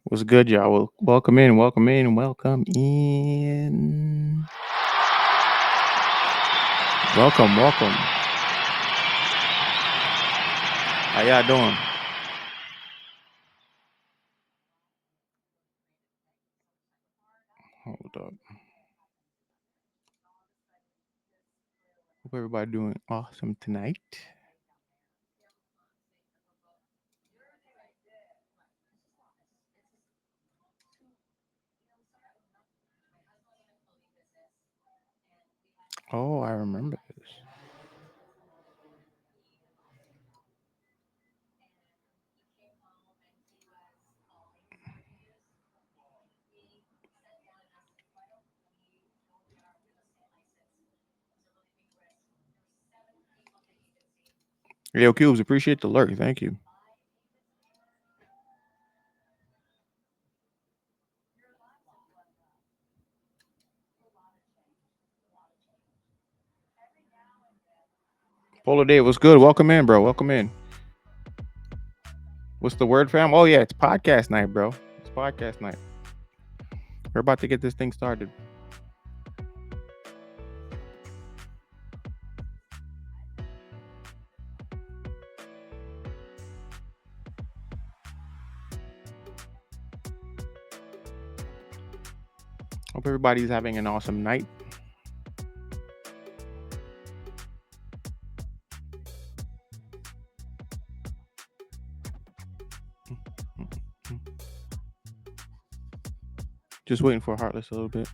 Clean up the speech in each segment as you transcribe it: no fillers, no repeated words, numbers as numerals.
What's good, y'all? Well, welcome in. Welcome in. Welcome. How y'all doing? Hold up. Hope everybody doing awesome tonight. Oh, I remember this. Yo, Cubes, appreciate the lurk. Thank you. Polar Dave, what's good? Welcome in, bro. Welcome in. What's the word, fam? Oh, yeah, it's podcast night, bro. It's podcast night. We're about to get this thing started. Hope everybody's having an awesome night. Just waiting for Heartless a little bit.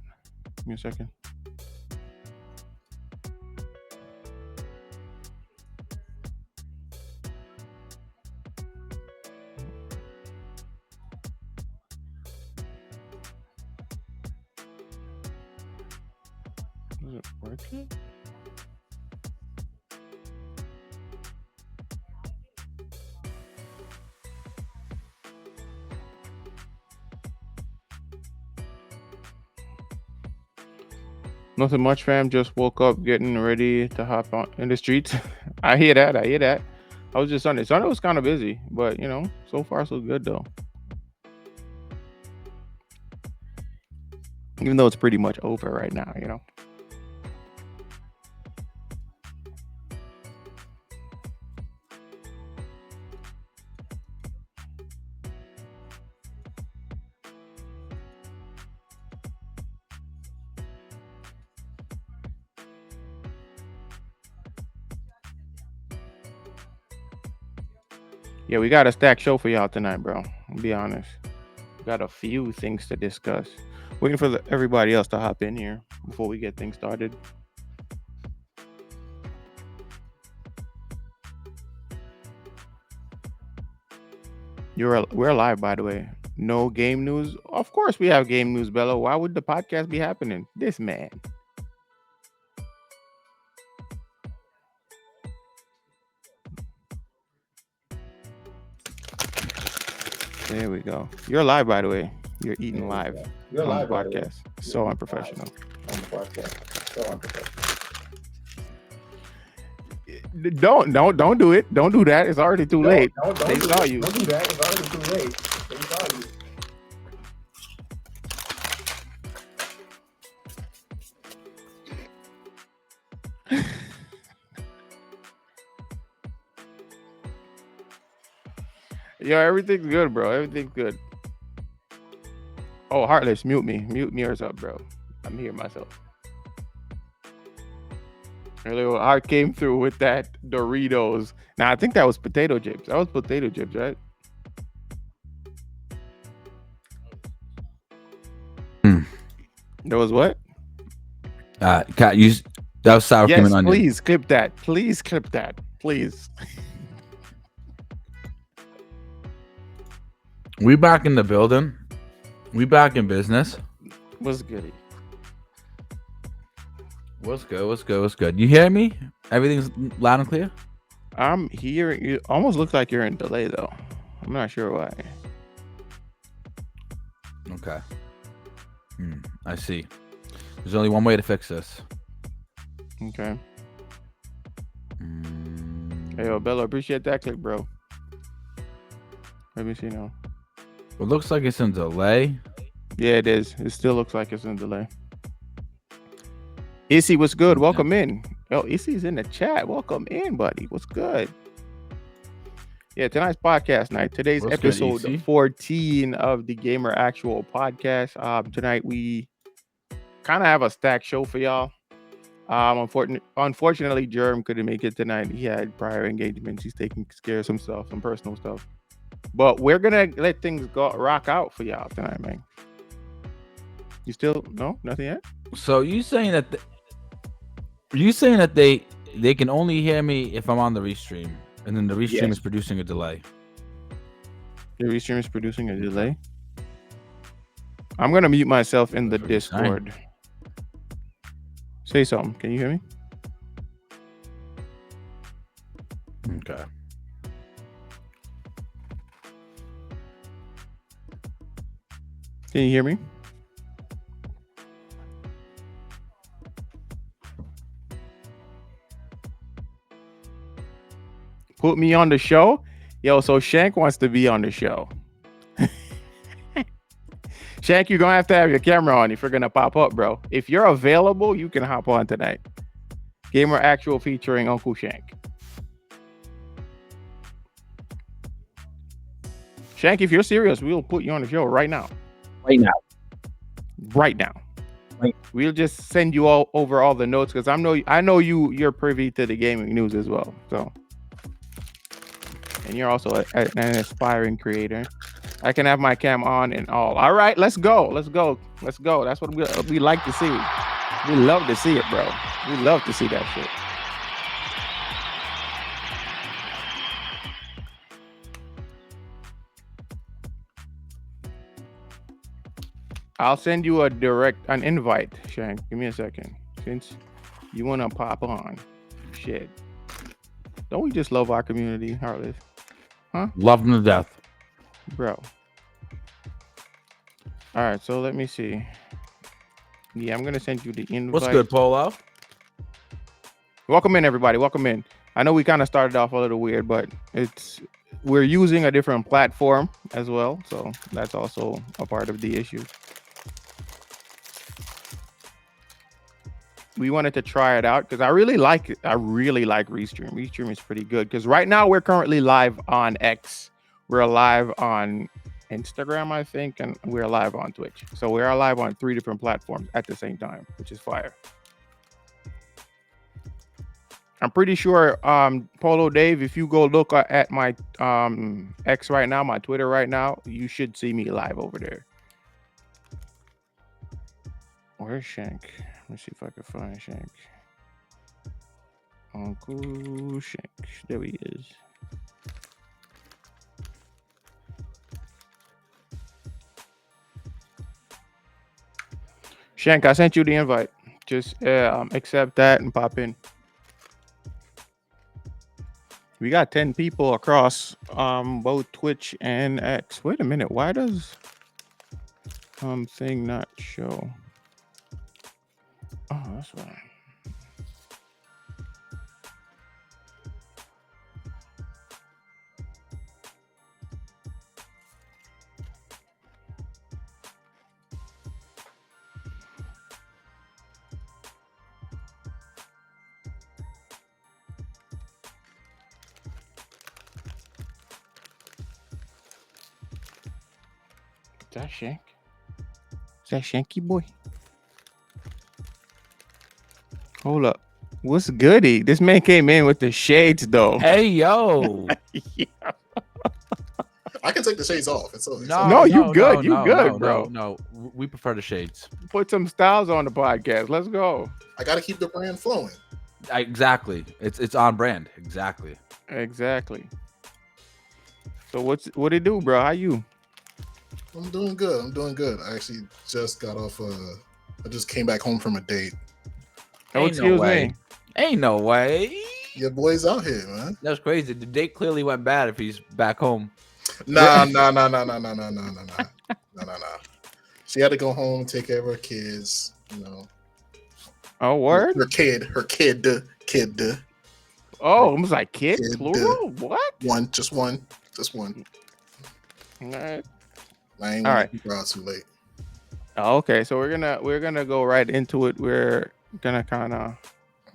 Give me a second. Is it working? Nothing much, fam. Just woke up, getting ready to hop on in the streets. I hear that. I was just Sunday. Sunday was kind of busy, but so far so good though. Even though it's pretty much over right now. Yeah, we got a stacked show for y'all tonight, bro. I'll be honest. We got a few things to discuss. Waiting for everybody else to hop in here before we get things started. We're live, by the way. No game news. Of course, we have game news, Bello. Why would the podcast be happening? This man. There we go. You're live, by the way. You're eating live. You're live, on the podcast. So unprofessional. On the podcast. So unprofessional. Don't do it. Don't do that. It's already too late. They saw you. Don't do that. It's already too late. They saw you. Yo, everything's good, bro. Everything's good. Oh, Heartless, mute me. Mute me or up, bro. I'm here myself. Earlier, I came through with that Doritos. Now, I think that was potato chips. That was potato chips, right? There was what? Cat, use that was sour cream and onion. Please clip that. Please clip that. Please. We back in the building. We back in business. What's good? What's good? What's good? What's good? You hear me? Everything's loud and clear? I'm hearing you. Almost looks like you're in delay, though. I'm not sure why. Okay. I see. There's only one way to fix this. Okay. Hey, yo, Bello, appreciate that clip, bro. Let me see now. It looks like it's in delay. Yeah, it is. It still looks like it's in delay. Issy, what's good? Okay. Welcome in. Oh, Issy's in the chat. Welcome in, buddy. What's good? Yeah, tonight's podcast night. Today's What's good, episode Issy? 14 of the Gamer Actual podcast. Tonight we kind of have a stacked show for y'all. Unfortunately, Germ couldn't make it tonight. He had prior engagements. He's taking care of some stuff, some personal stuff. But we're gonna let things rock out for y'all tonight, man. You still nothing yet? So you saying that they can only hear me if I'm on the restream, and then the restream is producing a delay. The restream is producing a delay. I'm gonna mute myself in the Discord. Say something. Can you hear me? Okay. Can you hear me? Put me on the show? Yo, so Shank wants to be on the show. Shank, you're gonna have to have your camera on if you're gonna pop up, bro. If you're available, you can hop on tonight. Gamer Actual featuring Uncle Shank. Shank, if you're serious, we'll put you on the show right now. Right now. Right now. Right. We'll just send you all over all the notes because I know you're privy to the gaming news as well. So, and you're also an aspiring creator. I can have my cam on and all. All right, let's go. Let's go. Let's go. That's what we like to see. We love to see it, bro. We love to see that shit. I'll send you an invite, Shank. Give me a second. Since you want to pop on. Shit. Don't we just love our community, Heartless? Huh? Love them to death. Bro. All right, so let me see. Yeah, I'm going to send you the invite. What's good, Polo? Welcome in, everybody. Welcome in. I know we kind of started off a little weird, but we're using a different platform as well. So that's also a part of the issue. We wanted to try it out because I really like it. I really like Restream. Restream is pretty good because right now we're currently live on X. We're live on Instagram, I think, and we're live on Twitch. So we are live on 3 different platforms at the same time, which is fire. I'm pretty sure, Polo Dave, if you go look at my X right now, my Twitter right now, you should see me live over there. Where's Shank? Let me see if I can find Shank. Uncle Shank. There he is. Shank, I sent you the invite. Just accept that and pop in. We got 10 people across both Twitch and X. Wait a minute. Why does thing not show? Oh, that's right. Is that Shank? Is that Shanky boy? Hold up. What's goody? This man came in with the shades though. Hey, yo. Yeah. I can take the shades off. No, you good. You good, bro. No, we prefer the shades. Put some styles on the podcast. Let's go. I got to keep the brand flowing. Exactly. It's on brand. Exactly. So what it do, bro? How you? I'm doing good. I actually just got off. I just came back home from a date. Oh, excuse me. Ain't no way. Your boy's out here, man. That's crazy. The date clearly went bad if he's back home. Nah. She had to go home, take care of her kids. You know. Oh, word. Her kid. Oh, I was like kid plural. What? Just one. All right. I ain't All gonna right. keep her out too late. Oh, okay, so we're gonna go right into it. We're gonna kind of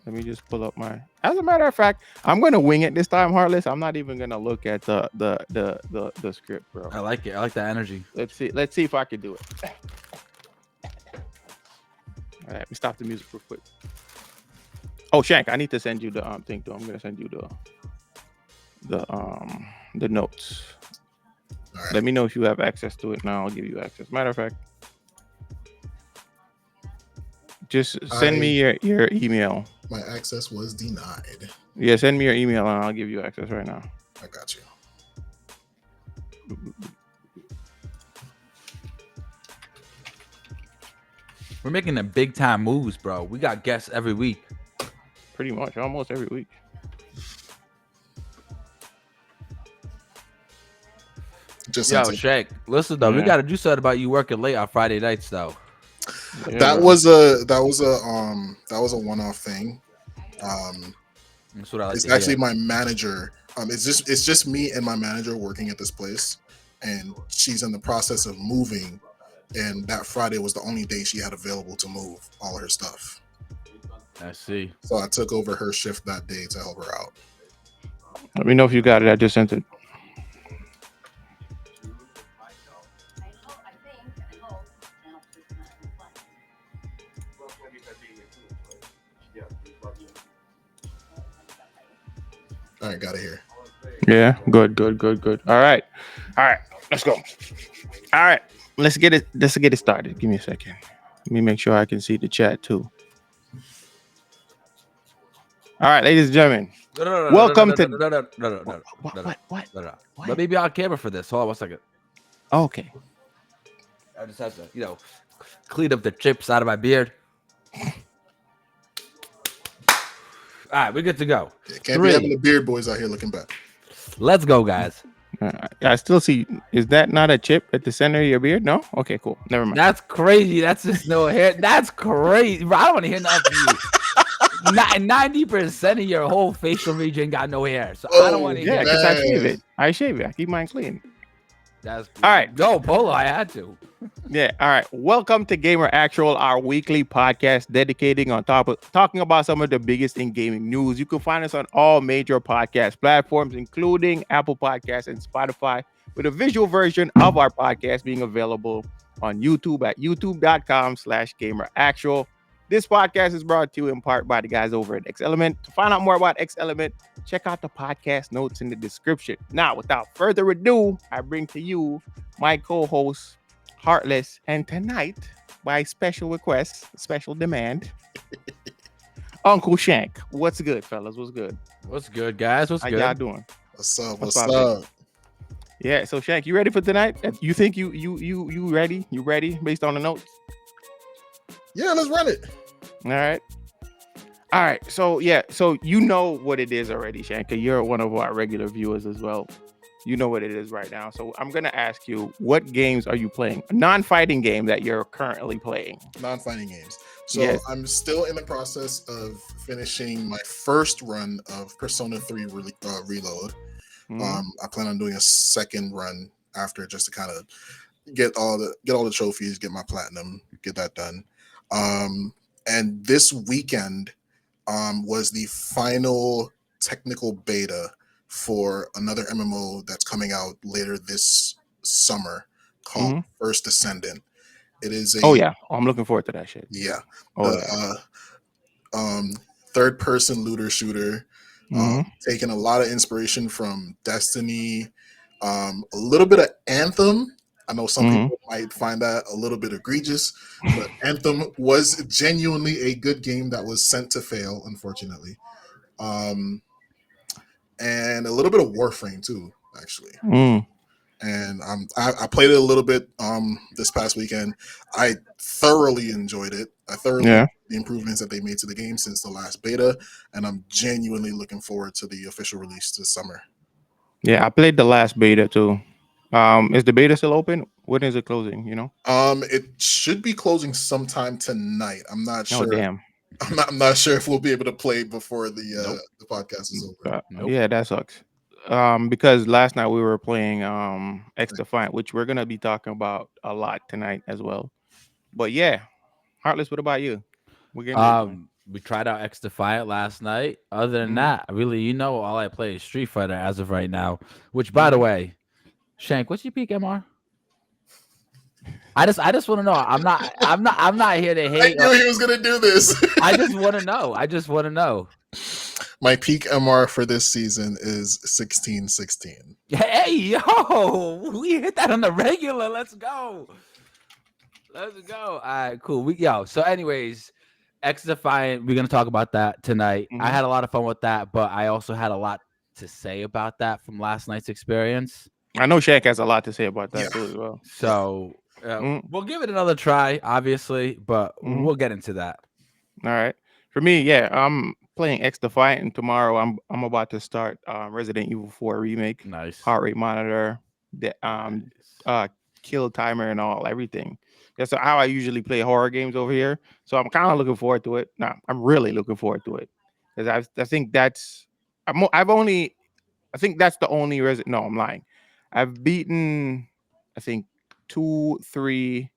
let me just pull up my. As a matter of fact, I'm gonna wing it this time, Heartless. I'm not even gonna look at the script, bro. I like it. I like that energy. Let's see. Let's see if I can do it. All right, let me stop the music real quick. Oh, Shank, I need to send you the thing too. I'm gonna send you the notes. All right. Let me know if you have access to it now. I'll give you access. Matter of fact, just send me your email. My access was denied. Yeah, send me your email and I'll give you access right now. I got you. We're making the big time moves, bro. We got guests every week. Pretty much, almost every week. Just Yo, sent it. Shank, listen though, we Yeah. gotta do something about you working late on Friday nights though. Yeah, that bro. was a one-off thing. That's what I like It's to actually hear. my manager. It's just me and my manager working at this place, and she's in the process of moving. And that Friday was the only day she had available to move all her stuff. I see. So I took over her shift that day to help her out. Let me know if you got it. I just sent it. All right, got it here. Yeah, good. All right, let's go. All right, let's get it started. Give me a second. Let me make sure I can see the chat too. All right, ladies and gentlemen, welcome to. What? Let me be on camera for this. Hold on 1 second. Okay. I just have to, clean up the chips out of my beard. All right, we're good to go. Yeah, can't be having the beard boys out here looking back. Let's go, guys. I still see. Is that not a chip at the center of your beard? No. Okay, cool. Never mind. That's crazy. That's just no hair. That's crazy. Bro, I don't want to hear nothing from you. 90% of your whole facial region got no hair, so I don't want to Yeah, hear. because I shave it. I shave it. I keep mine clean. That's all right. Go, Polo. I had to. Yeah. All right. Welcome to Gamer Actual, our weekly podcast dedicating on talking about some of the biggest in gaming news. You can find us on all major podcast platforms, including Apple Podcasts and Spotify, with a visual version of our podcast being available on YouTube at youtube.com/gameractual. This podcast is brought to you in part by the guys over at XDefiant. To find out more about XDefiant, check out the podcast notes in the description. Now, without further ado, I bring to you my co-host, Heartless, and tonight, by special request, special demand, Uncle Shank. What's good, fellas? What's good? What's good, guys? What's How good? y'all doing? What's up? Yeah, so Shank, you ready for tonight? You think you ready? You ready based on the notes? Yeah, let's run it. All right. So you know what it is already, Shank. You're one of our regular viewers as well. You know what it is right now. So I'm gonna ask you, what games are you playing? A non-fighting game that you're currently playing. Non-fighting games. So yes. I'm still in the process of finishing my first run of Persona 3 Reload. I plan on doing a second run after, just to kind of get all the trophies, get my platinum, get that done. And this weekend was the final technical beta for another MMO that's coming out later this summer called First Descendant. It is a I'm looking forward to that shit. Yeah. Third-person looter shooter. Taking a lot of inspiration from Destiny, a little bit of Anthem. I know some people might find that a little bit egregious, but Anthem was genuinely a good game that was sent to fail, unfortunately. And a little bit of Warframe too, actually. And I played it a little bit this past weekend. I thoroughly enjoyed it. I thoroughly enjoyed the improvements that they made to the game since the last beta, and I'm genuinely looking forward to the official release this summer. Yeah, I played the last beta too. Is the beta still open? When is it closing? You know? It should be closing sometime tonight. I'm not sure. Oh damn! I'm not sure if we'll be able to play before the podcast is over. Yeah, that sucks. because last night we were playing XDefiant, which we're gonna be talking about a lot tonight as well. But yeah, Heartless, what about you? What games are you playing? We tried out XDefiant last night. Other than Mm-hmm. that, really, all I play is Street Fighter as of right now. Which, by the Mm-hmm. way, Shank, what's your peak MR? I just want to know. I'm not here to I hate. knew he was gonna do this. I just want to know. I just want to know. My peak MR for this season is 1616. Hey, yo, we hit that on the regular. Let's go. Let's go. All right, cool. So anyways, X Defiant, we're gonna talk about that tonight. I Mm-hmm. had a lot of fun with that, but I also had a lot to say about that from last night's experience. I know Shaq has a lot to say about Yeah, that too as well. yeah. So Mm-hmm. we'll give it another try, obviously, but Mm-hmm. we'll get into that. All right. For me, yeah, I'm playing X Defiant, and tomorrow I'm about to start Resident Evil 4 remake, Nice. heart rate monitor, the Nice. kill timer, and all everything. That's how I usually play horror games over here. So I'm kind of looking forward to it. Nah, I'm really looking forward to it because I think that's I've only I think that's the only resident. No, I'm lying. I've beaten I think 2, 3,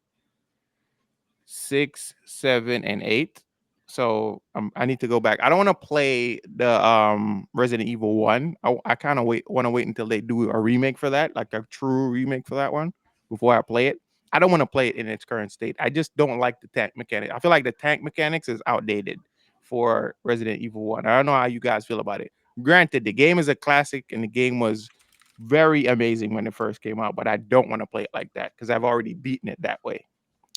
6, 7, and 8. So I need to go back. I don't want to play the Resident Evil 1. I kind of want to wait until they do a remake for that, like a true remake for that one, before I play it. I don't want to play it in its current state. I just don't like the tank mechanic. I feel like the tank mechanics is outdated for Resident Evil 1. I don't know how you guys feel about it. Granted, the game is a classic and the game was very amazing when it first came out, but I don't want to play it like that because I've already beaten it that way.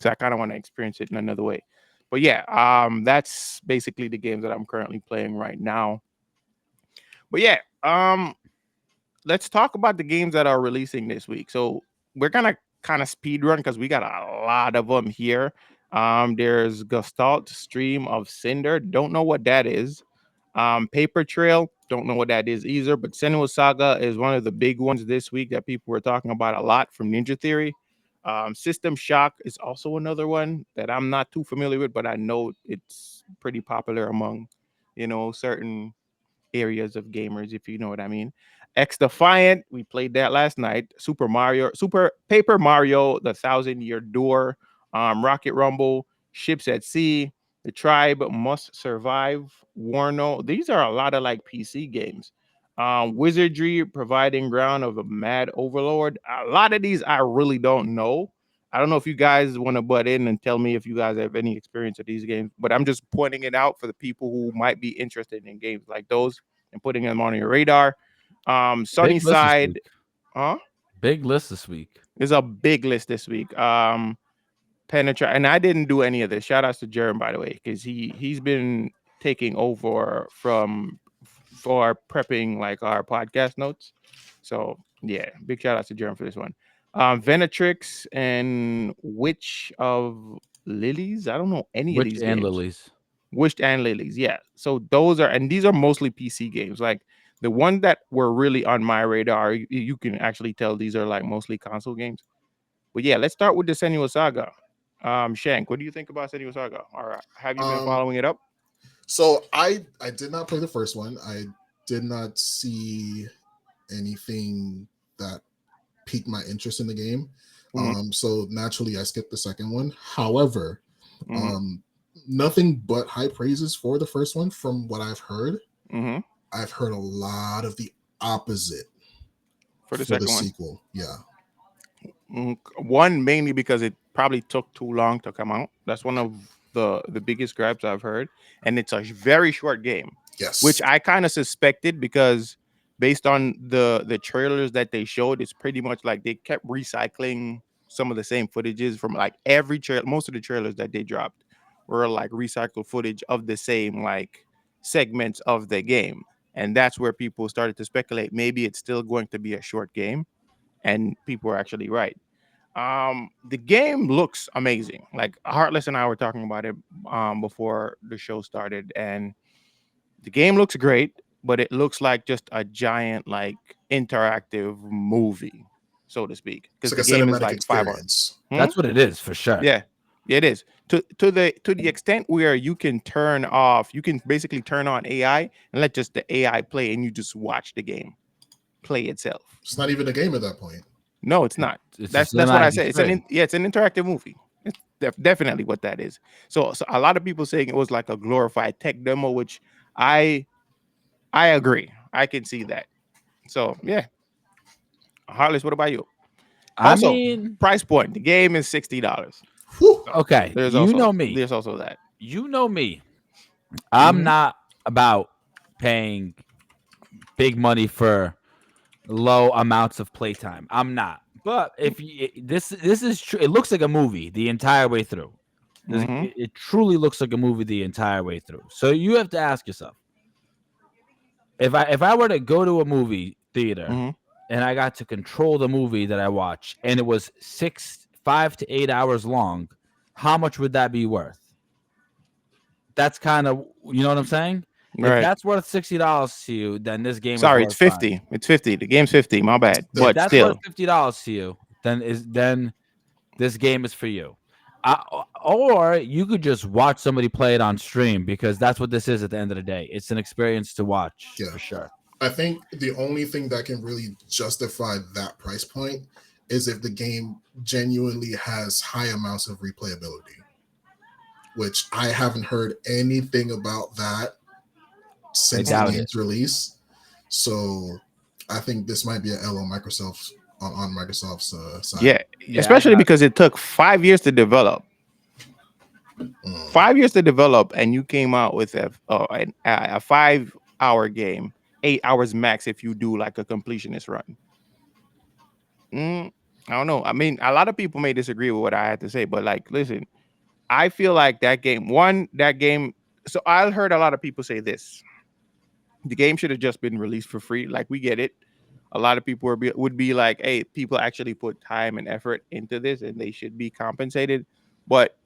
So I kind of want to experience it in another way. But yeah, that's basically the games that I'm currently playing right now. But yeah, let's talk about the games that are releasing this week. So we're gonna kind of speed run because we got a lot of them here. There's Gestalt Stream of Cinder. Don't know what that is. Paper Trail. Don't know what that is either. But Senua Saga is one of the big ones this week that people were talking about a lot from Ninja Theory. System Shock is also another one that I'm not too familiar with, but I know it's pretty popular among, certain areas of gamers, if you know what I mean. X Defiant, we played that last night. Super Paper Mario, The Thousand Year Door, Rocket Rumble, Ships at Sea, The Tribe Must Survive, Warno. These are a lot of like PC games. Wizardry, Providing Ground of a Mad Overlord. A lot of these I really don't know. I don't know if you guys want to butt in and tell me if you guys have any experience with these games, but I'm just pointing it out for the people who might be interested in games like those and putting them on your radar. Big list this Sunnyside, week. huh? Big list this week. There's a big list this week. Penetrate, and I didn't do any of this. Shout outs to Jerem, by the way, because he's been taking over for prepping like our podcast notes. So yeah, big shout out to Jerem for this one. Venatrix and Witch of Lilies. I don't know any of Witch these and games. Lilies. Wished and Lilies, yeah. So these are mostly PC games. Like the ones that were really on my radar, you can actually tell these are like mostly console games. But yeah, let's start with the Senua Saga. Shank, what do you think about Senua Saga? Or have you been Um, following it up? so I did not play the first one. I did not see anything that piqued my interest in the game. Mm-hmm, So naturally I skipped the second one. However, mm-hmm, um, nothing but high praises for the first one from what I've heard. mm-hmm. I've heard a lot of the opposite For the for the second one. sequel. Yeah. One mainly because it probably took too long to come out. That's one of the biggest gripes I've heard, and it's a very short game, which Yes. I kind of suspected because based on the trailers that they showed, it's pretty much like they kept recycling some of the same footages from like every trailer. Most of the trailers that they dropped were like recycled footage of the same like segments of the game, and that's where people started to speculate maybe it's still going to be a short game, and people were actually right. The game looks amazing. Like Heartless and I were talking about it before the show started, and the game looks great, but it looks like just a giant like interactive movie, so to speak, It's because like a the game is cinematic like 5 hours. experience. Hmm? That's what it is for sure. Yeah, it is. To the extent where you can basically turn on AI and let just the AI play, and you just watch the game gameplay itself. It's not even a game at that point. No, it's not. It's That's a what I cinematic said. It's display. it's an interactive movie. It's definitely what that is. So a lot of people saying it was like a glorified tech demo, which I agree. I can see that. So yeah, Harless, what about you? I Also, mean, price point. The game is $60. okay, There's you also know me. there's also that. You know me. I'm Mhm. not about paying big money for low amounts of playtime. I'm not. But if you, this is true, it looks like a movie the entire way through. Mhm. It truly looks like a movie the entire way through. So you have to ask yourself, if I were to go to a movie theater Mhm. and I got to control the movie that I watch and it was 5 to 8 hours long, how much would that be worth? That's kind of, you know what I'm saying? If Right. that's worth $60 to you, then this game is Sorry, it's worth buying. 50. It's 50. The game's 50. My bad. If But that's worth still. $50 to you, then this game is for you. Or you could just watch somebody play it on stream, because that's what this is at the end of the day. It's an experience to watch for sure. I think the only thing that can really justify that price point is if the game genuinely has high amounts of replayability, which I haven't heard anything about that since the doubt game's release. So I think this might be an L on Microsoft's on Microsoft's side. Yeah, Yeah, especially because it took 5 years to develop. 5 years to develop, and you came out with a 5-hour game, 8 hours max if you do like a completionist run. I don't know. I mean, a lot of people may disagree with what I had to say, but like, listen, I feel like that game. So I heard a lot of people say this: the game should have just been released for free. Like, we get it. A lot of people would be like, hey, people actually put time and effort into this, and they should be compensated. But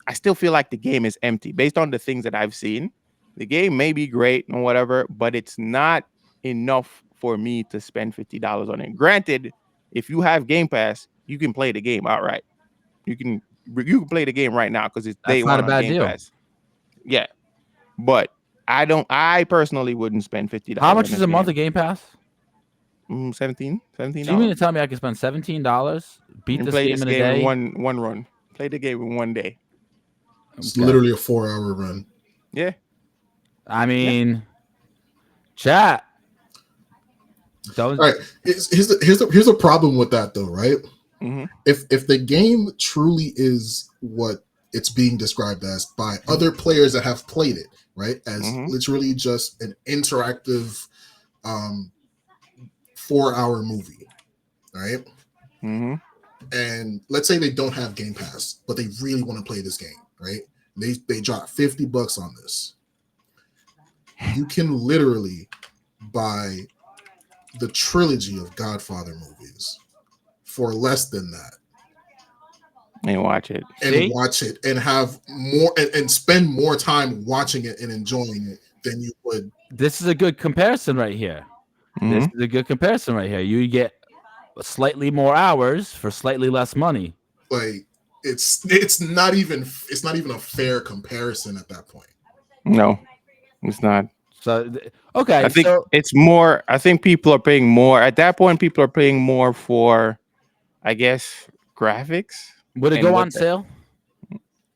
I still feel like the game is empty based on the things that I've seen. The game may be great and whatever, but it's not enough for me to spend $50 on it. Granted, if you have Game Pass, you can play the game outright. You can play the game right now because it's day That's not one a on bad Game deal. Pass. Yeah, but I personally wouldn't spend $50. How much on is this a month game. of Game Pass? $17. So you mean to tell me I can spend $17, beat And this play game this in a game in day? one run. Play the game in one day. It's literally a 4-hour run. Yeah. I mean, chat. Don't. All right. Here's a problem with that though, right? Mm-hmm. If the game truly is what it's being described as by other players that have played it, right, as literally just an interactive 4-hour movie, right? Mm-hmm. And let's say they don't have Game Pass, but they really want to play this game, right? They drop $50 on this. You can literally buy the trilogy of Godfather movies for less than that. And watch it. And watch it and have more and spend more time watching it and enjoying it than you would. This is a good comparison right here. This is a good comparison right here. You get slightly more hours for slightly less money. Like it's not even a fair comparison at that point. No, it's not. So okay, I think it's more. I think people are paying more at that point. People are paying more for, I guess, graphics. Would it go on sale?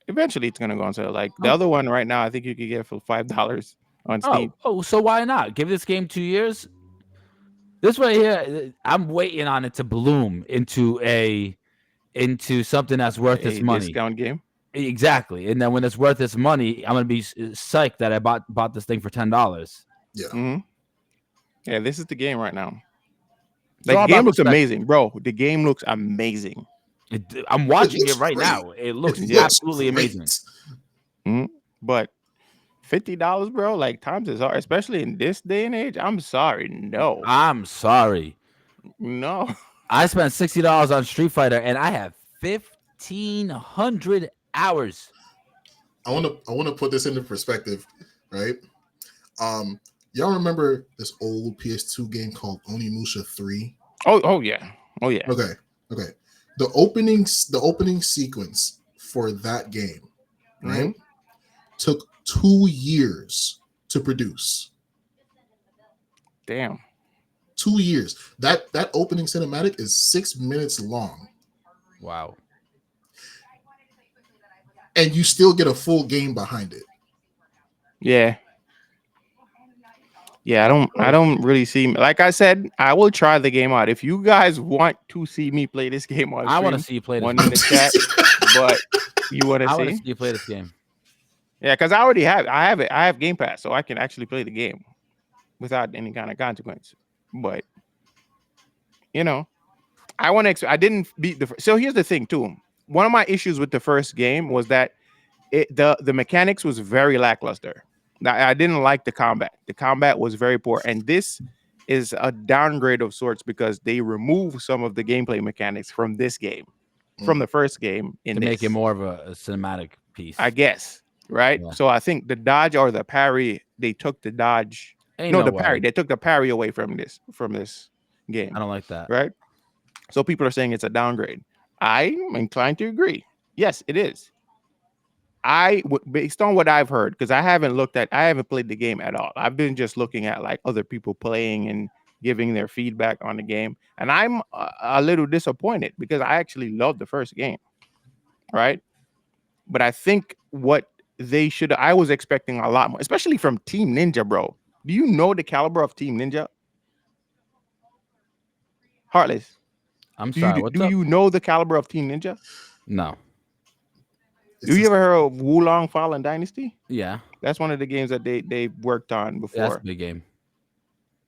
Eventually, it's gonna go on sale. Like the other one right now, I think you could get it for $5 on Steam. Oh, so why not give this game 2 years? This right here, I'm waiting on it to bloom into something that's worth its money. Discount game. Exactly, and then when it's worth its money, I'm gonna be psyched that I bought this thing for $10. Yeah. Mm-hmm. Yeah, this is the game right now. Like, the game looks amazing, bro. The game looks amazing. I'm watching it right now. It looks absolutely amazing. Mm-hmm. But $50, bro, like, times is hard, especially in this day and age. I'm sorry, no. I'm sorry, no. I spent $60 on Street Fighter, and I have 1,500 hours. I want to put this into perspective, right? Y'all remember this old PS2 game called Onimusha 3? Oh yeah. Okay. The opening sequence for that game, right, took 2 years to produce. Damn. 2 years. That opening cinematic is 6 minutes long. Wow. And you still get a full game behind it. Yeah. Yeah, I don't really see, like I said, I will try the game out. If you guys want to see me play this game on I want to stream, see you play this one in the chat, but you want to I want to see? see you play this game. Yeah, because I already have it. I have Game Pass, so I can actually play the game without any kind of consequence. But you know, I want to. I didn't beat the. So here's the thing, too. One of my issues with the first game was that the mechanics was very lackluster. I didn't like the combat. The combat was very poor, and this is a downgrade of sorts because they remove some of the gameplay mechanics from this game, from the first game in To this. make it more of a cinematic piece. I guess, right? Yeah. So I think the dodge or the parry, they took the dodge. No parry. way. They took the parry away from this game. I don't like that. Right? So people are saying it's a downgrade. I'm inclined to agree. Yes, it is. Based on what I've heard, because I haven't played the game at all. I've been just looking at like other people playing and giving their feedback on the game, and I'm a little disappointed because I actually loved the first game, right? But I think what they should, I was expecting a lot more, especially from Team Ninja, bro. Do you know the caliber of Team Ninja? Heartless. I'm sorry. What's Do up? you know the caliber of Team Ninja? No. Do you ever heard of Wulong Fallen Dynasty? Yeah. That's one of the games that they worked on before. That's a big game.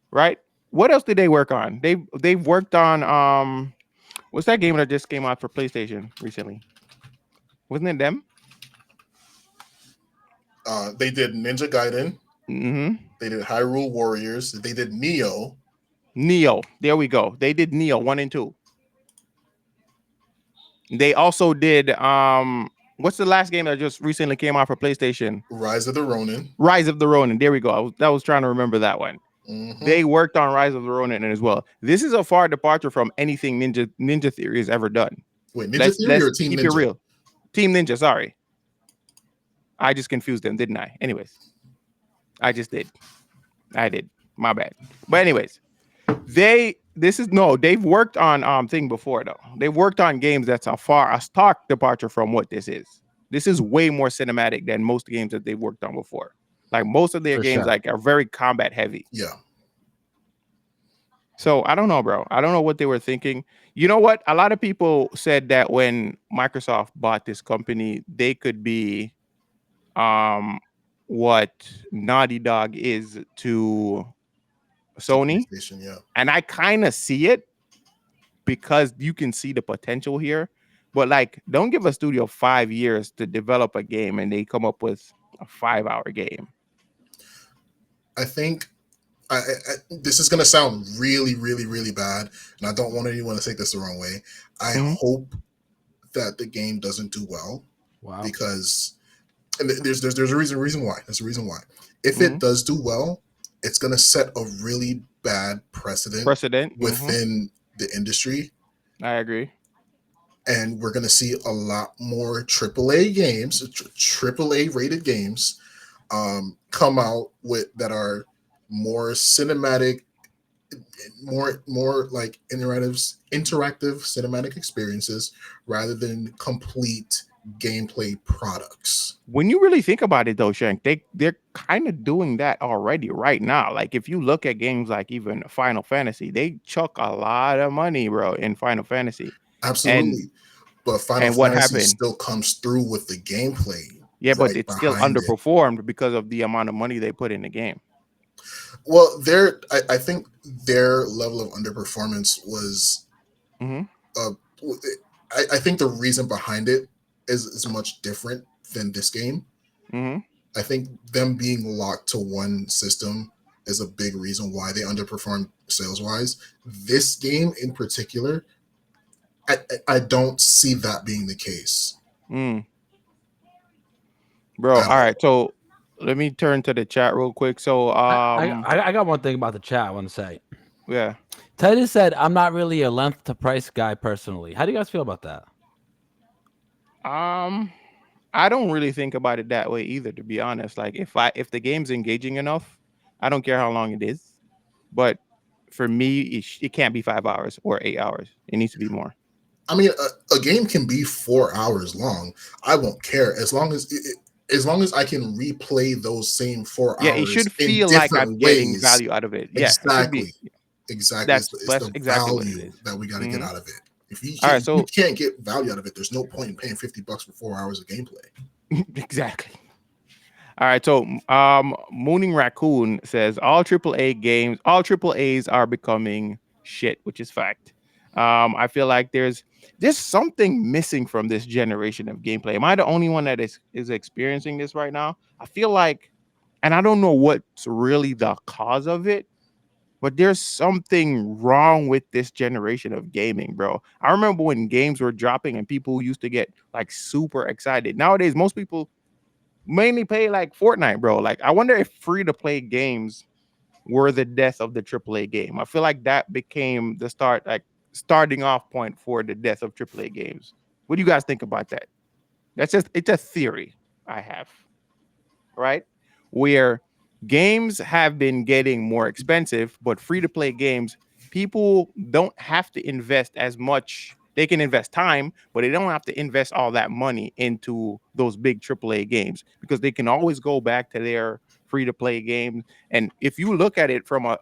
Right? What else did they work on? They've worked on what's that game that just came out for PlayStation recently? Wasn't it them? They did Ninja Gaiden. Mm-hmm. They did Hyrule Warriors. They did Neo. There we go. They did Neo 1 and 2. They also did what's the last game that just recently came out for PlayStation? Rise of the Ronin. There we go. I was trying to remember that one. Mm-hmm. They worked on Rise of the Ronin as well. This is a far departure from anything Ninja Theory has ever done. Wait, Ninja Theory or Team Ninja? Keep it real. Team Ninja, sorry. I just confused them, didn't I? Anyways. I just did. I did. My bad. But anyways, they've worked on thing before though. They've worked on games that's a stark departure from what this is. This is way more cinematic than most games that they've worked on before. Like most of their games like are very combat heavy. Yeah. So I don't know, bro. I don't know what they were thinking. You know what? A lot of people said that when Microsoft bought this company, they could be what Naughty Dog is to Sony. Yeah. And I kind of see it because you can see the potential here. But like, don't give a studio 5 years to develop a game and they come up with a 5-hour game. I think this is going to sound really, really, really bad, and I don't want anyone to take this the wrong way. I hope that the game doesn't do well. Wow. Because and there's a reason why. There's a reason why. If it does do well, it's going to set a really bad precedent within the industry. I agree. And we're going to see a lot more AAA games, AAA rated games, come out with that are more cinematic, more like interactive cinematic experiences rather than complete gameplay products. When you really think about it though, Shank, they're kind of doing that already right now. Like if you look at games like even Final Fantasy, they chuck a lot of money, bro, in Final Fantasy. Absolutely. But Final Fantasy still comes through with the gameplay. Yeah, but it's still underperformed because of the amount of money they put in the game. Well, I think their level of underperformance was I think the reason behind it is much different than this game. I think them being locked to one system is a big reason why they underperformed sales-wise. This game in particular, I don't see that being the case. Bro, all right. So let me turn to the chat real quick. So I got one thing about the chat I want to say. Yeah. Teddy said, I'm not really a length to price guy personally. How do you guys feel about that? I don't really think about it that way either, to be honest. Like if the game's engaging enough, I don't care how long it is. But for me, it can't be 5 hours or 8 hours. It needs to be more. I mean, a game can be 4 hours long. I won't care as long as I can replay those same 4 Yeah, it hours should in feel like I'm different getting ways. value out of it. Yeah, it should be. Exactly. Exactly. It's That's the exactly what it value is. that we got to get out of it. If All right, you so can't get value out of it, there's no point in paying $50 for 4 hours of gameplay. exactly. All right, so Mooning Raccoon says all triple A's are becoming shit, which is fact. I feel like there's something missing from this generation of gameplay. Am I the only one that is experiencing this right now? I feel like, and I don't know what's really the cause of it, but there's something wrong with this generation of gaming, bro. I remember when games were dropping and people used to get like super excited. Nowadays, most people mainly play like Fortnite, bro. Like, I wonder if free to play games were the death of the AAA game. I feel like that became the starting off point for the death of AAA games. What do you guys think about that? It's a theory I have, right? Where games have been getting more expensive, but free to play games, people don't have to invest as much. They can invest time, but they don't have to invest all that money into those big AAA games because they can always go back to their free to play games. And if you look at it from a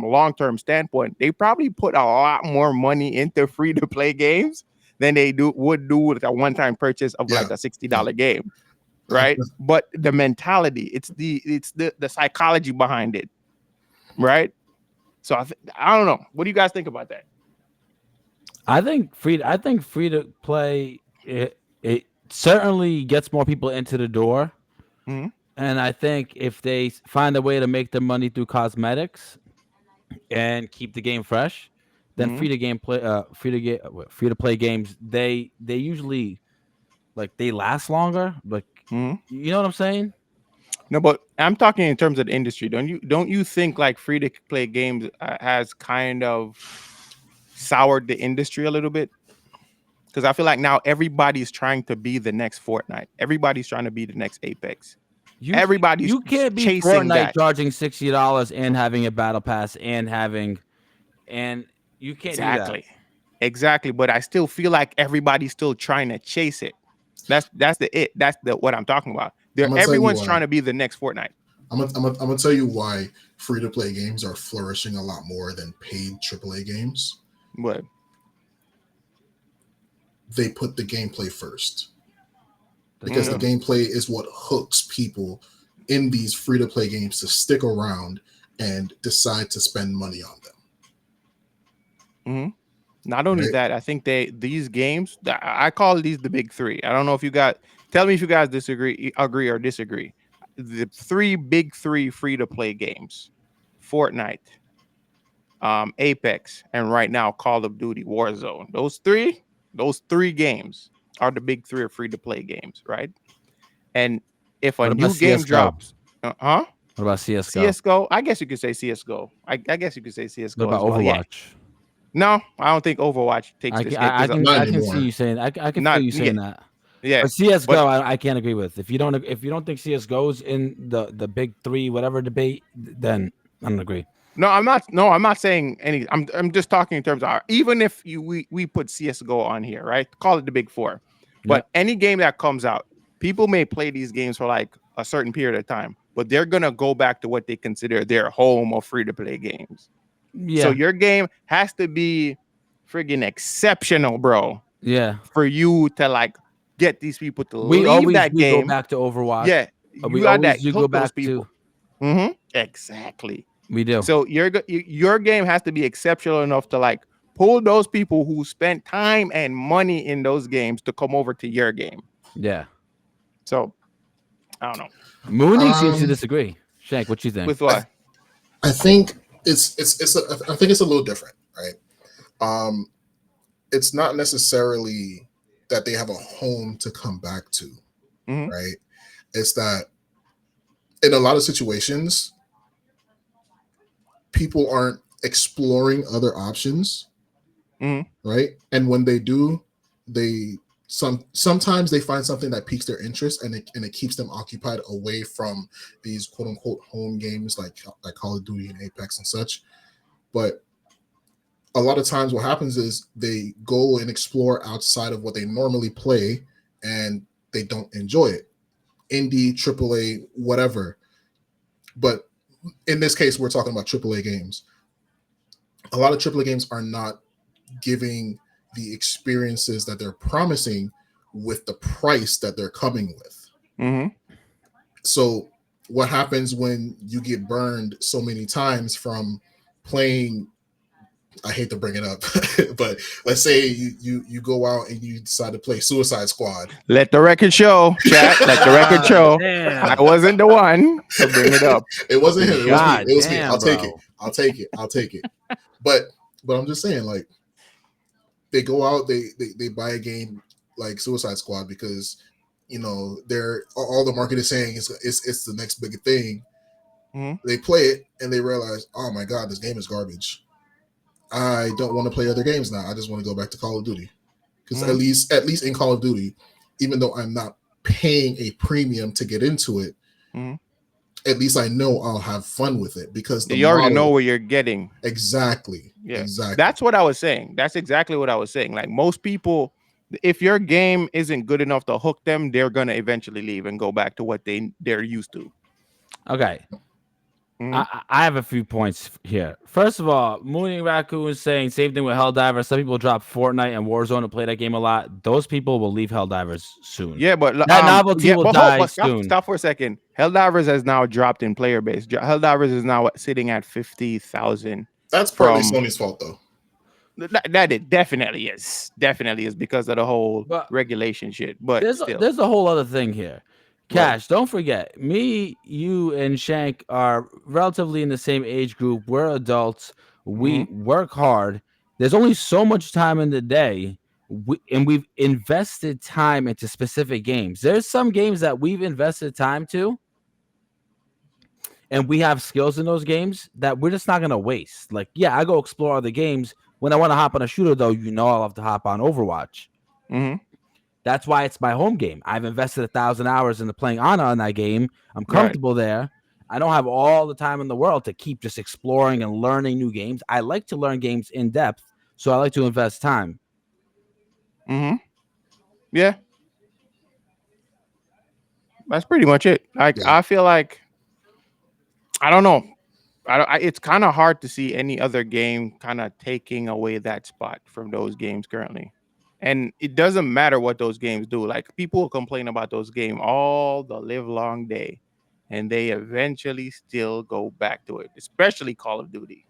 long term standpoint, they probably put a lot more money into free to play games than they would do with a one time purchase of like a $60 game, right? But the mentality, it's the psychology behind it, right? So I don't know. What do you guys think about that? I think free to play it certainly gets more people into the door. Mm-hmm. And I think if they find a way to make their money through cosmetics and keep the game fresh, then free to play games, they usually like they last longer. Like, you know what I'm saying? No, but I'm talking in terms of the industry. Don't you think like free to play games has kind of soured the industry a little bit? Because I feel like now everybody's trying to be the next Fortnite. Everybody's trying to be the next Apex. Everybody's You can't be chasing Fortnite that. charging $60 and having a battle pass and you can't do that. Exactly. But I still feel like everybody's still trying to chase it. That's what I'm talking about. Everyone's trying to be the next Fortnite. I'm gonna tell you why free to play games are flourishing a lot more than paid AAA games. What? They put the gameplay first because the gameplay is what hooks people in these free to play games to stick around and decide to spend money on them. Not only that, I think these games, I call these the big three. I don't know if you guys tell me if you guys agree or disagree. The big three free to play games: Fortnite, Apex, and right now Call of Duty Warzone. Those three games are the big three of free to play games, right? And if a new game drops, What about CS:GO? CS:GO, I guess you could say CS:GO. I guess you could say CS:GO. What about Overwatch? Yeah. No, I don't think Overwatch takes this. I can see you saying. I can feel you saying that. Yeah, but CS:GO, I can't agree with. If you don't think CS:GO's in the big three, whatever debate, then I don't agree. No, I'm not. No, I'm not saying any. I'm just talking in terms of even if we put CS:GO on here, right? Call it the big four. But any game that comes out, people may play these games for like a certain period of time, but they're gonna go back to what they consider their home of free to play games. Yeah. So your game has to be friggin' exceptional, bro. Yeah. For you to like get these people to leave that game. Go back to Overwatch. Yeah. We always do go back to. Exactly. We do. So your game has to be exceptional enough to like pull those people who spent time and money in those games to come over to your game. Yeah. So I don't know. Mooney seems to disagree. Shank, what you think? With what? I think I think it's a little different, right? It's not necessarily that they have a home to come back to, right? It's that in a lot of situations, people aren't exploring other options, right? And when they do, sometimes they find something that piques their interest and it keeps them occupied away from these quote unquote home games like Call of Duty and Apex and such. But a lot of times what happens is they go and explore outside of what they normally play and they don't enjoy it. Indie, AAA, whatever. But in this case, we're talking about AAA games. A lot of AAA games are not giving the experiences that they're promising with the price that they're coming with. Mm-hmm. So what happens when you get burned so many times from playing, I hate to bring it up, but let's say you go out and you decide to play Suicide Squad. Let the record show, chat. Let the record show. I wasn't the one to bring it up. It wasn't him. It was me. It was me. Damn, I'll take bro. it. I'll take it. I'll take it. But I'm just saying, like, they go out, they buy a game like Suicide Squad because they're all the market is saying it's the next big thing. Mm-hmm. They play it and they realize, oh my god, this game is garbage. I don't want to play other games now. I just want to go back to Call of Duty because at least in Call of Duty, even though I'm not paying a premium to get into it, at least I know I'll have fun with it because you already know what you're getting. Exactly. Yeah. Exactly. That's what I was saying. That's exactly what I was saying. Like most people, if your game isn't good enough to hook them, they're gonna eventually leave and go back to what they're used to. Okay. I have a few points here. First of all, Mooning Raccoon is saying same thing with Helldivers. Some people drop Fortnite and Warzone to play that game a lot. Those people will leave Helldivers soon. Yeah, but that novelty will die soon. Stop for a second. Helldivers has now dropped in player base. Helldivers is now sitting at 50,000. That's partly Sony's fault, though. That it definitely is because of the whole regulation shit. But there's a whole other thing here. Cash, don't forget, me, you, and Shank are relatively in the same age group. We're adults. We work hard. There's only so much time in the day, and we've invested time into specific games. There's some games that we've invested time to, and we have skills in those games that we're just not going to waste. Like, yeah, I go explore other games. When I want to hop on a shooter, though, I'll have to hop on Overwatch. That's why it's my home game. I've invested 1,000 hours into playing Ana on that game. I'm comfortable there. I don't have all the time in the world to keep just exploring and learning new games. I like to learn games in depth, so I like to invest time. Yeah. That's pretty much it. I feel like, I don't know. It's kind of hard to see any other game kind of taking away that spot from those games currently. And it doesn't matter what those games do. Like people will complain about those games all the live long day, and they eventually still go back to it, especially Call of Duty.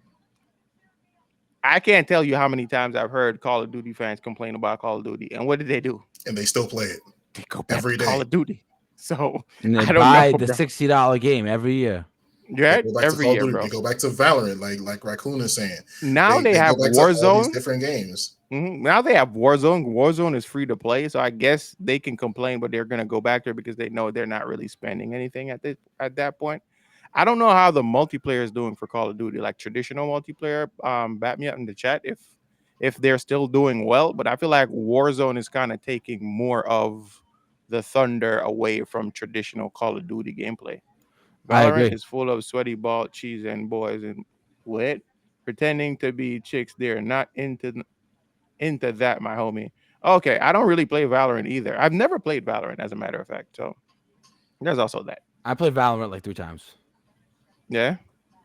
I can't tell you how many times I've heard Call of Duty fans complain about Call of Duty, and what did they do? And they still play it. They go back every to Call of Duty. So and they buy the $60 game every year. Yeah, every year, bro. They go back to Valorant, like Raccoon is saying. Now they have Warzone. Different games. Now they have Warzone. Warzone is free to play, so I guess they can complain, but they're gonna go back there because they know they're not really spending anything at that point. I don't know how the multiplayer is doing for Call of Duty, like traditional multiplayer. Bat me up in the chat if they're still doing well, but I feel like Warzone is kind of taking more of the thunder away from traditional Call of Duty gameplay. Valorant is full of sweaty ball cheese and boys and what pretending to be chicks. They're not into that, my homie. Okay, I don't really play Valorant either. I've never played Valorant, as a matter of fact. So there's also that. I played Valorant like 3 times. Yeah.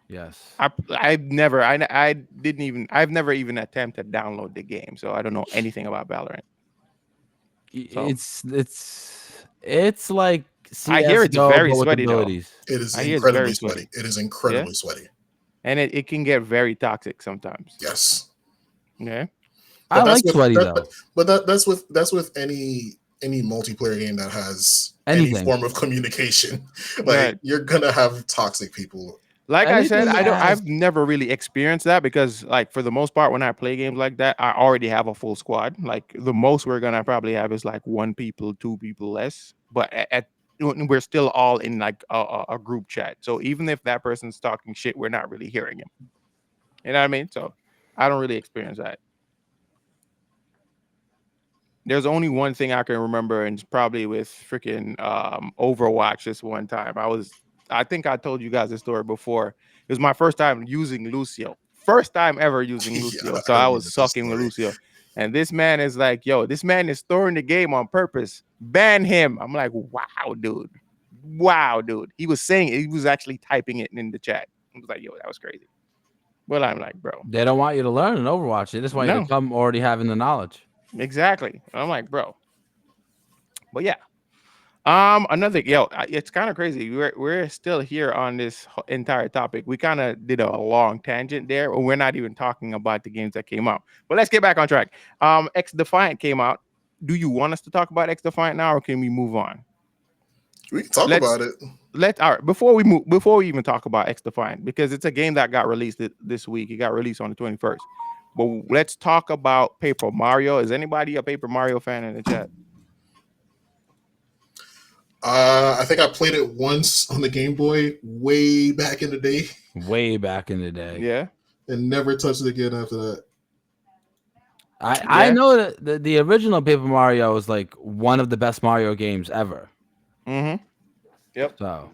Yes. I've never even attempted to download the game, so I don't know anything about Valorant. So. It's like CS:GO, I hear it's very sweaty though. It is incredibly sweaty. It is incredibly sweaty. And it can get very toxic sometimes. Yes. Yeah. I like sweaty though. But that's with any multiplayer game that has any form of communication. Like you're gonna have toxic people. Like I said, I've never really experienced that because, like, for the most part, when I play games like that, I already have a full squad. Like, the most we're gonna probably have is like 1 people, 2 people less. But we're still all in like a group chat. So even if that person's talking shit, we're not really hearing him. You know what I mean? So I don't really experience that. There's only one thing I can remember, and it's probably with freaking Overwatch this one time. I think I told you guys this story before. It was my first time using Lucio. first time ever using Yeah, Lucio. I So don't I need was to tell sucking with story. Lucio. And this man is like, yo, this man is throwing the game on purpose. Ban him. I'm like, wow, dude. Wow, dude. He was saying it. He was actually typing it in the chat. I was like, yo, that was crazy. But I'm like, bro. They don't want you to learn in Overwatch. They just want you to No, come already having the knowledge. exactly. I'm like, bro. But yeah. Another it's kind of crazy. We're still here on this entire topic. We kind of did a long tangent there. We're not even talking about the games that came out. But let's get back on track. XDefiant came out. Do you want us to talk about XDefiant now, or can we move on? We can talk Let's about it. all right, before we even talk about XDefiant, because it's a game that got released this week. It got released on the 21st. But let's talk about Paper Mario. Is anybody a Paper Mario fan in the chat? I think I played it once on the Game Boy way back in the day. Way back in the day. Yeah. And never touched it again after that. I know that the original Paper Mario was like one of the best Mario games ever. Mm-hmm. Yep. So,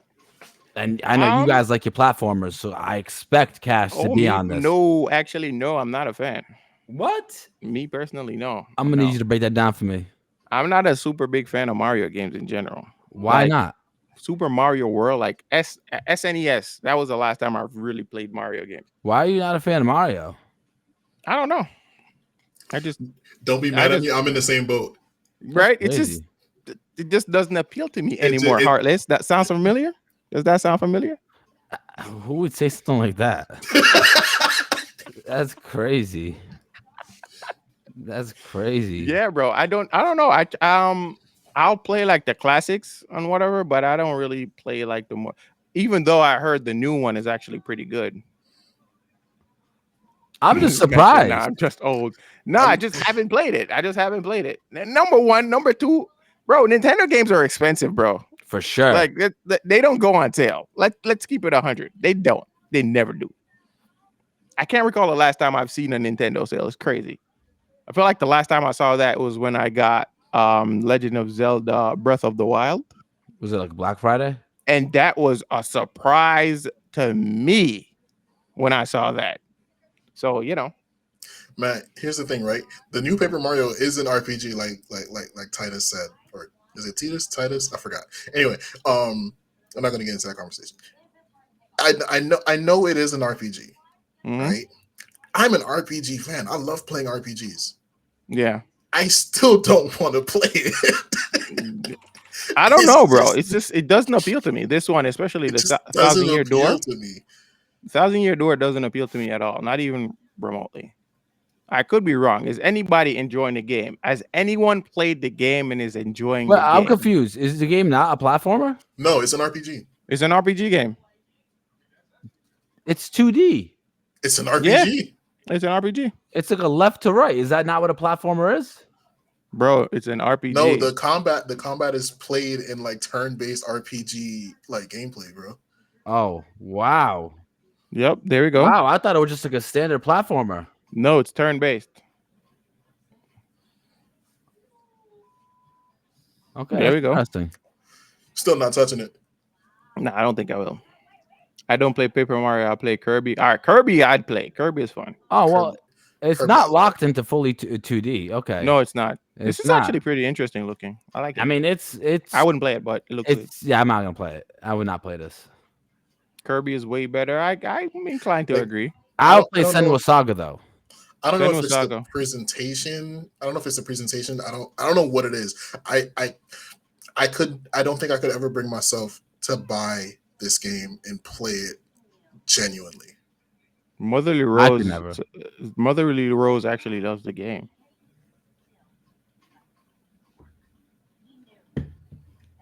and I know you guys like your platformers, so I expect Cash to be on this. No, actually, no, I'm not a fan. What? Me personally, no. I'm gonna need you to break that down for me. I'm not a super big fan of Mario games in general. Why not? Super Mario World, like SNES. That was the last time I really played Mario games. Why are you not a fan of Mario? I don't know. I just don't be mad at me. I'm in the same boat. Right? It just doesn't appeal to me anymore. Heartless. That sounds familiar? Does that sound familiar? Who would say something like that? That's crazy. That's crazy. Yeah, bro. I don't know. I'll play like the classics and whatever, but I don't really play like the more. Even though I heard the new one is actually pretty good. I'm just surprised. I'm just old. No, I just haven't played it. Number one, number two, bro. Nintendo games are expensive, bro. For sure. Like they don't go on sale. Let's keep it 100. They don't. They never do. I can't recall the last time I've seen a Nintendo sale. It's crazy. I feel like the last time I saw that was when I got Legend of Zelda Breath of the Wild. Was it like Black Friday? And that was a surprise to me when I saw that. So, Matt, here's the thing, right? The new Paper Mario is an RPG, like Titus said, or is it Titus? I forgot. Anyway, I'm not going to get into that conversation. I know it is an RPG, right? I'm an RPG fan. I love playing RPGs. Yeah. I still don't want to play it. I don't know, bro. It's just it doesn't appeal to me. This one, especially the 1,000-year door. To me. 1,000-year door doesn't appeal to me at all. Not even remotely. I could be wrong. Is anybody enjoying the game? Has anyone played the game and is enjoying the game? I'm confused. Is the game not a platformer? No, it's an RPG. It's an RPG game. It's 2D. It's an RPG. Yeah, it's an RPG. It's like a left to right. Is that not what a platformer is? Bro, it's an RPG. No, the combat is played in like turn-based RPG like gameplay, bro. Oh, wow. Yep, there we go. Wow, I thought it was just like a standard platformer. No, it's turn-based. Okay, there we go. Interesting. Still not touching it. No, I don't think I will. I don't play Paper Mario. I play Kirby. All right, Kirby, I'd play. Kirby is fun. Oh, well, it's not locked into fully 2D. Okay. No, it's not. This is actually pretty interesting looking. I like it. I mean, it's. I wouldn't play it, but it looks good. Yeah, I'm not going to play it. I would not play this. Kirby is way better. I'm inclined to agree. I'll play Senua Saga, though. I don't know if it's the presentation. I don't know if it's the presentation. I don't know what it is. I don't think I could ever bring myself to buy this game and play it genuinely. Motherly Rose actually loves the game.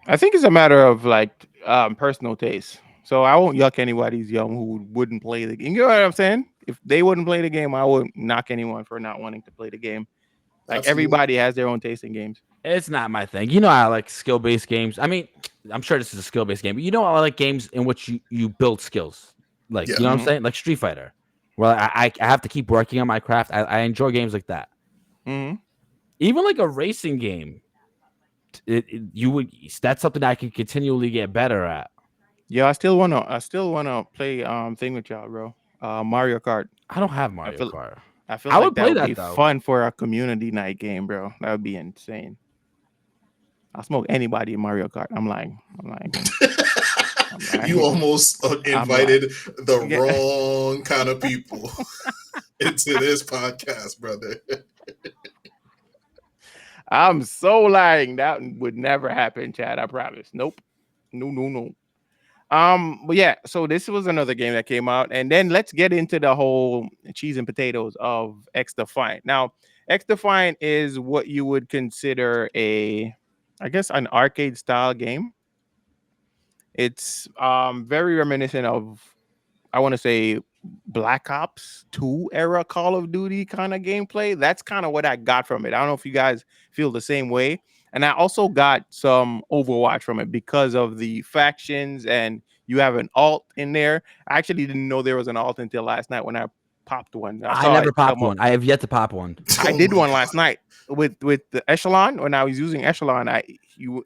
I think it's a matter of like personal taste. So I won't yuck anybody's yum who wouldn't play the game. You know what I'm saying? If they wouldn't play the game, I wouldn't knock anyone for not wanting to play the game. Like everybody has their own taste in games. It's not my thing. I like skill-based games. I mean, I'm sure this is a skill-based game, but I like games in which you build skills. Like, you know what I'm saying? Like Street Fighter. Well, I have to keep working on my craft. I enjoy games like that. Mm-hmm. Even like a racing game. That's something I can continually get better at. Yeah, I still wanna play thing with y'all, bro. Mario Kart. I don't have I Mario feel Kart. I feel I like would that play would be that though. fun for a community night game, bro. That would be insane. I'll smoke anybody in Mario Kart. I'm lying. I'm lying. I'm You lying. almost I'm lying. invited the Yeah. wrong kind of people into this podcast, brother. I'm so lying. That would never happen, Chad. I promise. Nope. No, no, no. But yeah, so this was another game that came out, and then let's get into the whole cheese and potatoes of XDefiant. Now, XDefiant is what you would consider I guess, an arcade style game. It's very reminiscent of, I want to say, Black Ops 2 era Call of Duty kind of gameplay. That's kind of what I got from it. I don't know if you guys feel the same way. And I also got some Overwatch from it because of the factions, and you have an alt in there. I actually didn't know there was an alt until last night when I popped one. I I saw never it popped come up. one. I have yet to pop one. I Oh did my one god. last night with the echelon. When I was using echelon,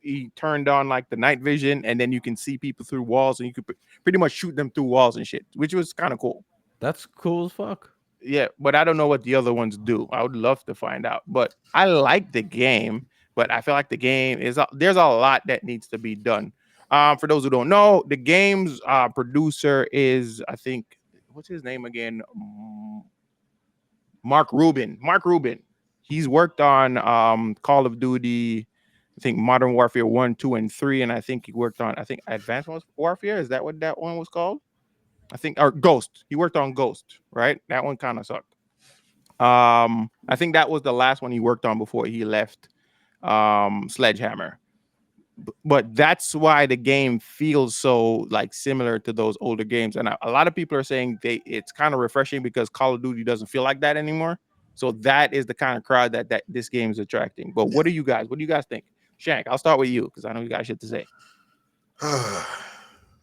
he turned on like the night vision, and then you can see people through walls, and you could pretty much shoot them through walls and shit, which was kind of cool. That's cool as fuck. Yeah, but I don't know what the other ones do. I would love to find out. But I like the game, but I feel like the game there's a lot that needs to be done. For those who don't know, the game's producer is, I think, what's his name again? Mark Rubin. Mark Rubin. He's worked on Call of Duty, I think Modern Warfare 1, 2, and 3. And I think he worked on, I think, Advanced Warfare. Is that what that one was called? I think, or Ghost. He worked on Ghost, right? That one kind of sucked. I think that was the last one he worked on before he left Sledgehammer. But that's why the game feels so like similar to those older games, and a lot of people are saying it's kind of refreshing because Call of Duty doesn't feel like that anymore. So that is the kind of crowd that this game is attracting. But Yeah. what do you guys think? Shank, I'll start with you because I know you got shit to say.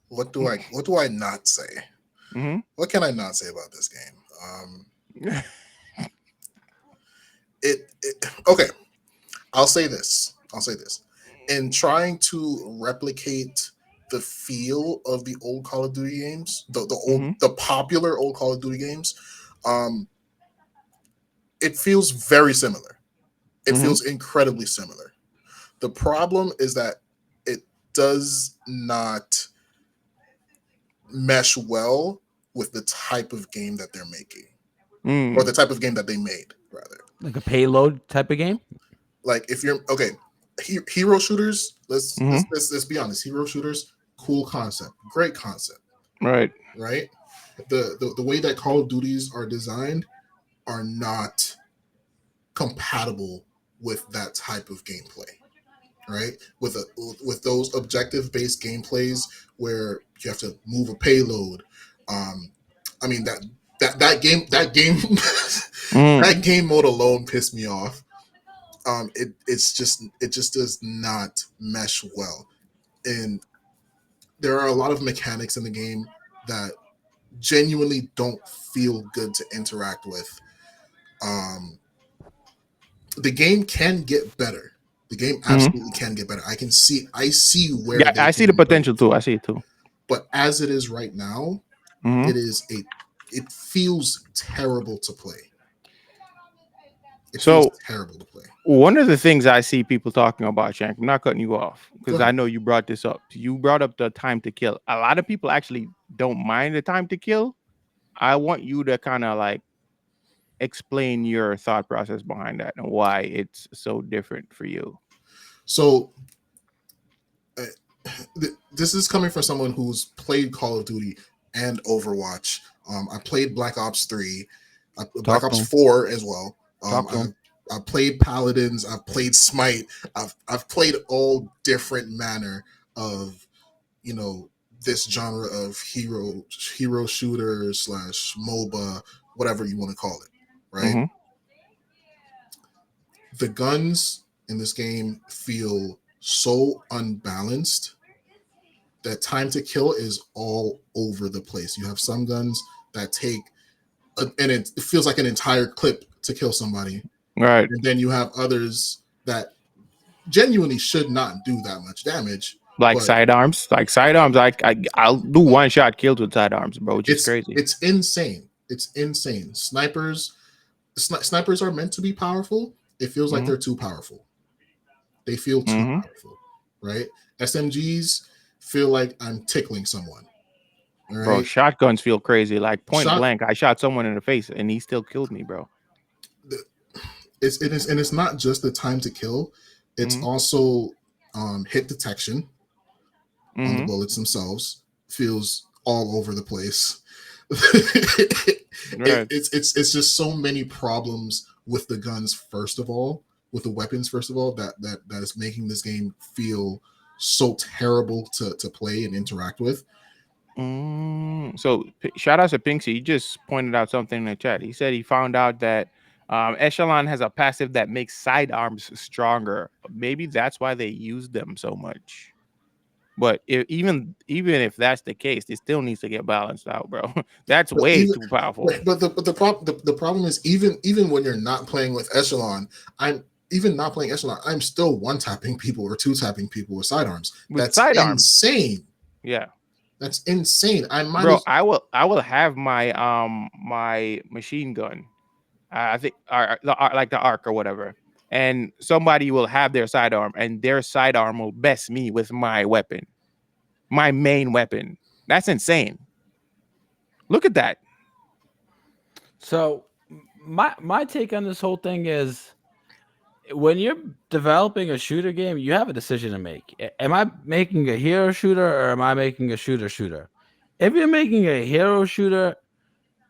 What do I not say? Mm-hmm. What can I not say about this game? Okay. I'll say this. In trying to replicate the feel of the old Call of Duty games, the popular old Call of Duty games, it feels very similar. It feels incredibly similar. The problem is that it does not mesh well with the type of game that they're making, or the type of game that they made, rather. Like a payload type of game. Like if you're okay, hero shooters. Let's be honest. Hero shooters, cool concept, great concept, Right. right? The way that Call of Duties are designed are not compatible with that type of gameplay, right? With those objective based gameplays where you have to move a payload. I mean that game that game mode alone pissed me off. It just does not mesh well, and there are a lot of mechanics in the game that genuinely don't feel good to interact with. The game can get better. The game absolutely can get better. I see where Yeah, they I can see the improve. potential too. I see it too. But as it is right now, it feels terrible to play. It feels terrible to play. One of the things I see people talking about, Shank, I'm not cutting you off because I know you brought this up. You brought up the time to kill. A lot of people actually don't mind the time to kill. I want you to kind of like explain your thought process behind that and why it's so different for you. So this is coming from someone who's played Call of Duty and Overwatch. I played Black Ops 3, Black Ops 4 as well. I played Paladins. I've played Smite. I've played all different manner of, this genre of hero shooter / MOBA, whatever you want to call it, right? The guns in this game feel so unbalanced that time to kill is all over the place. You have some guns that take, and it feels like an entire clip to kill somebody. Right. And then you have others that genuinely should not do that much damage. Like but sidearms, I'll do one shot kills with sidearms, bro, which is crazy. it's insane. It's insane. Snipers are meant to be powerful. It feels like Mm-hmm. they're too powerful. They feel too Mm-hmm. powerful, right? SMGs feel like I'm tickling someone. All Bro, right. shotguns feel crazy. Like point Shot blank, I shot someone in the face and he still killed me, bro. it's not just the time to kill. It's Mm-hmm. also hit detection on the Mm-hmm. bullets themselves. Feels all over the place. Right. It's just so many problems with the guns. First of all, with the weapons. First of all, that is making this game feel so terrible to play and interact with. So shout out to Pinksy. He just pointed out something in the chat. He said he found out that Echelon has a passive that makes sidearms stronger. Maybe that's why they use them so much. But even if that's the case, it still needs to get balanced out, bro. That's But way even too powerful. the problem is even when you're not playing with Echelon, I'm even not playing Echelon, I'm still one tapping people or two tapping people with sidearms. With That's sidearms. insane. Yeah. That's insane. I might Bro, as I will have my my machine gun. I think like the arc or whatever. And somebody will have their sidearm and their sidearm will best me with my weapon. My main weapon. That's insane. Look at that. So my take on this whole thing is, when you're developing a shooter game, you have a decision to make. Am I making a hero shooter or am I making a shooter? If you're making a hero shooter,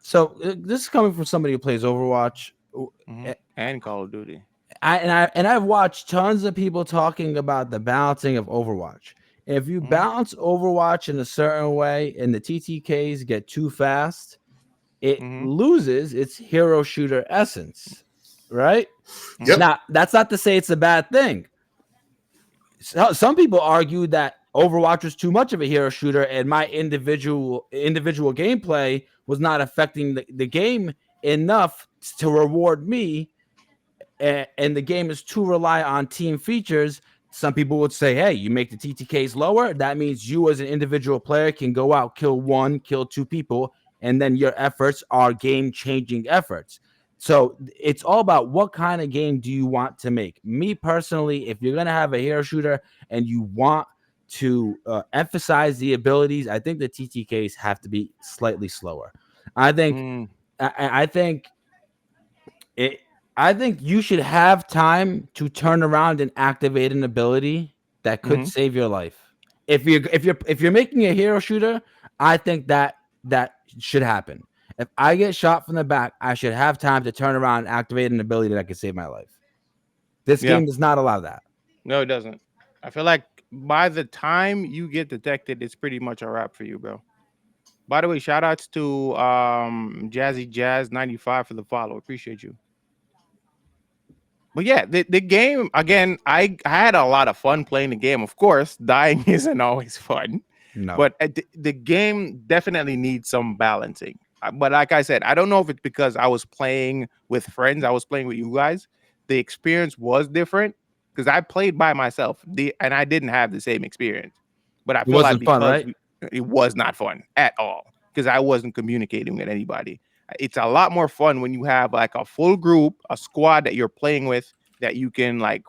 so this is coming from somebody who plays Overwatch. Mm-hmm. And Call of Duty. I've watched tons of people talking about the balancing of Overwatch. If you Mm-hmm. balance Overwatch in a certain way and the TTKs get too fast, it Mm-hmm. loses its hero shooter essence, right? Yep. Now, that's not to say it's a bad thing. Some people argue that Overwatch was too much of a hero shooter and my individual gameplay was not affecting the game enough to reward me, and the game is too reliant on team features. Some people would say, hey, you make the TTKs lower, that means you as an individual player can go out, kill two people, and then your efforts are game-changing efforts. So it's all about what kind of game do you want to make. Me personally, if you're going to have a hero shooter and you want to emphasize the abilities, I think the TTKs have to be slightly slower. I think it I think you should have time to turn around and activate an ability that could save your life. If you're making a hero shooter, I think that should happen. If I get shot from the back, I should have time to turn around and activate an ability that could save my life. This game does not allow that. No, it doesn't. I feel like by the time you get detected, it's pretty much a wrap for you, bro. By the way, shout outs to Jazzy Jazz 95 for the follow. Appreciate you. But yeah, the game again, I had a lot of fun playing the game. Of course, dying isn't always fun. No. But the game definitely needs some balancing. But like I said, I don't know if it's because I was playing with friends, I was playing with you guys. The experience was different because I played by myself, and I didn't have the same experience. But I It feel like wasn't fun, because right? it was not fun at all because I wasn't communicating with anybody. It's a lot more fun when you have like a full group, a squad that you're playing with that you can like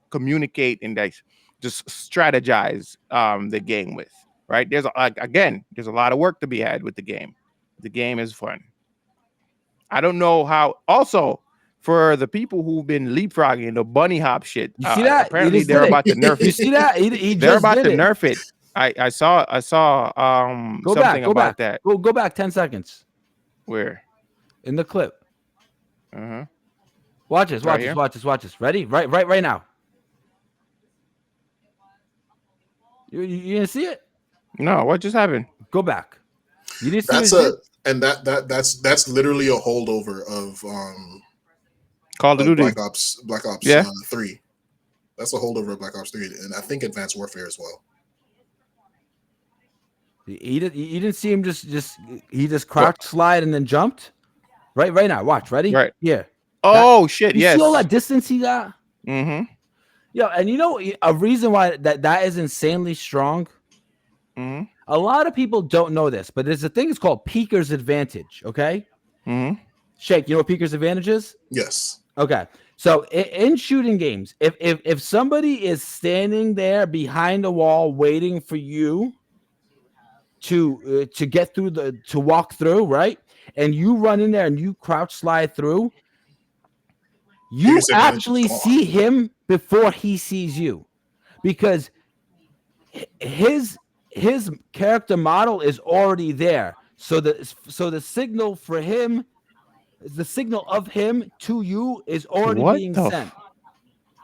communicate and like just strategize the game with. Right? There's there's a lot of work to be had with the game. The game is fun. I don't know how. Also, for the people who've been leapfrogging the bunny hop shit, You see that? apparently they're about to nerf You it. see that? He They're just about did to it. nerf it. I saw Go something back. about that. Go back 10 seconds Where? in the clip. Uh-huh. Watch this. Right here? Watch this. Ready? Right now. You didn't see it? No, what just happened? Go back. You didn't see That's it? that's literally a holdover of Call of Duty. Black Ops Yeah. 3. That's a holdover of Black Ops 3, and I think Advanced Warfare as well. You didn't see him he just crouched, slide, and then jumped? Right now. Watch. Ready? Right. Yeah. Oh shit! You Yes. see all that distance he got? Mm-hmm. Yeah, and you know a reason why that is insanely strong. Mm-hmm. A lot of people don't know this, but there's a thing it's called Peeker's advantage. Okay, Mm-hmm. Shake, you know what Peeker's advantage is? Yes. Okay, so in shooting games, if somebody is standing there behind a wall waiting for you to get through to walk through, right, and you run in there and you crouch slide through, you Biggest advantage is actually gone. see him before he sees you because his character model is already there. So the signal for him, the signal of him to you is already What being the? sent.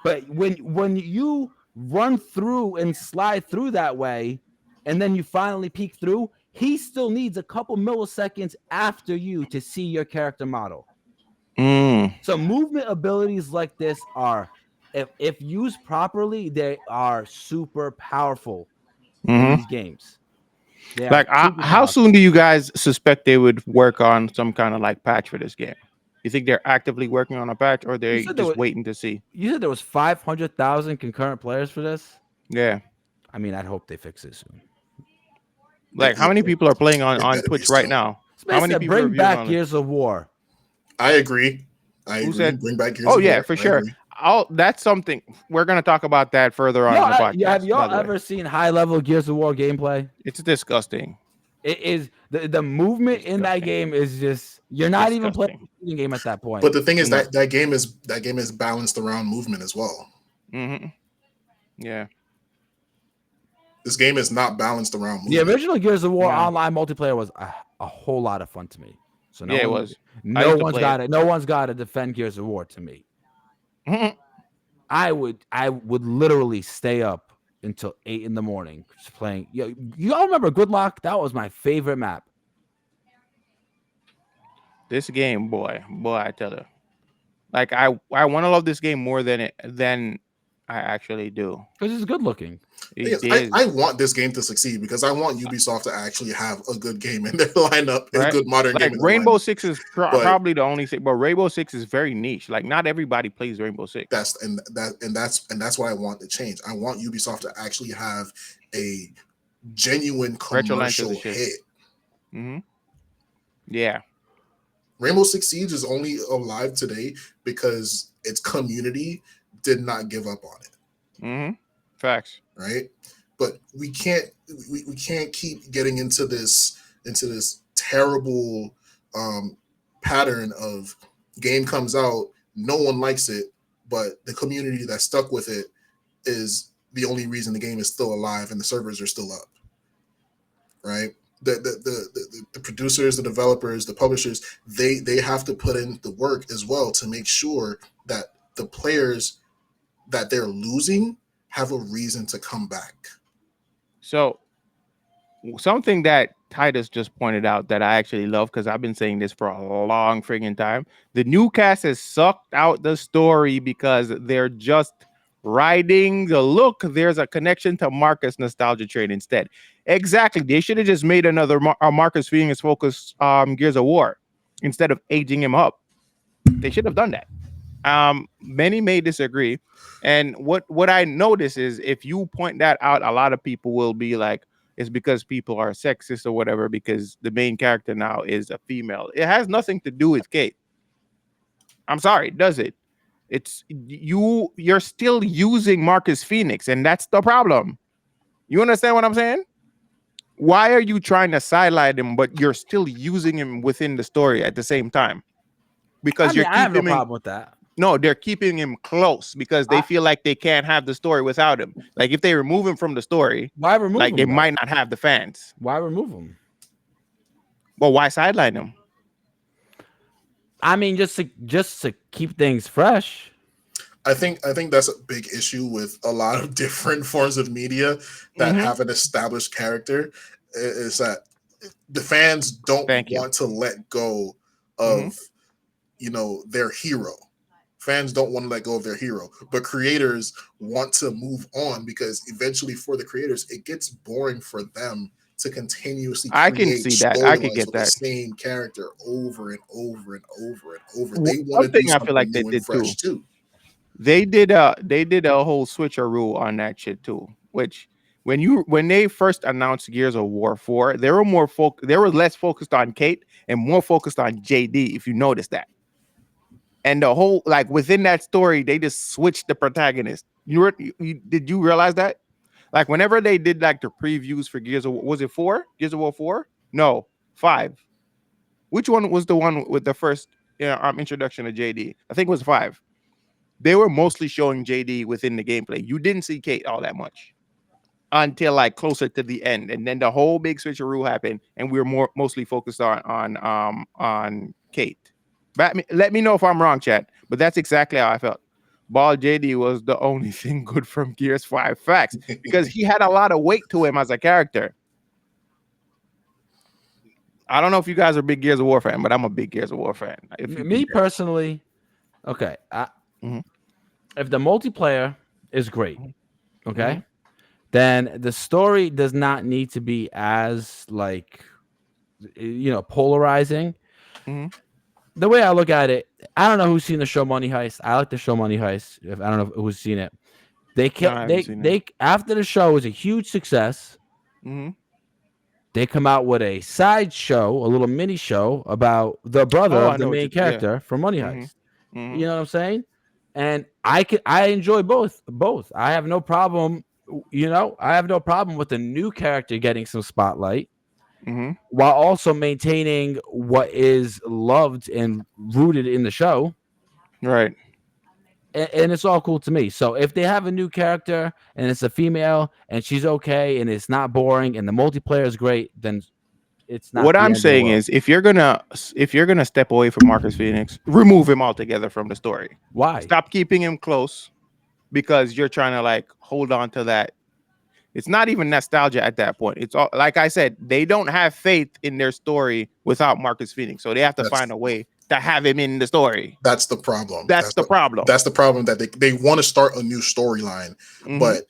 But when you run through and slide through that way, and then you finally peek through, he still needs a couple milliseconds after you to see your character model. Mm. So movement abilities like this are, if used properly, they are super powerful in Mm-hmm. these games. They are Like, super how powerful. soon do you guys suspect they would work on some kind of like patch for this game? You think they're actively working on a patch, or You they said there just was waiting to see? 500,000 concurrent players for this. Yeah. I mean, I'd hope they fix it soon. Like, how many people are playing It on better be Twitch right soon. now? How Space many said, people are bring viewing back on it? Gears of War. I agree. I Who agree. said? Bring back Gears Oh of yeah, War. for I sure. agree. That's something we're gonna talk about that further on in the Have podcast. By y'all the way, ever seen high level Gears of War gameplay? it's disgusting. It is the movement in that Disgusting. game is just, you're not even playing Disgusting. a shooting game at that point. But the thing is No. that game is balanced around movement as well. Mm-hmm. Yeah. This game is not balanced around The movement. original Gears of War No. online multiplayer was a whole lot of fun to me. So Yeah, it was. I no used to one's play it. got it. No one's got to defend Gears of War to me. Mhm. I would literally stay up until 8 in the morning just playing. You all remember Good Luck? That was my favorite map This game, boy, I tell you, like I want to love this game more than I actually do. because it's good looking. It I is. want this game to succeed because I want Ubisoft to actually have a good game in their lineup, a Right? good modern Like game in their Rainbow lineup. Six is But probably the only thing, but Rainbow Six is very niche. Like not everybody plays Rainbow Six. that's why I want the change. I want Ubisoft to actually have a genuine Retro Lancers commercial and shit. hit. Mm-hmm. Yeah. Rainbow Six Siege is only alive today because its community did not give up on it. Mm-hmm. Facts. Right? But we can't keep getting into this terrible pattern of game comes out, no one likes it, but the community that stuck with it is the only reason the game is still alive and the servers are still up. Right? The producers, the developers, the publishers, they have to put in the work as well to make sure that the players that they're losing have a reason to come back. So something that Titus just pointed out that I actually love, because I've been saying this for a long friggin' time. The new cast has sucked out the story because they're just riding the look. There's a connection to Marcus nostalgia train instead. Exactly. They should have just made another Marcus Phoenix focused Gears of War instead of aging him up. They should have done that. Many may disagree. And what I notice is if you point that out, a lot of people will be like, it's because people are sexist or whatever, because the main character now is a female. It has nothing to do with Kate. I'm sorry, does it? It's you're still using Marcus Phoenix, and that's the problem. You understand what I'm saying? Why are you trying to sideline him, but you're still using him within the story at the same time? Because I mean, you're I have no keeping him. problem with that. No, they're keeping him close because they feel like they can't have the story without him. Like if they remove him from the story, Why remove like him? they Though? might not have the fans. Why remove him? Well, why sideline him? I mean, just to keep things fresh. I think that's a big issue with a lot of different forms of media that have an established character, is that the fans don't want to let go of their hero. Fans don't want to let go of their hero, but creators want to move on because eventually for the creators it gets boring for them to continuously create I can see that. I could get with that. the same character over and over and over and over. One They want to do thing I feel something like they new and did too. fresh too. They did a whole switcheroo on that shit too. Which when they first announced Gears of War 4, they were less focused on Kate and more focused on JD. If you notice that, and the whole like within that story, they just switched the protagonist. Did you realize that? Like whenever they did like the previews for Gears of War, was it 4? Gears of War 4? No, 5. Which one was the one with the first introduction of JD? I think it was 5. They were mostly showing JD within the gameplay. You didn't see Kate all that much until like closer to the end, and then the whole big switcheroo happened, and we were mostly focused on Kate. Let me know if I'm wrong, chat, but that's exactly how I felt. Ball JD was the only thing good from Gears 5. Facts, because he had a lot of weight to him as a character. I don't know if you guys are a big Gears of War fan, but I'm a big Gears of War fan. Me personally, okay. If the multiplayer is great, okay, then the story does not need to be as like, polarizing. The way I look at it, I don't know who's seen the show Money Heist. I like the show Money Heist. I don't know who's seen it. They after the show was a huge success. They come out with a side show, a little mini show about the brother of the main character from Money Heist. You know what I'm saying? And I enjoy both. I have no problem. I have no problem with the new character getting some spotlight, while also maintaining what is loved and rooted in the show. Right. And it's all cool to me. So if they have a new character and it's a female and she's okay and it's not boring and the multiplayer is great, then it's not. What I'm saying is, if you're gonna step away from Marcus Phoenix, remove him altogether from the story. Why? Stop keeping him close, because you're trying to like hold on to that. It's not even nostalgia at that point. It's all, like I said, they don't have faith in their story without Marcus Phoenix, so they have to find a way to have him in the story. That's the problem. That's the problem. That's the problem, that they want to start a new storyline, but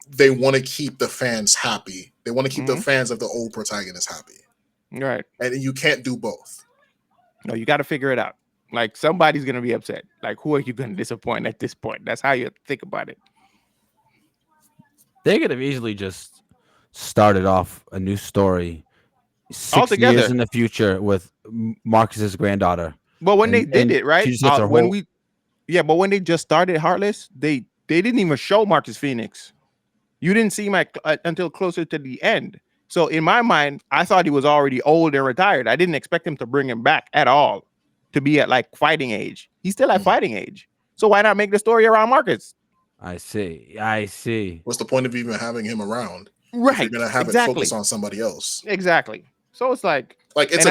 they want to keep the fans happy. They want to keep the fans of the old protagonist happy. Right. And you can't do both. No, you got to figure it out. Like, somebody's going to be upset. Like, who are you going to disappoint at this point? That's how you think about it. They could have easily just started off a new story 6 years in the future with Marcus's granddaughter. But when they did it, right? But when they just started Heartless, they didn't even show Marcus Phoenix. You didn't see him until closer to the end. So in my mind, I thought he was already old and retired. I didn't expect him to bring him back at all to be at like fighting age. He's still at fighting age. So why not make the story around Marcus? I see. What's the point of even having him around? Right. You're gonna have it focus on somebody else. Exactly. So it's like it's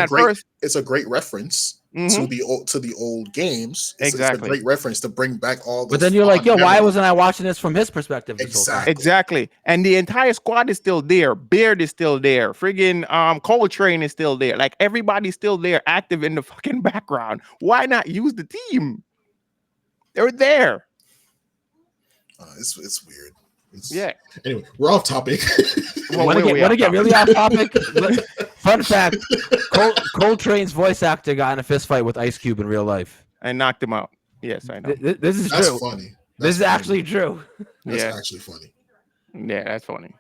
a great reference to the old games. It's a great reference to bring back all. But then you're like, yo, why wasn't I watching this from his perspective? Exactly. And the entire squad is still there. Beard is still there. Friggin' Coltrane is still there. Like, everybody's still there, active in the fucking background. Why not use the team? They're there. It's weird. Yeah. Anyway, we're off topic. Want to get really off topic? Fun fact: Coltrane's voice actor got in a fist fight with Ice Cube in real life and knocked him out. Yes, I know. This is that's true. Funny. This is actually true. That's actually funny. Yeah, that's funny.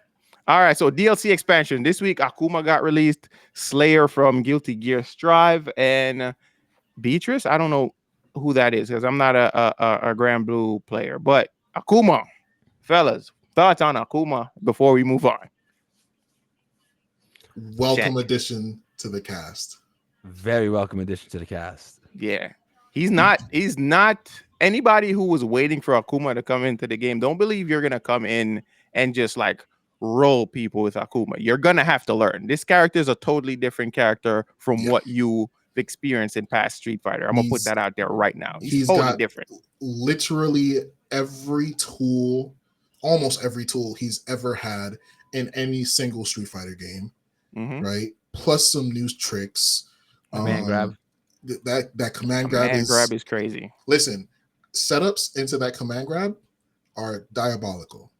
All right, so DLC expansion this week. Akuma got released. Slayer from Guilty Gear Strive, and Beatrice. I don't know who that is because I'm not a Grand Blue player, but Akuma, fellas. Thoughts on Akuma before we move on? Welcome addition to the cast. Very welcome addition to the cast. Yeah. He's not anybody who was waiting for Akuma to come into the game. Don't believe you're gonna come in and just like roll people with Akuma. You're gonna have to learn. This character is a totally different character from what you've experienced in past Street Fighter. I'm gonna put that out there right now. He's totally got different. Literally every tool. Almost every tool he's ever had in any single Street Fighter game, right? Plus some new tricks. Command grab. That command grab is crazy. Listen, setups into that command grab are diabolical,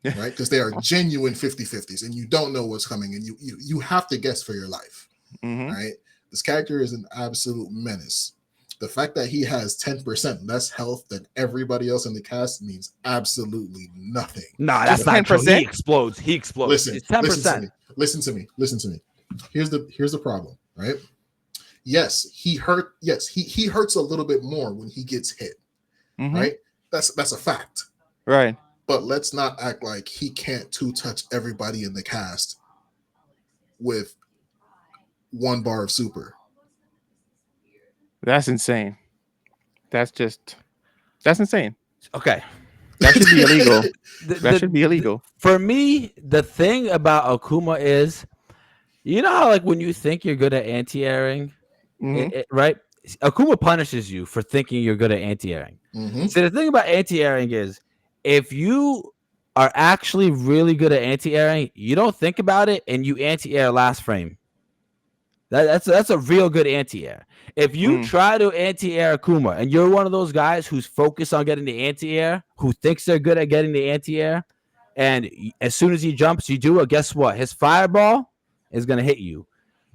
right? Because they are genuine 50-50s, and you don't know what's coming, and you have to guess for your life, right? This character is an absolute menace. The fact that he has 10% less health than everybody else in the cast means absolutely nothing. Nah, that's not true. He explodes. He explodes. Listen, it's 10%. Listen to me. Here's the problem, right? Yes, he hurts a little bit more when he gets hit, right? That's a fact, right? But let's not act like he can't two-touch everybody in the cast with 1 bar of super. That's insane. That's insane. Okay. That should be illegal. That should be illegal. For me, the thing about Akuma is, you know how like when you think you're good at anti-airing, right? Akuma punishes you for thinking you're good at anti-airing. So the thing about anti-airing is, if you are actually really good at anti-airing, you don't think about it and you anti-air last frame. That's a real good anti-air. If you try to anti-air Akuma and you're one of those guys who's focused on getting the anti-air, who thinks they're good at getting the anti-air, and as soon as he jumps, you do it, guess what? His fireball is going to hit you.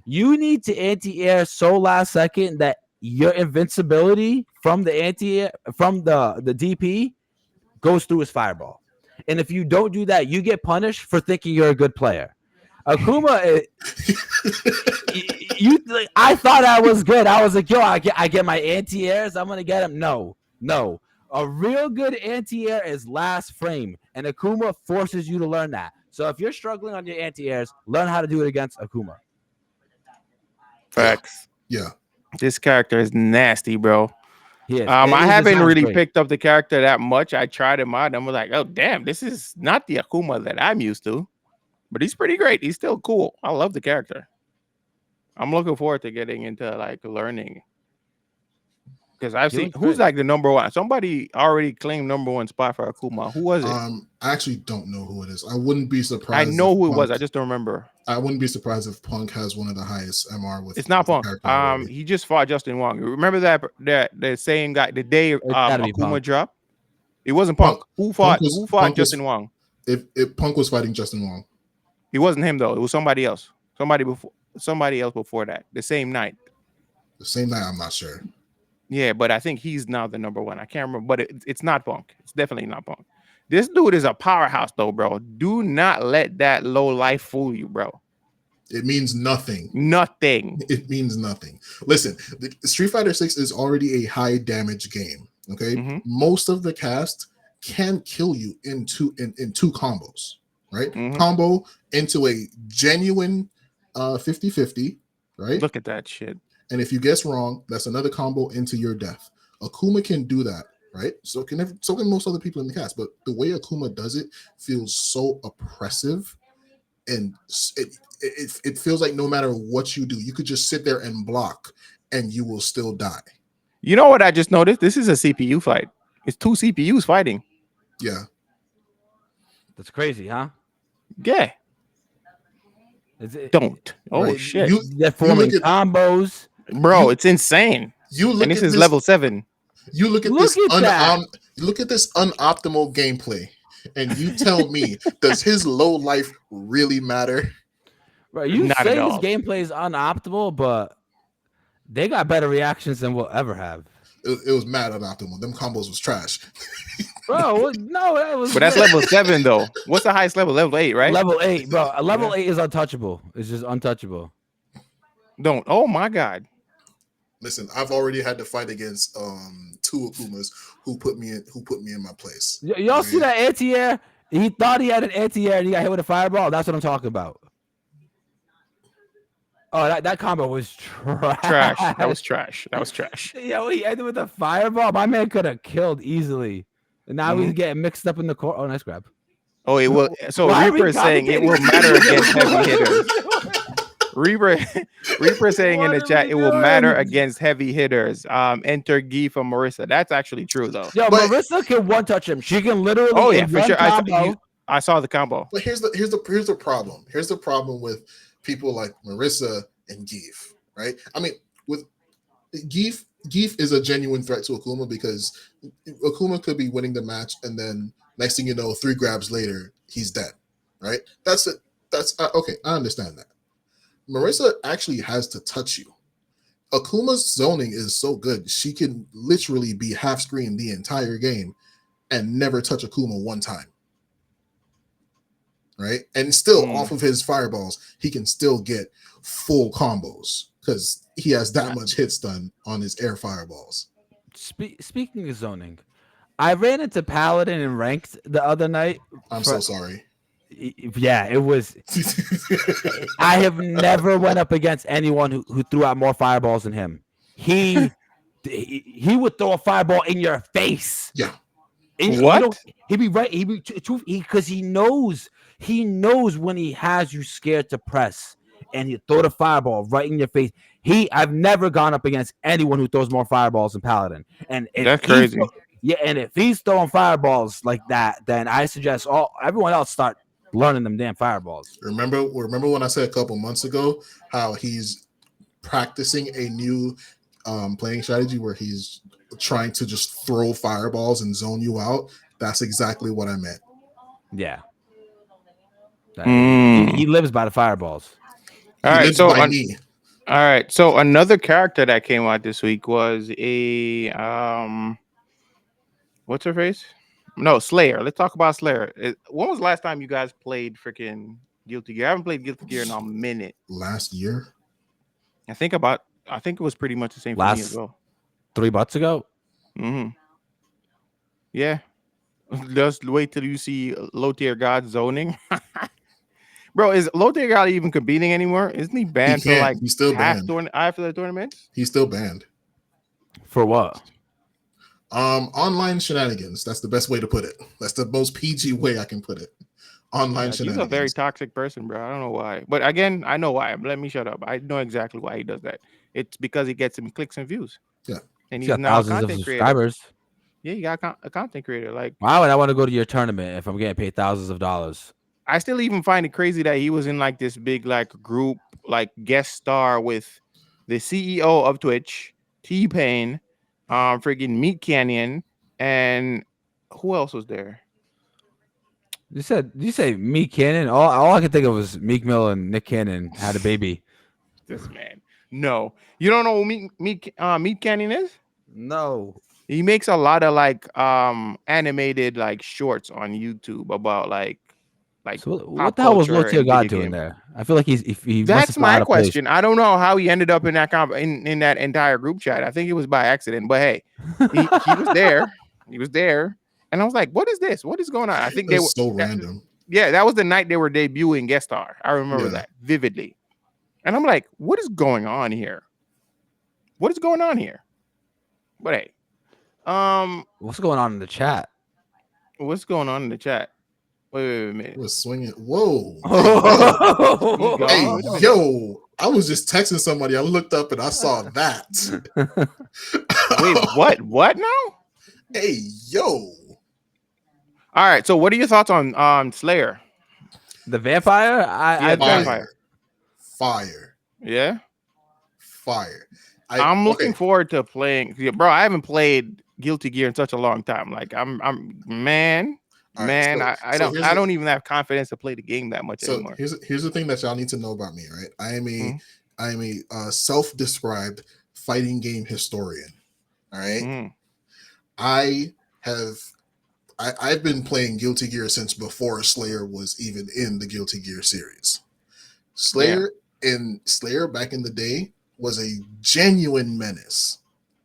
You need to anti-air so last second that your invincibility from the anti-air, from the DP goes through his fireball. And if you don't do that, you get punished for thinking you're a good player. Akuma, I thought I was good. I was like, yo, I get my anti-airs. I'm gonna get him. No. A real good anti-air is last frame, and Akuma forces you to learn that. So if you're struggling on your anti-airs, learn how to do it against Akuma. Facts. Yeah. This character is nasty, bro. Yes. I haven't really picked up the character that much. I tried him out and I was like, oh damn, this is not the Akuma that I'm used to. But he's pretty great. He's still cool. I love the character. I'm looking forward to getting into like learning. Because I've seen who's like the number one. Somebody already claimed #1 spot for Akuma. Who was it? I actually don't know who it is. I wouldn't be surprised. I know who it was. I just don't remember. I wouldn't be surprised if Punk has one of the highest MR with. It's not Punk. He just fought Justin Wong. Remember that the same guy the day Akuma dropped? It wasn't Punk. Who fought Justin Wong? If Punk was fighting Justin Wong. It wasn't him though. It was somebody else. Somebody else before that. The same night. The same night, I'm not sure. Yeah, but I think he's now the #1. I can't remember, but it's not Punk. It's definitely not Punk. This dude is a powerhouse though, bro. Do not let that low life fool you, bro. It means nothing. Nothing. It means nothing. Listen, Street Fighter 6 is already a high damage game. Okay, most of the cast can kill you in two combos. Right? Combo into a genuine 50-50, right? Look at that shit. And if you guess wrong, that's another combo into your death. Akuma can do that, right? So can most other people in the cast. But the way Akuma does it feels so oppressive, and it feels like no matter what you do, you could just sit there and block, and you will still die. You know what I just noticed? This is a CPU fight. It's 2 CPUs fighting. Yeah. That's crazy, huh? Yeah. Don't. Oh, right? Shit. They're forming combos. Bro, it's insane. And this is level 7. You look at this unoptimal gameplay, and you tell me, does his low life really matter? Right, you say his gameplay is unoptimal, but they got better reactions than we'll ever have. It was mad unoptimal. Them combos was trash. Bro, no, that was. But that's level 7 though. What's the highest level? Level 8, right? Level 8, bro. Level 8 is untouchable. It's just untouchable. Don't. Oh my god. Listen, I've already had to fight against 2 Akumas who put me in my place. Y'all see that anti-air? He thought he had an anti-air and he got hit with a fireball. That's what I'm talking about. Oh, that combo was trash. That was trash. Yo, he ended with a fireball. My man could have killed easily. And now he's getting mixed up in the court. Oh, nice grab. Oh, it will. So Reaper is saying it will matter against heavy hitters. Reaper saying in the chat it will matter against heavy hitters. Enter Guy from Marissa. That's actually true though. Yo, Marissa can one touch him. She can literally. Oh yeah, for sure. I saw the combo. But here's the problem. Here's the problem with people like Marissa and Geef, right? I mean, with Geef is a genuine threat to Akuma because Akuma could be winning the match and then next thing you know, 3 grabs later, he's dead, right? That's okay. I understand that. Marissa actually has to touch you Akuma's zoning is so good. She can literally be half screen the entire game and never touch Akuma one time. Right? And still off of his fireballs, he can still get full combos because he has that much hit stun on his air fireballs. Speaking of zoning, I ran into Paladin in ranked the other night. I'm so sorry. Yeah, it was. I have never went up against anyone who threw out more fireballs than him. He would throw a fireball in your face. Yeah. What? He'd be right. Because he knows when he has you scared to press, and he throw the fireball right in your face. I've never gone up against anyone who throws more fireballs than Paladin. And that's crazy. And if he's throwing fireballs like that, then I suggest everyone else start learning them damn fireballs. Remember when I said a couple months ago how he's practicing a new playing strategy where he's trying to just throw fireballs and zone you out? That's exactly what I meant. Yeah. He lives by the fireballs. All right, so another character that came out this week was a what's her face? No, Slayer. Let's talk about Slayer. When was the last time you guys played freaking Guilty Gear? I haven't played Guilty Gear in a minute. Last year? I think it was pretty much the same for me as well. 3 months ago? Mm-hmm. Yeah. Just wait till you see low tier God zoning. Bro, is low tier God even competing anymore? Isn't he banned for like he's still banned after the tournaments? He's still banned. For what? Online shenanigans. That's the best way to put it. That's the most PG way I can put it. Online shenanigans. He's a very toxic person, bro. I don't know why. But again, I know why. Let me shut up. I know exactly why he does that. It's because he gets him clicks and views. Yeah. And he's got thousands of subscribers. Yeah, you got a content creator. Like, why would I want to go to your tournament if I'm getting paid thousands of dollars? I still even find it crazy that he was in like this big like group, like guest star with the CEO of Twitch, T-Pain, freaking Meat Canyon, and who else was there? You say Meek Cannon? All I could think of was Meek Mill and Nick Cannon had a baby. This man. No. You don't know who Meat Canyon is? No. He makes a lot of like animated like shorts on YouTube about like so what the hell was Low Tier God doing there? I feel like he that's my question. I don't know how he ended up in that in that entire group chat. I think it was by accident, but hey, he was there. He was there. And I was like, what is this? What is going on? I think they were so random. Yeah, that was the night they were debuting guest star. I remember that vividly. And I'm like, what is going on here? What is going on here? But hey, what's going on in the chat? What's going on in the chat? Wait a minute. It was swinging. Whoa. Hey, yo. I was just texting somebody. I looked up and I saw that. Wait, what? What now? Hey, yo. All right. So what are your thoughts on Slayer? The vampire? Fire. Yeah. Fire. I'm looking forward to playing. Bro, I haven't played Guilty Gear in such a long time. Like I don't even have confidence to play the game that much anymore. Here's the thing that y'all need to know about me, right? I am a self-described fighting game historian. All right. I've been playing Guilty Gear since before Slayer was even in the Guilty Gear series. Slayer back in the day was a genuine menace.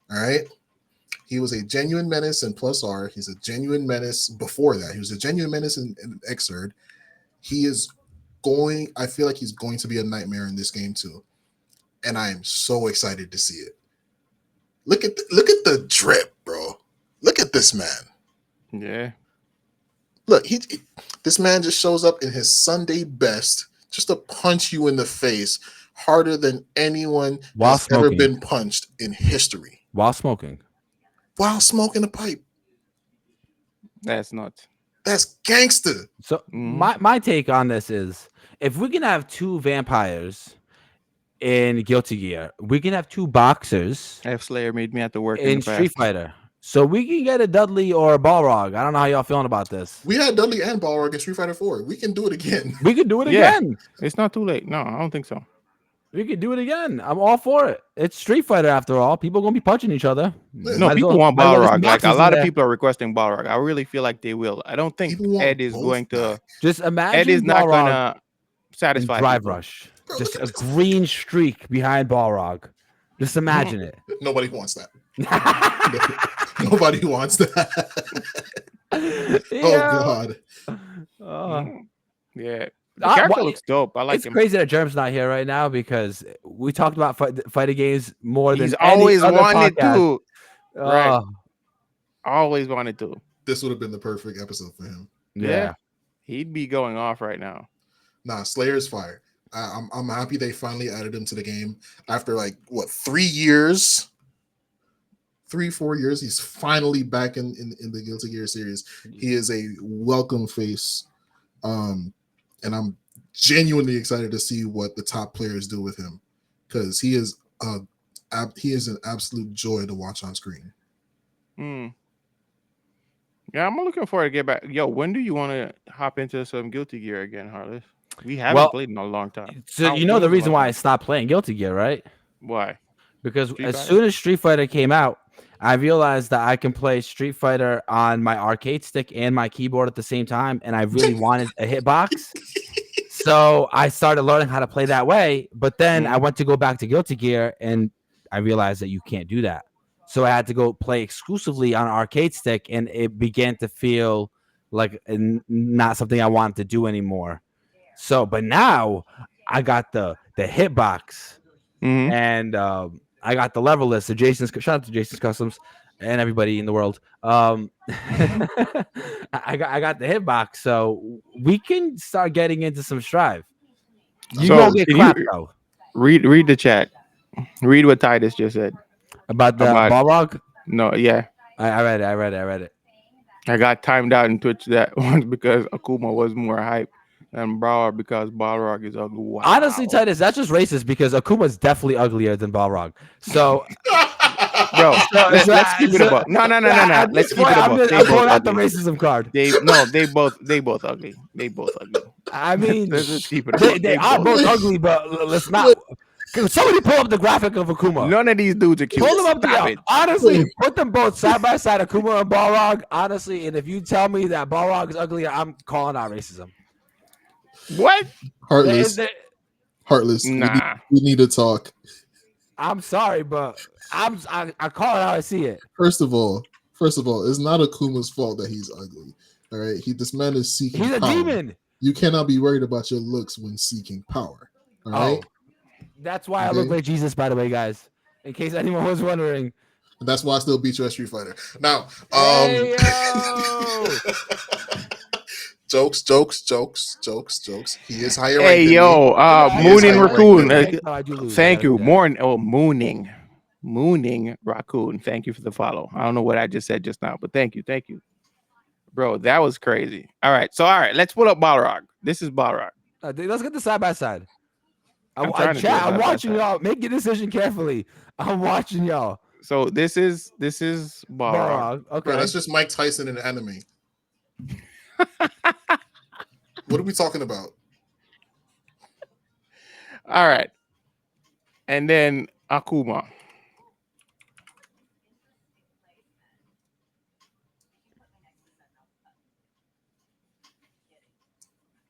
All right. He was a genuine menace in Plus R. He's a genuine menace before that. He was a genuine menace in Xrd. I feel like he's going to be a nightmare in this game too. And I am so excited to see it. Look at the drip, bro. Look at this man. Yeah. Look, this man just shows up in his Sunday best just to punch you in the face harder than anyone has ever been punched in history. While smoking a pipe. That's nuts. That's gangster. So my take on this is, if we can have 2 vampires in Guilty Gear, we can have 2 boxers. Slayer made me have to work in Street Fighter. So we can get a Dudley or a Balrog. I don't know how y'all feeling about this. We had Dudley and Balrog in Street Fighter 4. We can do it again. We can do it again. It's not too late. No, I don't think so. We could do it again. I'm all for it. It's Street Fighter after all. People are gonna be punching each other. No, people want Balrog. Like a lot of people are requesting Balrog. I really feel like they will. I don't think Ed is going to. Just imagine Ed is not gonna satisfy Drive people. Rush. Just a green streak behind Balrog. Just imagine it. Nobody wants that. Nobody wants that. Oh God. Yeah. The character looks dope. I like it's him. It's crazy that Germ's not here right now because we talked about fighting games more than he's always any other wanted podcast. to. Right. Always wanted to. This would have been the perfect episode for him. Yeah. He'd be going off right now. Nah, Slayer's fire. I'm happy they finally added him to the game after 3 years. 3-4 years. He's finally back in the Guilty Gear series. He is a welcome face. And I'm genuinely excited to see what the top players do with him because he is an absolute joy to watch on screen. Yeah, I'm looking forward to get back. Yo, when do you want to hop into some Guilty Gear again, Harless? We haven't played in a long time. So you know the reason why I stopped playing Guilty Gear, right? Why? Because soon as Street Fighter came out, I realized that I can play Street Fighter on my arcade stick and my keyboard at the same time, and I really wanted a hitbox. So I started learning how to play that way, but then I went to go back to Guilty Gear, and I realized that you can't do that. So I had to go play exclusively on an arcade stick, and it began to feel like not something I wanted to do anymore. So, but now I got the hitbox, and I got the level list. So shout out to Jason's Customs and everybody in the world. I got the hitbox, so we can start getting into some strive. You don't get clapped though. Read the chat. Read what Titus just said about the Balrog. No, yeah, I read it. I got timed out in Twitch that once because Akuma was more hype than Balrog because Balrog is ugly. Wow. Honestly, Titus, that's just racist because Akuma's definitely uglier than Balrog. So, bro, let's keep it above. No. Let's keep it above. I'm pulling out the racism card. They both ugly. They both ugly. I mean, let's just keep it above. They are both ugly, but let's not. Can somebody pull up the graphic of Akuma? None of these dudes are cute. Pull them up. Honestly, put them both side by side, Akuma and Balrog. Honestly, and if you tell me that Balrog is uglier, I'm calling out racism. What? Heartless. Nah. We need to talk. I'm sorry, but I call it how I see it. First of all, it's not Akuma's fault that he's ugly. All right, this man is seeking. He's a power. demon. You cannot be worried about your looks when seeking power. All right. That's why I look like Jesus, by the way, guys. In case anyone was wondering. And that's why I still beat you at Street Fighter. Now, hey, jokes. He is higher. Hey, yo, Mooning Raccoon. Thank you. Mooning Raccoon. Thank you for the follow. I don't know what I just said just now, but thank you. Bro, that was crazy. All right, let's pull up Balrog. This is Balrog. Let's get the side by side. I'm watching y'all. Make your decision carefully. I'm watching y'all. So this is Balrog. Okay, bro, that's just Mike Tyson in anime. What are we talking about? All right, and then Akuma.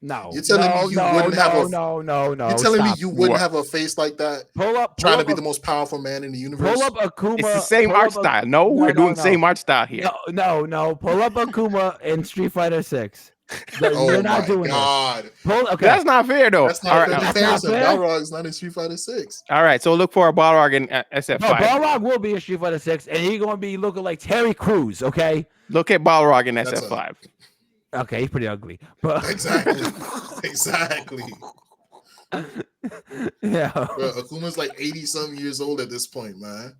No, you're telling me you wouldn't have a no. You're telling me you wouldn't have a face like that? Pull trying up to be the most powerful man in the universe. Pull up Akuma. It's the same art style. No, we're doing the same art style here. No. Pull up Akuma in Street Fighter 6. You're not doing that. Okay. That's not fair though. That's not fair comparison. Balrog is not in Street Fighter 6. All right, so look for a Balrog in SF5. No, Balrog will be in Street Fighter 6, and he's gonna be looking like Terry Crews. Okay. Look at Balrog in SF5. Okay, he's pretty ugly, but exactly. Yeah, bro, Akuma's like 80-some years old at this point, man.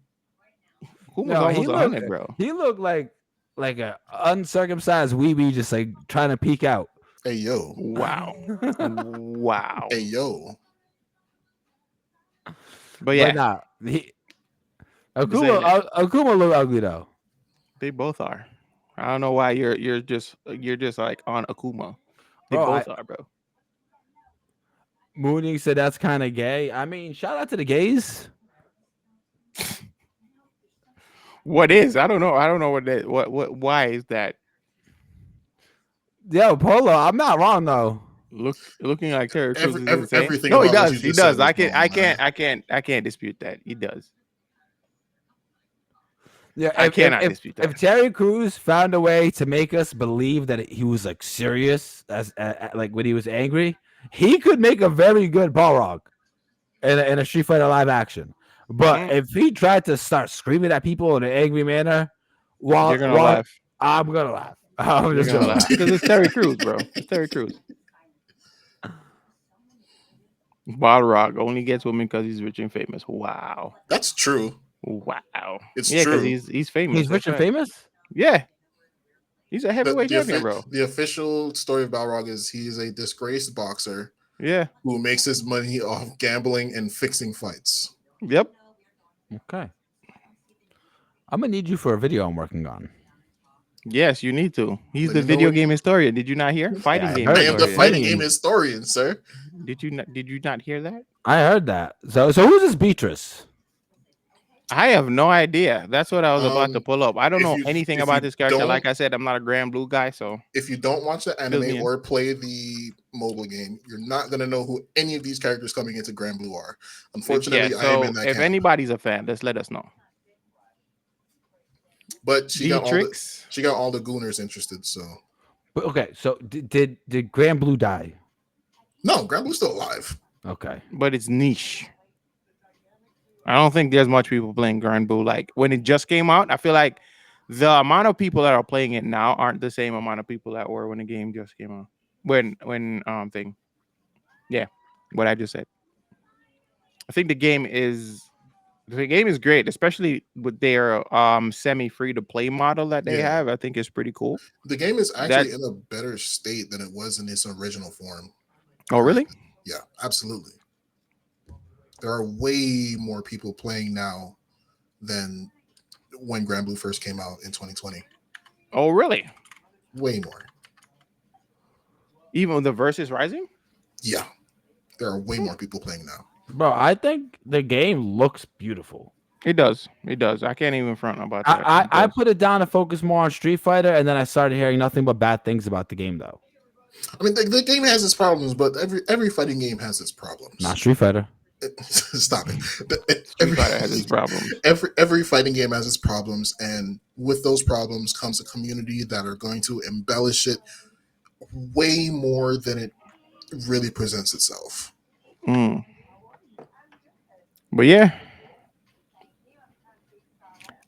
Akuma's almost 100, bro. He looked like a uncircumcised weeby, just like trying to peek out. Hey yo! Wow! Wow! Hey yo! But yeah, Akuma look ugly though. They both are. I don't know why you're just like on Akuma. They both are, bro. Mooney said that's kind of gay. I mean, shout out to the gays. What is? I don't know. I don't know what that. What? Why is that? Yo, Polo, I'm not wrong though. Looking like Terry Crews is insane. Everything No, he about what you does. He just said does. was I can't. wrong, I man. can't. I can't. I can't dispute that. He does. Yeah, I cannot dispute if that. Terry Crews found a way to make us believe that he was like serious as like when he was angry, he could make a very good Balrog in a Street Fighter live action. But if he tried to start screaming at people in an angry manner, You're gonna laugh. I'm gonna laugh. I'm You're just gonna gonna laugh because it's Terry Crews, bro. It's Terry Crews. Balrog only gets women because he's rich and famous. Wow. That's true. Wow. It's Yeah, because true. he's famous. He's rich and famous. Yeah, he's a heavyweight champion, bro. The official story of Balrog is he is a disgraced boxer Yeah. who makes his money off gambling and fixing fights. Yep. Okay. I'm gonna need you for a video I'm working on. Yes, you need to. He's Let the me know video when game historian. Did you not hear? Fighting I game. heard I am the historian. fighting game historian, sir. Did you not hear that? I heard that. So who's this Beatrice? I have no idea. That's what I was about to pull up. I don't if know you- anything if about you this character. don't- Like I said, I'm not a Grand Blue guy, so If you don't watch the me in. anime or play the mobile game, you're not gonna know who any of these characters coming into Grand Blue are. Unfortunately, yeah. I am So in that if camp. anybody's a fan, just let us know. But she got Beatrix. all the gooners interested. So But okay, so did Grand Blue die? no, Grand Blue's still alive. Okay. But it's niche. I don't think there's much people playing Grand Blue. Like when it just came out, I feel like the amount of people that are playing it now aren't the same amount of people that were when the game just came out. When thing. Yeah, what I just said. I think the game is great, especially with their semi free to play model that they have. I think it's pretty cool. The game is actually in a better state than it was in its original form. Oh, really? Yeah, absolutely. There are way more people playing now than when Grand Blue first came out in 2020. Oh, really? Way more. Even with the Versus Rising? Yeah. There are way more people playing now. Bro, I think the game looks beautiful. It does. It does. I can't even front about that. I put it down to focus more on Street Fighter, and then I started hearing nothing but bad things about the game, though. I mean, the game has its problems, but every fighting game has its problems. Not Street Fighter. Stop it. Street Fighter has its problems. Every fighting game has its problems, and with those problems comes a community that are going to embellish it way more than it really presents itself. But yeah,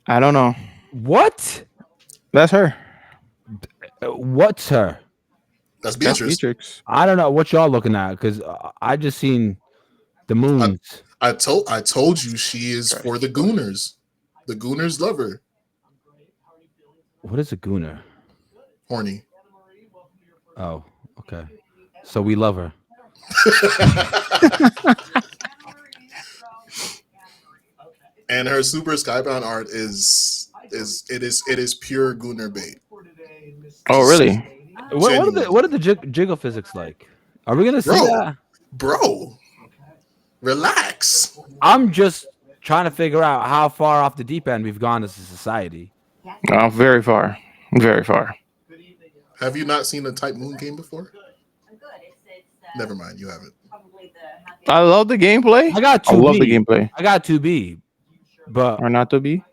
I don't know. What? That's her. What's her? That's Beatrice. I don't know what y'all looking at because I just seen the moons. I told you she is for the Gooners. The Gooners love her. What is a Gooner? Horny. Oh, okay. So we love her. And her Super Skybound art is pure Gooner bait. Oh, really? What are the jiggle physics like? Are we gonna see that? Bro, relax. I'm just trying to figure out how far off the deep end we've gone as a society. Oh, very far. Very far. Have you not seen a Type Moon game before? Never mind, you haven't. I love the gameplay. I love the gameplay. I got 2B, but or not to be.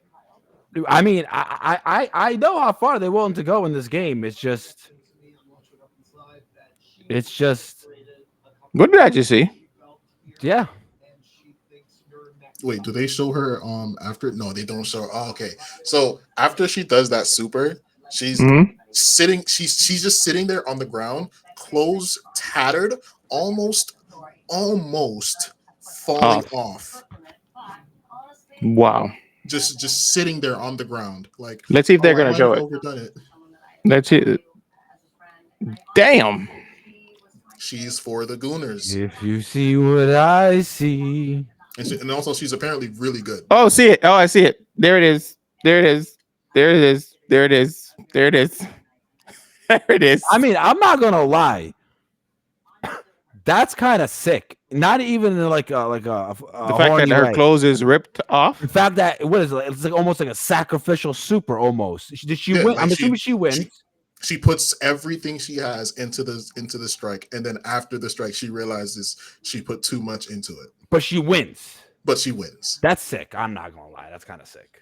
I mean, I know how far they're willing to go in this game. It's just. What did I just see? Yeah. Wait, do they show her after? No, they don't show her. Oh, okay. So after she does that super, she's sitting. She's just sitting there on the ground, clothes tattered, almost falling off. Wow. Just sitting there on the ground. Like, let's see if they're gonna show it. Let's see. Damn. She's for the Gooners. If you see what I see. And also, she's apparently really good. Oh, see it. Oh, I see it. There it is. There it is. There it is. There it is. There it is. There it is. I mean, I'm not going to lie. That's kind of sick. not even in like a The fact that horny her way. clothes is ripped The off. fact that what is it? It's like almost like a sacrificial super almost. Did she Yeah, win? like I'm assuming she wins. she puts everything she has into the strike, and then after the strike, she realizes she put too much into it. But she wins. But she wins. That's sick. I'm not gonna lie. That's kind of sick.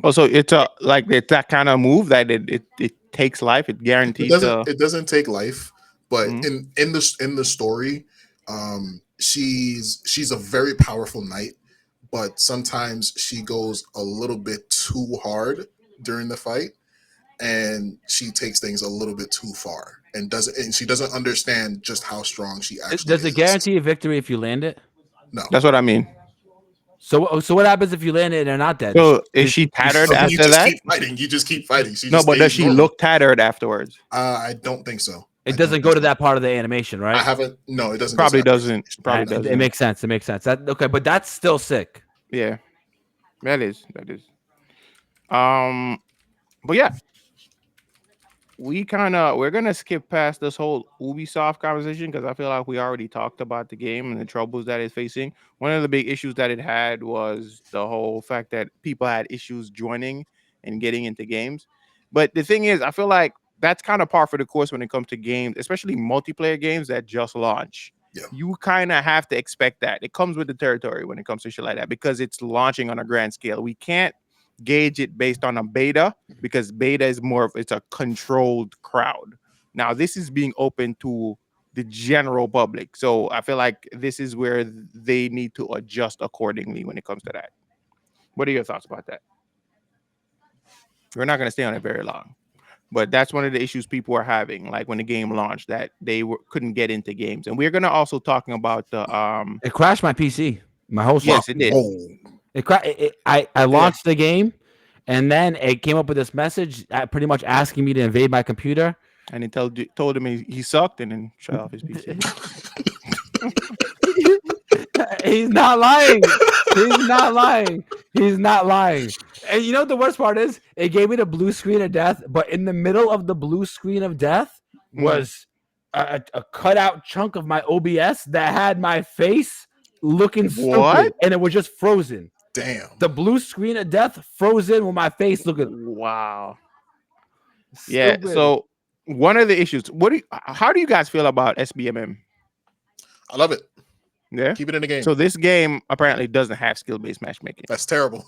Also, it's a like it's that kind of move that it takes life. It guaranteed to. It doesn't take life, but Mhm. in the story, she's a very powerful knight, but sometimes she goes a little bit too hard during the fight, and she takes things a little bit too far, and she doesn't understand just how strong she actually Does is. it guarantee a victory if you land it? No. That's what I mean. So what happens if you land it and they're not dead? So is she tattered So you after just that? keep fighting. You just keep fighting. She No, just but does stays she normal. look tattered afterwards? I don't think so. It doesn't go to that part of the animation, right? I haven't. No, it doesn't. Probably doesn't. Probably It doesn't. makes sense. It makes sense. Okay, but that's still sick. Yeah, that is. But yeah, we're gonna skip past this whole Ubisoft conversation because I feel like we already talked about the game and the troubles that it's facing. One of the big issues that it had was the whole fact that people had issues joining and getting into games. But the thing is, I feel like that's kind of par for the course when it comes to games, especially multiplayer games that just launch. Yeah. You kind of have to expect that. It comes with the territory when it comes to shit like that because it's launching on a grand scale. We can't gauge it based on a beta because beta is more of it's a controlled crowd. Now this is being open to the general public. So I feel like this is where they need to adjust accordingly when it comes to that. What are your thoughts about that? We're not going to stay on it very long. But that's one of the issues people are having, like when the game launched, that they couldn't get into games. And we're gonna also talking about the It crashed my PC. My whole yes, it did. I launched the game, and then it came up with this message, pretty much asking me to invade my computer. And it told him he sucked, and then shut off his PC. He's not lying. He's not lying. He's not lying. And you know what the worst part is? It gave me the blue screen of death, but in the middle of the blue screen of death was a cutout chunk of my OBS that had my face looking stupid, and it was just frozen. Damn. The blue screen of death frozen with my face looking. Wow. Stupid. Yeah. So one of the issues. How do you guys feel about SBMM? I love it. Yeah. Keep it in the game. So this game apparently doesn't have skill-based matchmaking. That's terrible.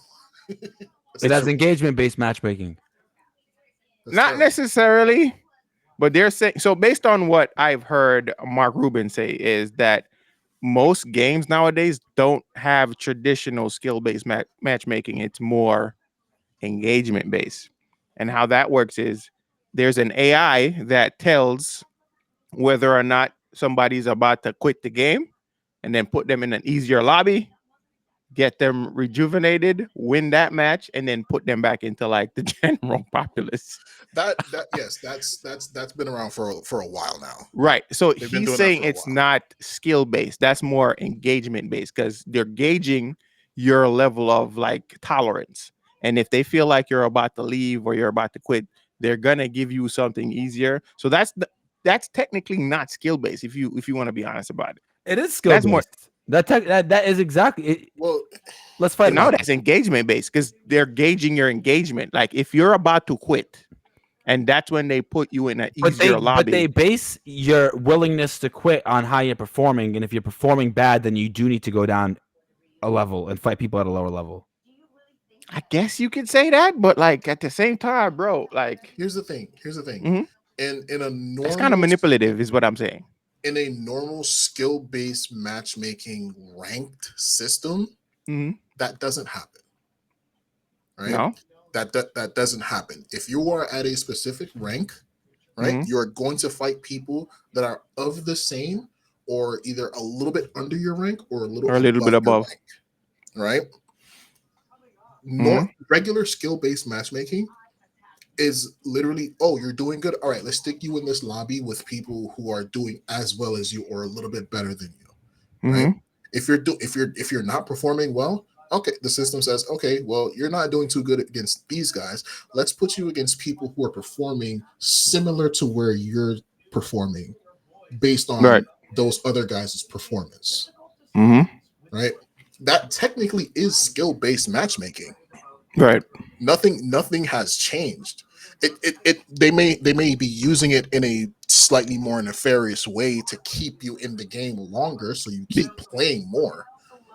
It has engagement-based matchmaking. Not necessarily, but they're saying so. Based on what I've heard Mark Rubin say, is that most games nowadays don't have traditional skill-based matchmaking. It's more engagement-based, and how that works is there's an AI that tells whether or not somebody's about to quit the game, and then put them in an easier lobby, get them rejuvenated, win that match, and then put them back into like the general populace. Yes, that's been around for a while now. Right. So he's saying it's not skill based. That's more engagement based because they're gauging your level of like tolerance. And if they feel like you're about to leave or you're about to quit, they're gonna give you something easier. So that's technically not skill based if you want to be honest about it. It is skill based. More that is exactly it. Well, let's fight now. That's engagement based because they're gauging your engagement. Like if you're about to quit, and that's when they put you in an easier lobby. But they base your willingness to quit on how you're performing, and if you're performing bad, then you do need to go down a level and fight people at a lower level. I guess you could say that, but like at the same time, bro, like here's the thing. Mm-hmm. In a normal, it's kind of manipulative, is what I'm saying. In a normal skill-based matchmaking ranked system, that doesn't happen. Right? No. That doesn't happen. If you are at a specific rank, right, you're going to fight people that are of the same or either a little bit under your rank or a little bit above. Rank, right? Regular skill-based matchmaking is literally, oh, you're doing good. All right, let's stick you in this lobby with people who are doing as well as you or a little bit better than you. Right? If you're not performing well, okay, the system says, okay, well, you're not doing too good against these guys. Let's put you against people who are performing similar to where you're performing based on those other guys' performance. Mm-hmm. Right? That technically is skill-based matchmaking. Right. Nothing has changed. They may be using it in a slightly more nefarious way to keep you in the game longer, so you keep playing more.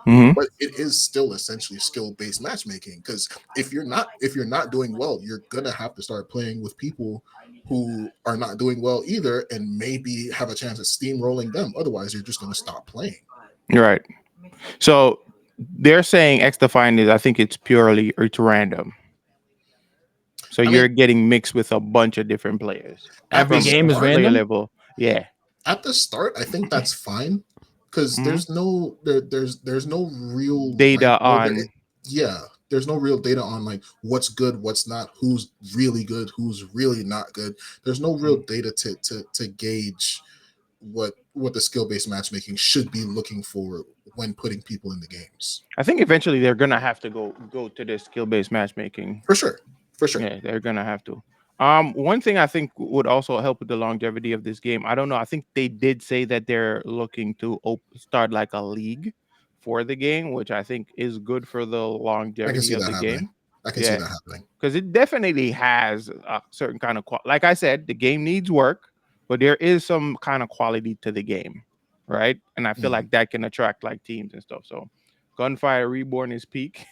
Mm-hmm. But it is still essentially skill-based matchmaking, because if you're not doing well, you're gonna have to start playing with people who are not doing well either, and maybe have a chance at steamrolling them. Otherwise, you're just gonna stop playing. Right. So they're saying XDefiant is, I think it's random. So I you're mean, getting mixed with a bunch of different players. at the Every game is start, Player random. level. Yeah. at the start, I think that's fine, because Mm-hmm. there's no real rank Data order. on. Yeah, there's no real data on like what's good, what's not, who's really good, who's really not good. There's no real data to gauge what the skill-based matchmaking should be looking for when putting people in the games. I think eventually they're gonna have to go to this skill-based matchmaking. For sure. Yeah, they're gonna have to. One thing I think would also help with the longevity of this game. I don't know. I think they did say that they're looking to start like a league for the game, which I think is good for the I can longevity see of that the happening. game. I can see Yeah, that happening. because it definitely has a certain kind of like I said, the game needs work, but there is some kind of quality to the game, right? And I feel like that can attract like teams and stuff. So, Gunfire Reborn is peak.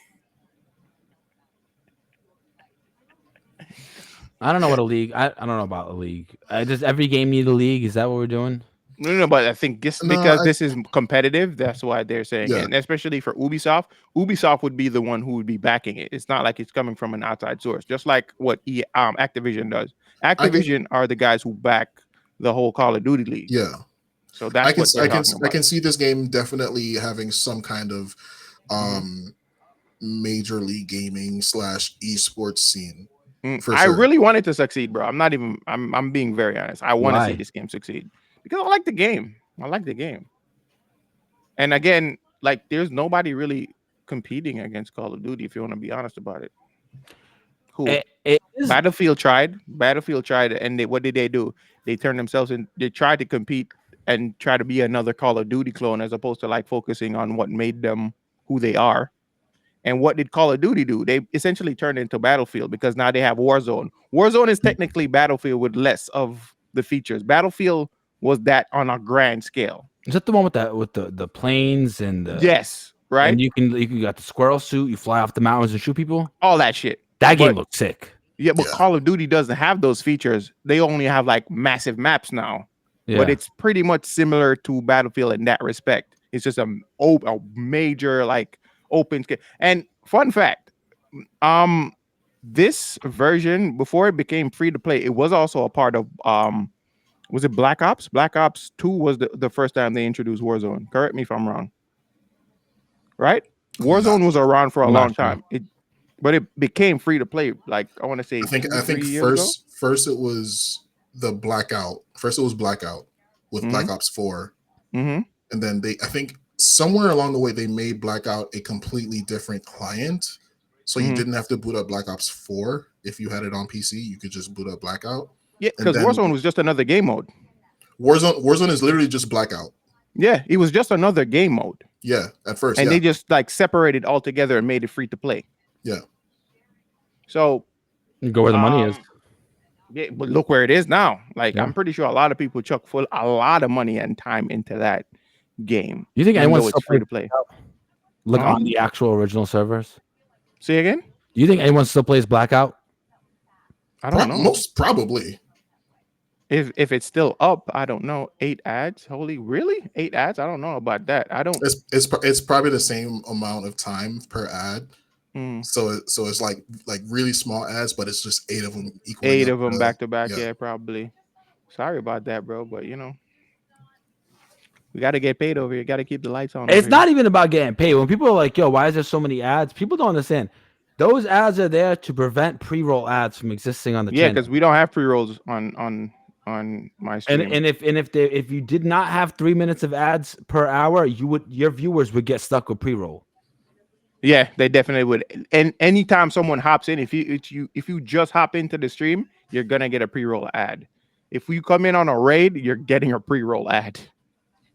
I don't know what a league. I don't know about a league. Does every game need a league? Is that what we're doing? No, but I think just No, because this is competitive, that's why they're saying it. Yeah. And especially for Ubisoft, Ubisoft would be the one who would be backing it. It's not like it's coming from an outside source, just like what Activision does. Activision are the guys who back the whole Call of Duty league. Yeah. So that's what they're talking about. I can see this game definitely having some kind of major league gaming / esports scene. For I sure. really want it to succeed, bro. I'm being very honest. I want to see this game succeed because I like the game. And again, like there's nobody really competing against Call of Duty, if you want to be honest about it. Who? It is, Battlefield tried, and what did they do? They turned themselves in. They tried to compete and try to be another Call of Duty clone, as opposed to like focusing on what made them who they are. And what did Call of Duty do? They essentially turned into Battlefield, because now they have Warzone. Warzone is technically Battlefield with less of the features. Battlefield was that on a grand scale. is that the one with the planes and the Yes, right. And you got the squirrel suit. You fly off the mountains and shoot people. All that shit. That game looks sick. Yeah, but Call of Duty doesn't have those features. They only have like massive maps now. Yeah. But it's pretty much similar to Battlefield in that respect. It's just a major like open scale. And fun fact, this version, before it became free to play, it was also a part of was it Black Ops? Black Ops 2 was the first time they introduced Warzone. Correct me if I'm wrong. Right? Warzone was around for a long time. But it became free to play. Like I want to say, I think first it was the Blackout. First it was Blackout with Black Ops 4, and then I think somewhere along the way they made Blackout a completely different client, so you didn't have to boot up Black Ops 4 if you had it on PC. You could just boot up Blackout. Yeah, because Warzone was just another game mode. Warzone is literally just Blackout. Yeah, it was just another game mode. Yeah, at first, and they just like separated all together and made it free to play. Yeah. So you go where the money is. Yeah, but look where it is now. Like I'm pretty sure a lot of people chuck a lot of money and time into that game. You think anyone's still free to play? Look on the actual original servers. Say again? Do you think anyone still plays Blackout? I don't know. Most probably. If it's still up, I don't know. 8 ads? Holy, really? 8 ads? I don't know about that. I don't. It's probably the same amount of time per ad. So it's like really small ads, but it's just 8 of them equal. 8 of them back to back. Yeah, probably. Sorry about that, bro. But we got to get paid over here. Got to keep the lights on. It's not even about getting paid. When people are like, "Yo, why is there so many ads?" People don't understand. Those ads are there to prevent pre-roll ads from existing on the channel. Yeah, because we don't have pre-rolls on my stream. And if you did not have 3 minutes of ads per hour, your viewers would get stuck with pre-roll. Yeah, they definitely would. And anytime someone hops in, if you just hop into the stream, you're gonna get a pre-roll ad. If you come in on a raid, you're getting a pre-roll ad.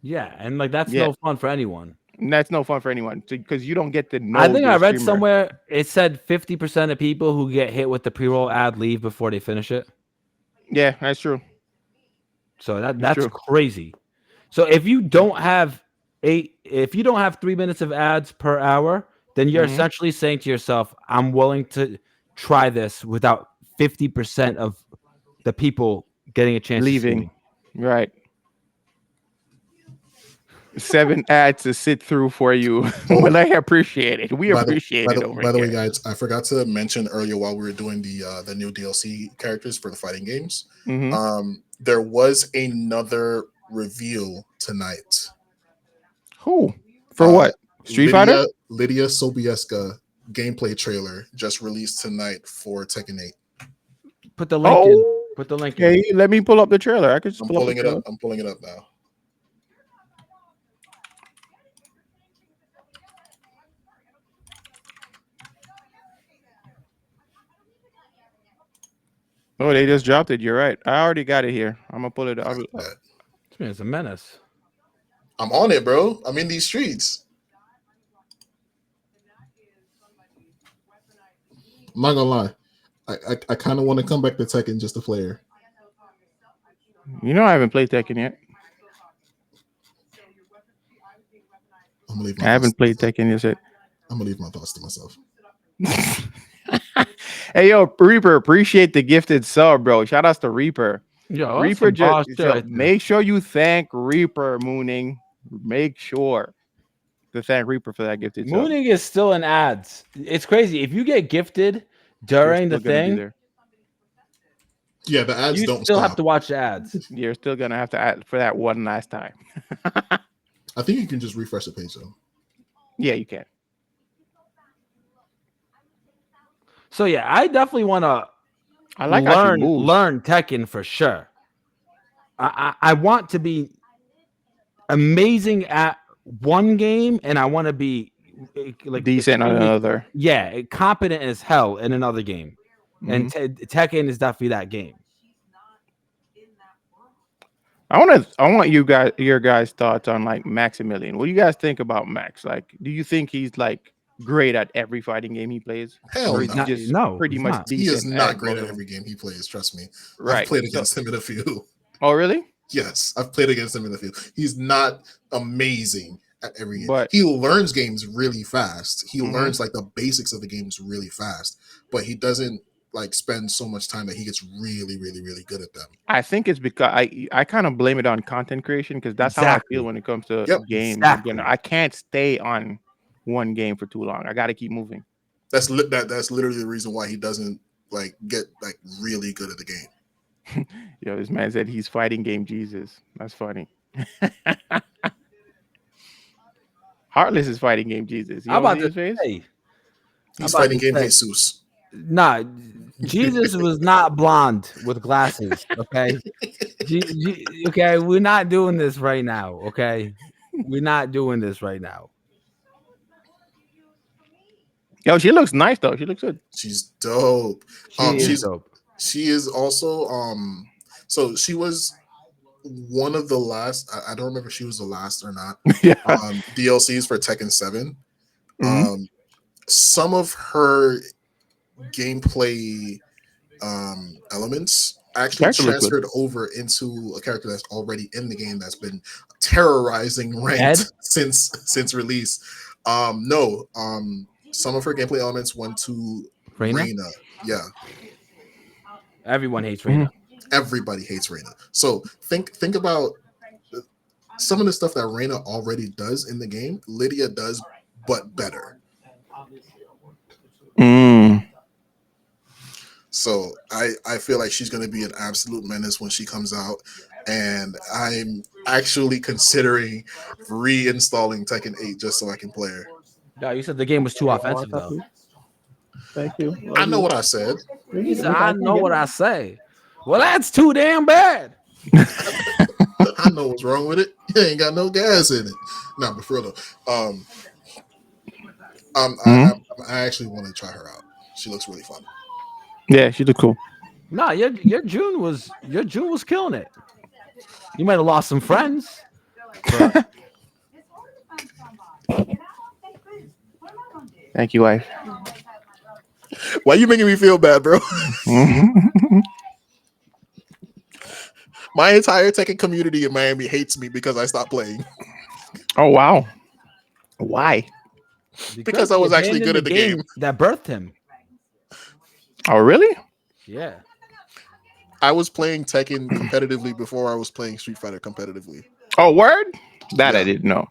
Yeah, and like that's Yeah, no fun for anyone. and that's no fun for anyone because you don't get to I know think your I read streamer. somewhere it said 50% of people who get hit with the pre-roll ad leave before they finish it. Yeah, that's true. So It's that's true. crazy. So if you don't have 3 minutes of ads per hour, then you're Hmm. essentially saying to yourself, I'm willing to try this without 50% of the people getting a chance to see Leaving, me. right? 7 ads to sit through for you. Oh, Well, I appreciate it. We by the appreciate it over by the way, here. guys, I forgot to mention earlier while we were doing the new DLC characters for the fighting games. Hmm. There was another reveal tonight. Who? For Uh, what? Street Fighter? Lydia Sobieska gameplay trailer just released tonight for Tekken 8. Put the link in. Oh, Put the link in. okay. Let me pull up the trailer. I could just I'm pull up the pulling it up. trailer. I'm pulling it up now. Oh, they just dropped it. You're right. I already got it here. I'm gonna pull it up. Bet. This man's a menace. I'm on it, bro. I'm in these streets. I'm not gonna lie. I kind of want to come back to Tekken just to play her. You know, I haven't played Tekken yet. I'm gonna leave I haven't played Tekken yet. I'm gonna leave my thoughts to myself. Hey, yo, Reaper, appreciate the gifted sub, bro. Shout outs to Reaper. Yo, Reaper, make sure you thank Reaper Mooning. Make sure to thank Reaper for that gifted sub. Mooning is still in ads. It's crazy. If you get gifted during the thing, yeah, the ads you don't still stop. have to watch the ads. You're still gonna have to add for that one last time. I think you can just refresh the page though. Yeah, you can. So yeah, I definitely want to I like how she moves. learn Tekken for sure. I want to be amazing at one game, and I want to be like decent on another. Yeah, competent as hell in another game. And Tekken is definitely that game. I want your guys' thoughts on like Maximilian. What do you guys think about Max? Like, do you think he's like great at every fighting game he plays? Hell no. Just pretty he's much not. decent. He is not great at every game he plays. Trust me. Right. I've played against him in a few. Oh, really? Yes, I've played against him in a few. He's not amazing at every game. But he learns games really fast. He learns like the basics of the games really fast, but he doesn't like spend so much time that he gets really, really, really good at them. I think it's because I kind of blame it on content creation because that's how I feel when it comes to games. Exactly. I can't stay on one game for too long. I got to keep moving. That's literally the reason why he doesn't like get like really good at the game. Yo, this man said he's fighting game Jesus. That's funny. Heartless is fighting game Jesus. I'm about to say, he's fighting game Jesus. Nah, Jesus was not blonde with glasses. Okay, okay, we're not doing this right now. Okay, we're not doing this right now. Yo, she looks nice though. She looks good. She's dope. She's dope. She is also so she was one of the last, I don't remember if she was the last or not. Yeah. DLCs for Tekken 7. Some of her gameplay elements actually transferred over into a character that's already in the game that's been terrorizing ranked since release. Some of her gameplay elements went to Reina. Yeah. Everyone hates Reina. Everybody hates Reina. So think about some of the stuff that Reina already does in the game. Lydia does, but better. So I feel like she's going to be an absolute menace when she comes out, and I'm actually considering reinstalling Tekken 8 just so I can play her. No, you said the game was too offensive though. Thank you. I know what I said. He said, I know what I say. Well, that's too damn bad. I know what's wrong with it. It ain't got no gas in it. No, but for real though, I actually want to try her out. She looks really fun. Yeah, she looked cool. Nah, your June was killing it. You might have lost some friends. Thank you, wife. Why you making me feel bad, bro? My entire Tekken community in Miami hates me because I stopped playing. Oh wow. Why? Because I he was actually abandoned good at the game. that birthed him. Oh really? Yeah. I was playing Tekken competitively before I was playing Street Fighter competitively. Oh word? That I Yeah, didn't know.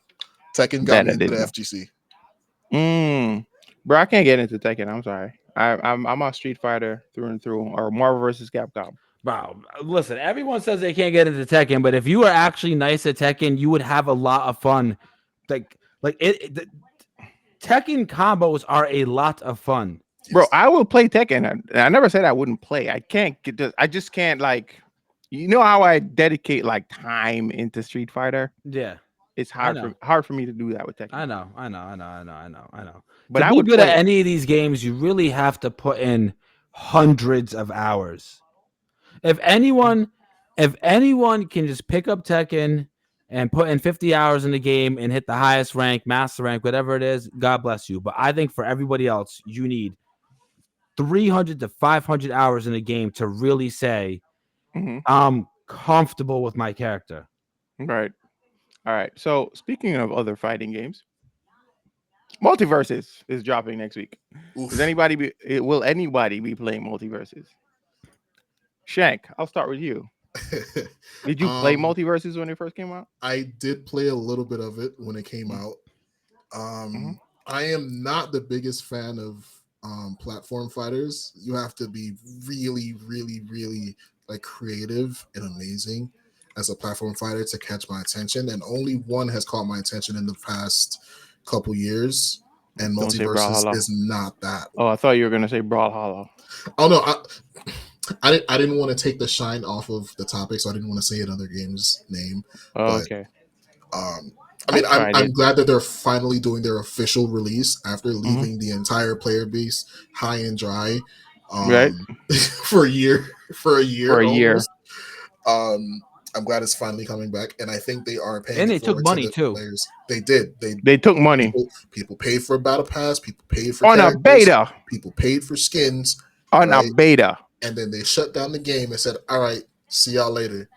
Tekken got That me I into the didn't know. FGC. Bro, I can't get into Tekken. I'm sorry. I'm a Street Fighter through and through, or Marvel versus Capcom. Wow. Listen, everyone says they can't get into Tekken, but if you were actually nice at Tekken, you would have a lot of fun. The Tekken combos are a lot of fun. Bro, I will play Tekken. I never said I wouldn't play. I can't get this. I just can't like. You know how I dedicate like time into Street Fighter? Yeah. It's I hard for me to do that with Tekken. I know. But To I be would good at play. any of these games, you really have to put in hundreds of hours. If anyone can just pick up Tekken and put in 50 hours in the game and hit the highest rank, master rank, whatever it is, God bless you. But I think for everybody else, you need 300 to 500 hours in a game to really say, I'm comfortable with my character. Right. All right. So speaking of other fighting games, Multiverses is dropping next week. Oof. Will anybody be playing Multiverses? Shank, I'll start with you. Did you play Multiverses when it first came out? I did play a little bit of it when it came out. I am not the biggest fan of platform fighters. You have to be really, really, really like creative and amazing as a platform fighter to catch my attention. And only one has caught my attention in the past couple years. And Don't say Multiverses Brawlhalla. is not that. Oh, I thought you were gonna say Brawlhalla. Oh no, I didn't want to take the shine off of the topic, so I didn't want to say another game's name. Oh, But okay. I mean, I'm glad that they're finally doing their official release after leaving the entire player base high and dry, Right. for a year, Year. almost. I'm glad it's finally coming back, and I think they are paying And it they took forward money to the too. players. They did. They took money People paid for a battle pass. People paid for on a characters. beta. People paid for skins. On a right? beta. And then they shut down the game and said, "All right, see y'all later."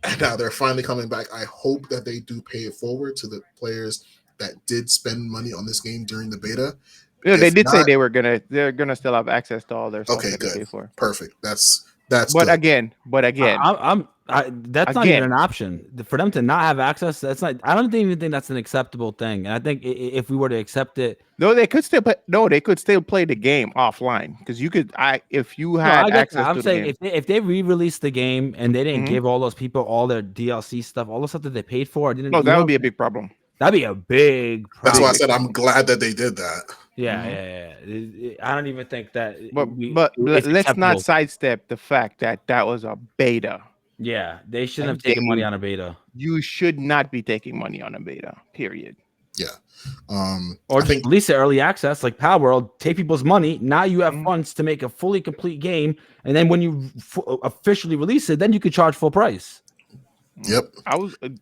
And now they're finally coming back. I hope that they do pay it forward to the players that did spend money on this game during the beta. You know, they If did say not, they're gonna still have access to all their stuff okay, that they good, pay for. perfect. That's But good. again, that's not even an option for them to not have access. That's not. I don't even think that's an acceptable thing. And I think if we were to accept it, no, they could still play. No, they could still play the game offline because you could. If you no, had I get access that. I'm to the saying game, if they re-released the game and they didn't give all those people all their DLC stuff, all the stuff that they paid for, didn't. No, that would be a big problem. That'd be a big problem. That's why I said I'm glad that they did that. Yeah. I don't even think that. But let's not sidestep the fact that that was a beta. Yeah, they shouldn't have taken money on a beta. You should not be taking money on a beta. Period. Yeah. Or just release it early access like Power World. Take people's money. Now you have funds to make a fully complete game, and then when you officially release it, then you could charge full price. Yep.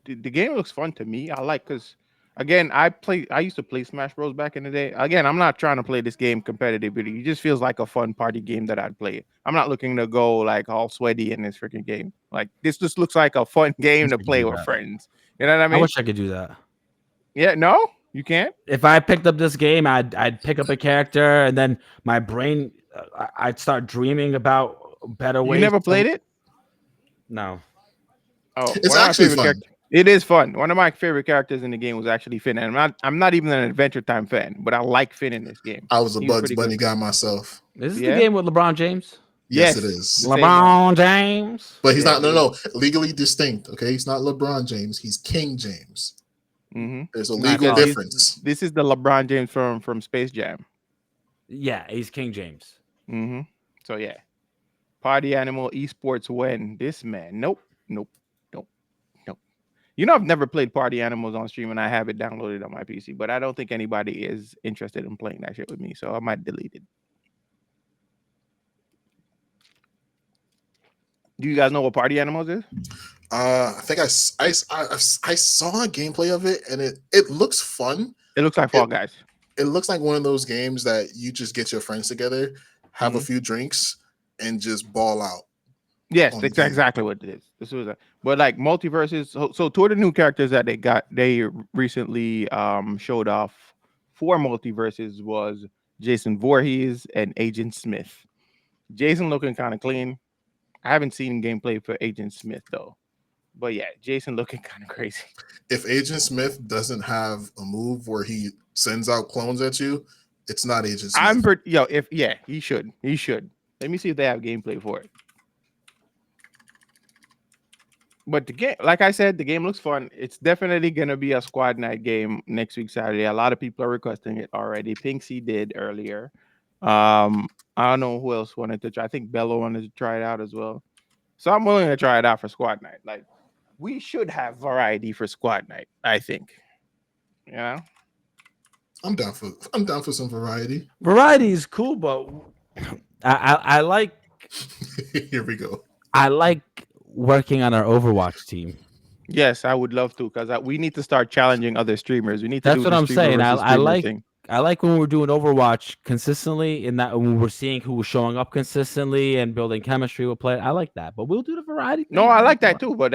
The game looks fun to me. I like because again, I used to play Smash Bros back in the day. Again, I'm not trying to play this game competitively. It just feels like a fun party game that I'd play. I'm not looking to go like all sweaty in this freaking game. Like this just looks like a fun game to play with friends. You know what I mean? I wish I could do that. Yeah, no, you can't. If I picked up this game, I'd pick up a character, and then my brain, I'd start dreaming about better ways. You never played it? No. Oh, it's actually fun. It is fun. One of my favorite characters in the game was actually Finn, and I'm not even an Adventure Time fan, but I like Finn in this game. I was a Bugs Bunny guy myself. Is this the game with LeBron James? Yes, it is. LeBron James. But he's not. No. Legally distinct. Okay, he's not LeBron James. He's King James. There's a legal difference. This is the LeBron James from Space Jam. Yeah, he's King James. So yeah, party animal esports when this man. Nope. You know, I've never played Party Animals on stream, and I have it downloaded on my PC, but I don't think anybody is interested in playing that shit with me, so I might delete it. Do you guys know what Party Animals is? I think I saw a gameplay of it, and it looks fun. It looks like It Fall Guys. it looks like one of those games that you just get your friends together, have a Mhm. few drinks, and just ball out Yes, on the that's game. exactly what it is. This was but like multiverses. So two of the new characters that they recently showed off for multiverses was Jason Voorhees and Agent Smith. Jason looking kind of clean. I haven't seen gameplay for Agent Smith though. But yeah, Jason looking kind of crazy. If Agent Smith doesn't have a move where he sends out clones at you, it's not Agent I'm Smith. pretty if yeah, he should. He should. Let me see if they have gameplay for it. But the game, like I said, the game looks fun. It's definitely gonna be a squad night game next week Saturday. A lot of people are requesting it already. Pinksy did earlier. I don't know who else wanted to try. I think Bello wanted to try it out as well. So I'm willing to try it out for squad night. Like we should have variety for squad night. I think. You know. I'm down for some variety. Variety is cool, but I like Here we go. I like working on our Overwatch team. Yes, I would love to because we need to start challenging other streamers. We need to That's do what the I'm streamer saying. versus streamer thing. I like when we're doing Overwatch consistently, in that when we're seeing who was showing up consistently and building chemistry with players. I like that, but we'll do the variety No, thing. I like that too. But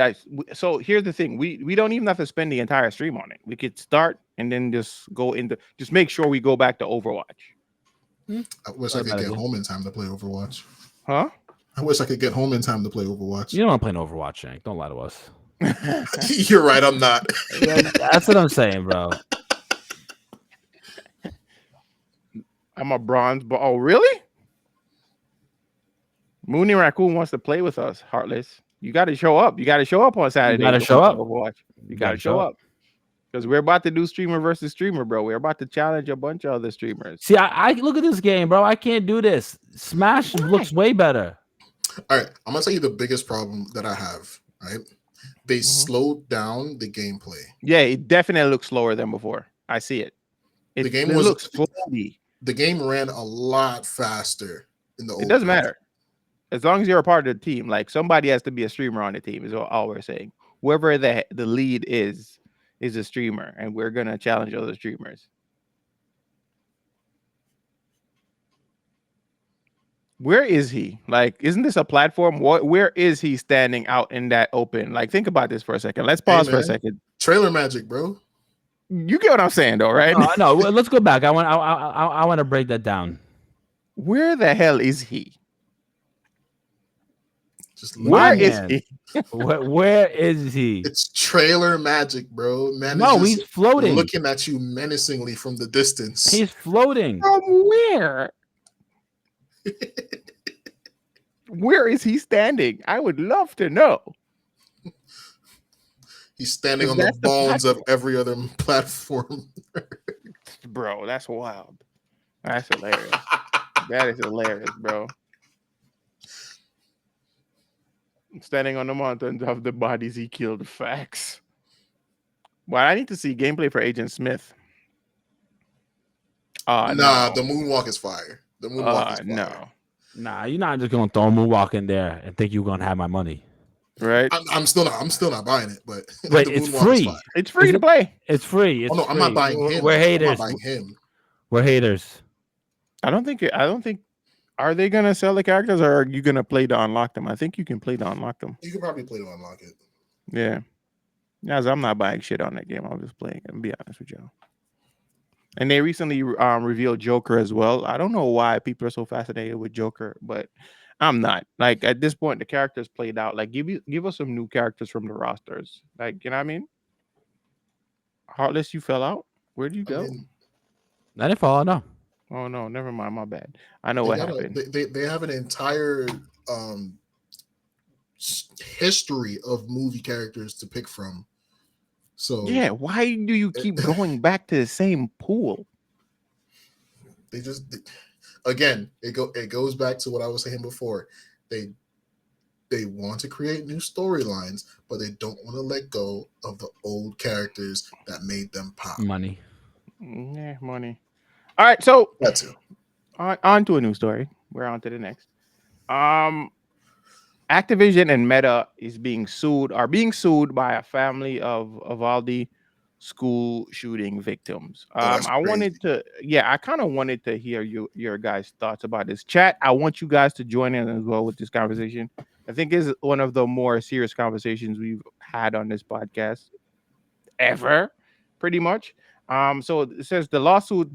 so here's the thing: we don't even have to spend the entire stream on it. We could start and then just go into just make sure we go back to Overwatch. I wish Not I a could bad get idea. home in time to play Overwatch. Huh? I wish I could get home in time to play Overwatch. You don't want to play an Overwatch, Shank. Don't lie to us. You're right. I'm not. That's what I'm saying, bro. I'm a bronze, but oh really? Mooney Raccoon wants to play with us. Heartless, you got to show up. You got to show up on You Saturday gotta to show watch up. Overwatch. You You got to gotta show show up. up because we're about to do streamer versus streamer, bro. We're about to challenge a bunch of other streamers. See, I look at this game, bro. I can't do this. Smash Why? looks way better. All right. I'm gonna tell you the biggest problem that I have. Right. They Mhm. slowed down the gameplay. Yeah, it definitely looks slower than before. I see it. The It game was looks floaty. the game ran a lot faster in the It doesn't open. matter. As long as you're a part of the team, like somebody has to be a streamer on the team, is all we're saying. Whoever the lead is a streamer, and we're gonna challenge other streamers. Where is he? Like, isn't this a platform? Where is he standing out in that open? Like, think about this for a second. Let's Hey pause for a man, second. trailer magic, bro. You get what I'm saying, though, right? No, no. Let's go back. I want to break that down. Where the hell is he? Just My Where looking. is man. he? Where is he? It's trailer magic, bro. Man No, is he's just floating. looking at you menacingly from the distance. He's floating. From where? Where is he standing? I would love to know. He's standing on That's the the bones of platform. every other platform. Bro, that's wild. That's hilarious. That is hilarious, bro. Standing on the mountains of the bodies he killed. Facts. Well, I need to see gameplay for Agent Smith. Nah, No. the moonwalk is fire. The moonwalk is fire. No. Nah, you're not just gonna throw a moonwalk in there and think you're gonna have my money. Right? I'm still not buying it, but Wait, the it's moonwalk is free. fire. It's free Is to it? play. It's free. It's Oh no, I'm not free. buying him. We're I'm haters. not buying him. We're haters. I don't think are they gonna sell the characters or are you gonna play to unlock them? I think you can play to unlock them. You can probably play to unlock it. Yeah. Guys, I'm not buying shit on that game. I'm just playing it, and be honest with y'all. And they recently revealed Joker as well. I don't know why people are so fascinated with Joker, but I'm not. Like at this point, the characters played out. Like give us some new characters from the rosters. Like you know what I mean? Heartless, you fell out. Where'd you I go? mean, I didn't follow. No. Oh no, never mind. My bad. I know they what got happened. they have an entire history of movie characters to pick from. So Yeah, why do you keep going back to the same pool? they just again it goes back to what I was saying before. They want to create new storylines, but they don't want to let go of the old characters that made them pop. Money. Yeah, money. All right, so That too. on to a new story. We're on to the next. Activision and Meta are being sued by a family of all the school shooting victims. Oh, that's I crazy. wanted to, yeah, I kind of wanted to hear your guys' thoughts about this. Chat, I want you guys to join in as well with this conversation. I think is one of the more serious conversations we've had on this podcast ever, pretty much. So it says the lawsuit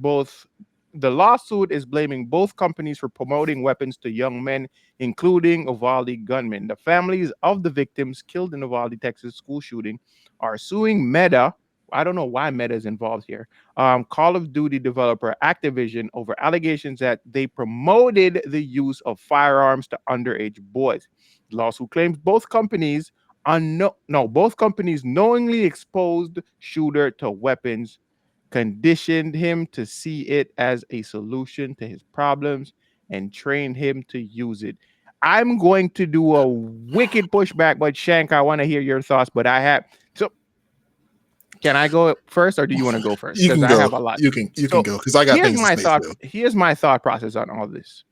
is blaming both companies for promoting weapons to young men, including Uvalde gunmen. The families of the victims killed in Uvalde, Texas school shooting are suing Meta. I don't know why Meta is involved here. Call of Duty developer Activision over allegations that they promoted the use of firearms to underage boys. The lawsuit claims both companies knowingly exposed shooter to weapons, conditioned him to see it as a solution to his problems, and trained him to use it. I'm going to do a wicked pushback, but Shank, I want to hear your thoughts. But I have so can I go first, or do you want to go first? You Because can I go. have a lot. You can So go because I got things to say too. here's my thought process on all this.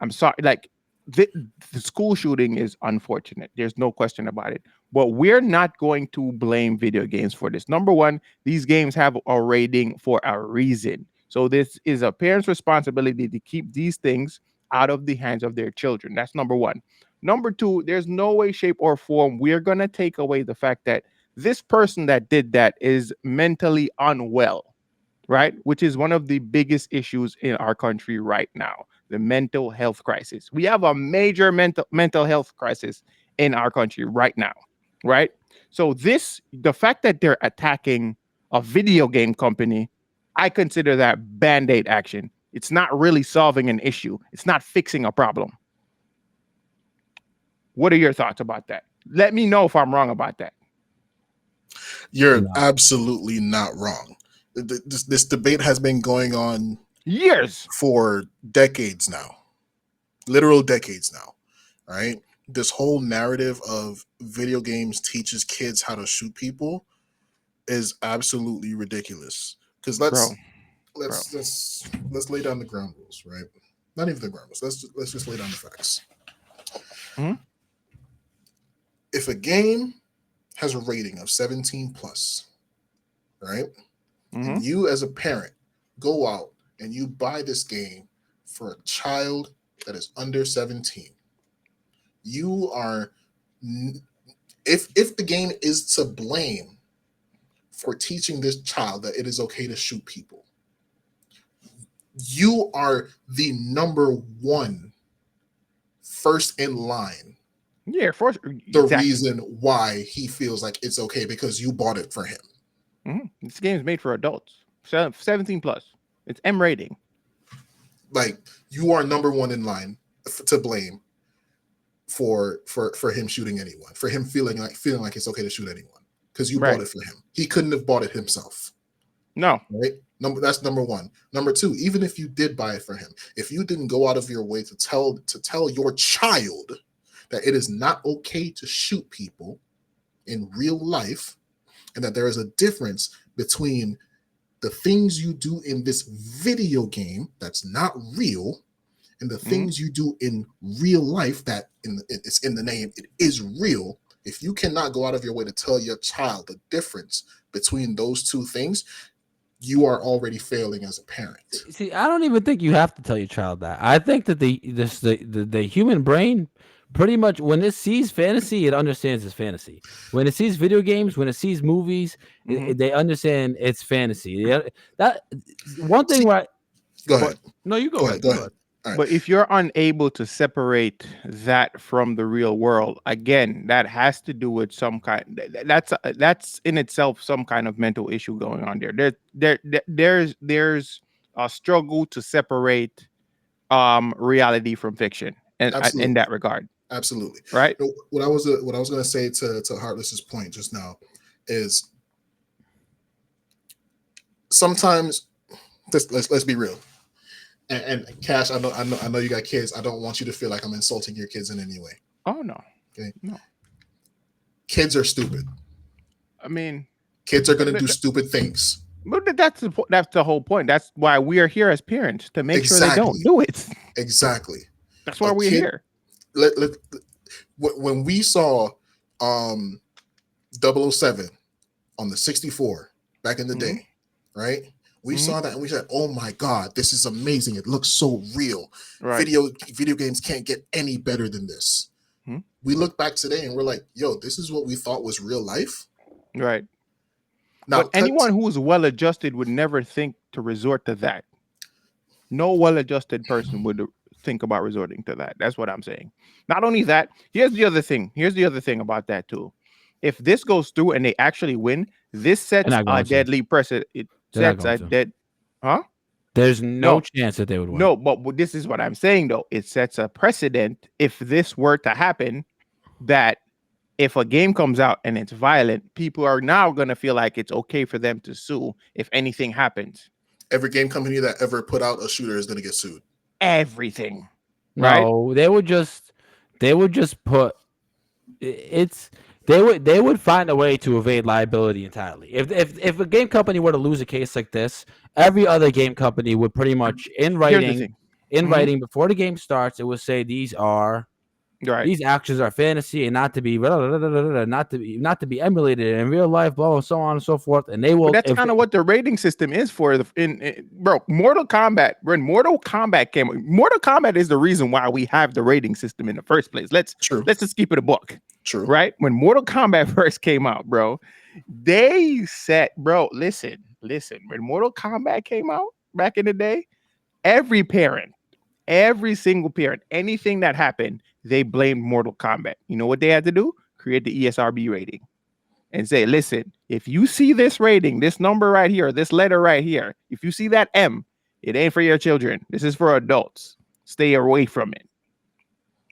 I'm sorry, like the school shooting is unfortunate. There's no question about it. But we're not going to blame video games for this. Number one, these games have a rating for a reason. So this is a parent's responsibility to keep these things out of the hands of their children. That's number one. Number two, there's no way, shape, or form we're going to take away the fact that this person that did that is mentally unwell, right? Which is one of the biggest issues in our country right now, the mental health crisis. We have a major mental health crisis in our country right now, right? So the fact that they're attacking a video game company, I consider that band-aid action. It's not really solving an issue. It's not fixing a problem. What are your thoughts about that? Let me know if I'm wrong about that. You're absolutely not wrong. This debate has been going on years, for decades now, literal decades now, right? This whole narrative of video games teaches kids how to shoot people is absolutely ridiculous. Because let's lay down the ground rules, right? Not even the ground rules. Let's just lay down the facts. Mm-hmm. If a game has a rating of 17 plus, right? Mm-hmm. And you as a parent go out and you buy this game for a child that is under 17, you are, if the game is to blame for teaching this child that it is okay to shoot people, you are the number one first in line. Yeah, the reason why he feels like it's okay because you bought it for him. Mm-hmm. This game is made for adults, 17 plus. It's M rating. Like, you are number one in line to blame for him shooting anyone, for him feeling like it's okay to shoot anyone because you bought it for him. He couldn't have bought it himself. No. Right? That's number one. Number two, even if you did buy it for him, if you didn't go out of your way to tell your child that it is not okay to shoot people in real life, and that there is a difference between the things you do in this video game that's not real and the things you do in real life that it's in the name, it is real. If you cannot go out of your way to tell your child the difference between those two things, you are already failing as a parent. See, I don't even think you have to tell your child that. I think that the human brain, pretty much, when it sees fantasy, it understands it's fantasy. When it sees video games, when it sees movies, they understand it's fantasy. That one thing. Right? Go ahead. No, you go ahead. Go ahead. Right. But if you're unable to separate that from the real world, again, that has to do with some kind. That's in itself some kind of mental issue going on there. There's a struggle to separate reality from fiction, and in that regard. Absolutely. Right. What I was going to say to Heartless's point just now is sometimes let's be real. And Cash, I know you got kids. I don't want you to feel like I'm insulting your kids in any way. Oh no. Okay. No. Kids are stupid. I mean, kids are going to do stupid things. But that's the whole point. That's why we are here as parents, to make sure they don't do it. Exactly. That's why we're here. when we saw um 007 on the 64 back in the day, right? We saw that and we said, "Oh my God, this is amazing! It looks so real. Right. Video games can't get any better than this." We look back today and we're like, "Yo, this is what we thought was real life." Right. Now, but anyone who is well adjusted would never think to resort to that. No well-adjusted person would think about resorting to that. That's what I'm saying. Not only that, here's the other thing. Here's the other thing about that too. If this goes through and they actually win, this sets a deadly precedent. It sets a dead, huh? There's no chance that they would win. No, but this is what I'm saying though. It sets a precedent if this were to happen, that if a game comes out and it's violent, people are now going to feel like it's okay for them to sue if anything happens. Every game company that ever put out a shooter is going to get sued. Everything. No, right? They would just put it's they would find a way to evade liability entirely. If a game company were to lose a case like this, every other game company would pretty much in writing before the game starts, it would say these actions are fantasy and not to be emulated in real life, blah, blah, so on and so forth. And they will. But that's kind of what the rating system is for. Bro, Mortal Kombat. When Mortal Kombat came, Mortal Kombat is the reason why we have the rating system in the first place. Let's just keep it a book. True. Right? When Mortal Kombat first came out, bro, they said, bro, listen. When Mortal Kombat came out back in the day, every single parent, anything that happened, they blamed Mortal Kombat. You know what they had to do? Create the ESRB rating and say, listen, if you see this rating, this number right here, this letter right here, if you see that M, it ain't for your children. This is for adults. Stay away from it.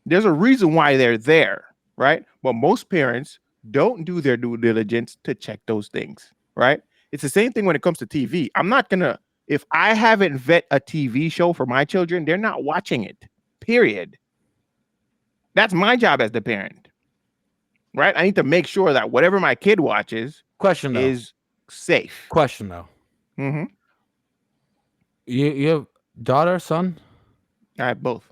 There's a reason why they're there, right? But most parents don't do their due diligence to check those things, right? It's the same thing when it comes to TV. I'm not going to, if I haven't vet a TV show for my children, they're not watching it, period. That's my job as the parent, right? I need to make sure that whatever my kid watches is safe. Question though. Mm-hmm. You have daughter, son? I have both.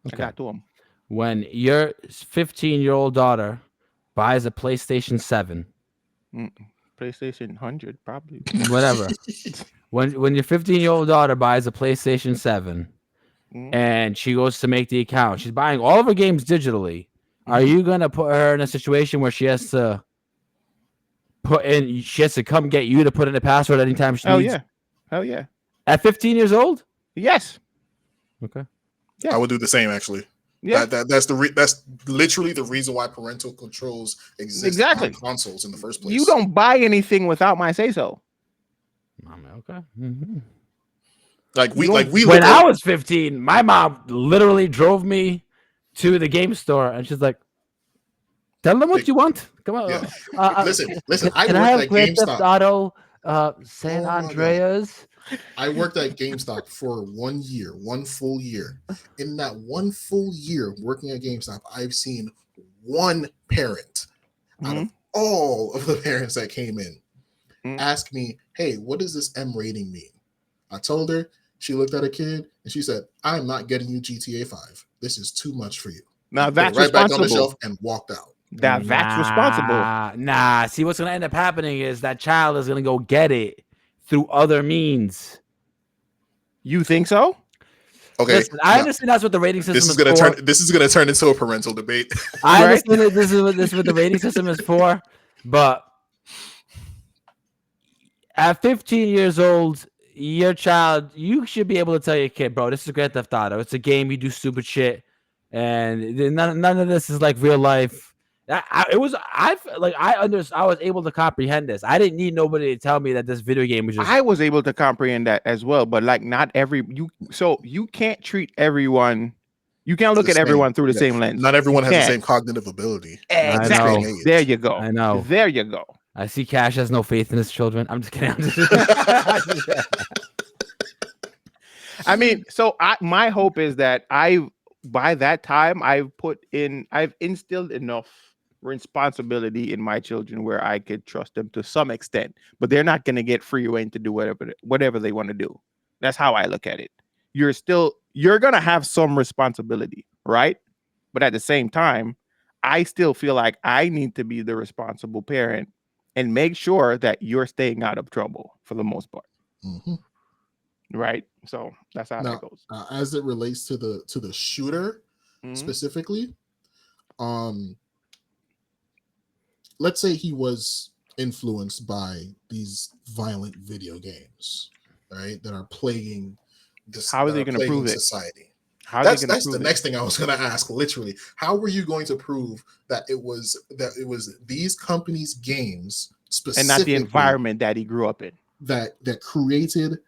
Okay. I got to them. When your 15-year-old daughter buys a PlayStation 7, PlayStation 100, probably. Whatever. when your 15-year-old daughter buys a PlayStation 7 and she goes to make the account, she's buying all of her games digitally. Are you gonna put her in a situation where she has to come get you to put in a password anytime she needs? Hell yeah. At 15 years old? Yes. Okay. Yeah. I would do the same actually. Yeah. That's literally the reason why parental controls exist on consoles in the first place. You don't buy anything without my say so. Okay. Mm-hmm. When I was 15, my mom literally drove me to the game store and she's like, tell them what you want. Come on. Yeah. Listen. I worked at Grand Theft Auto San Andreas. I worked at GameStop for 1 year, 1 full year. In that 1 full year working at GameStop, I've seen one parent out of all of the parents that came in ask me, hey, what does this M rating mean? I told her, she looked at a kid and she said, I'm not getting you GTA 5. This is too much for you. Now that's right back on the shelf and walked out. That's responsible. Nah, see what's going to end up happening is that child is going to go get it through other means. You think so? Okay, listen, I understand that's what the rating system is for. This is going to turn into a parental debate. I understand that this is what the rating system is for, but at 15 years old, your child, you should be able to tell your kid, bro, this is Grand Theft Auto. It's a game. You do stupid shit, and none of this is like real life. I was able to comprehend this. I didn't need nobody to tell me that this video game was just. I was able to comprehend that as well, but like not every you can't treat everyone. You can't look at everyone through the same lens. Not everyone has the same cognitive ability. Exactly. There you go. I know. There you go. I see Cash has no faith in his children. I'm just kidding. I mean, my hope is that by that time I've instilled enough responsibility in my children where I could trust them to some extent, but they're not going to get free rein to do whatever they want to do. That's how I look at it. You're going to have some responsibility, right? But at the same time, I still feel like I need to be the responsible parent and make sure that you're staying out of trouble for the most part. Mm-hmm. Right. So that's how that Now, goes. as it relates to the shooter Mhm. specifically, let's say he was influenced by these violent video games, right? That are plaguing this, How are that they are going to plaguing prove it? society. How are they That's going to the prove it? next thing I was going to ask. Literally, how were you going to prove that it was these companies' games And not the specifically environment that he grew up in. that created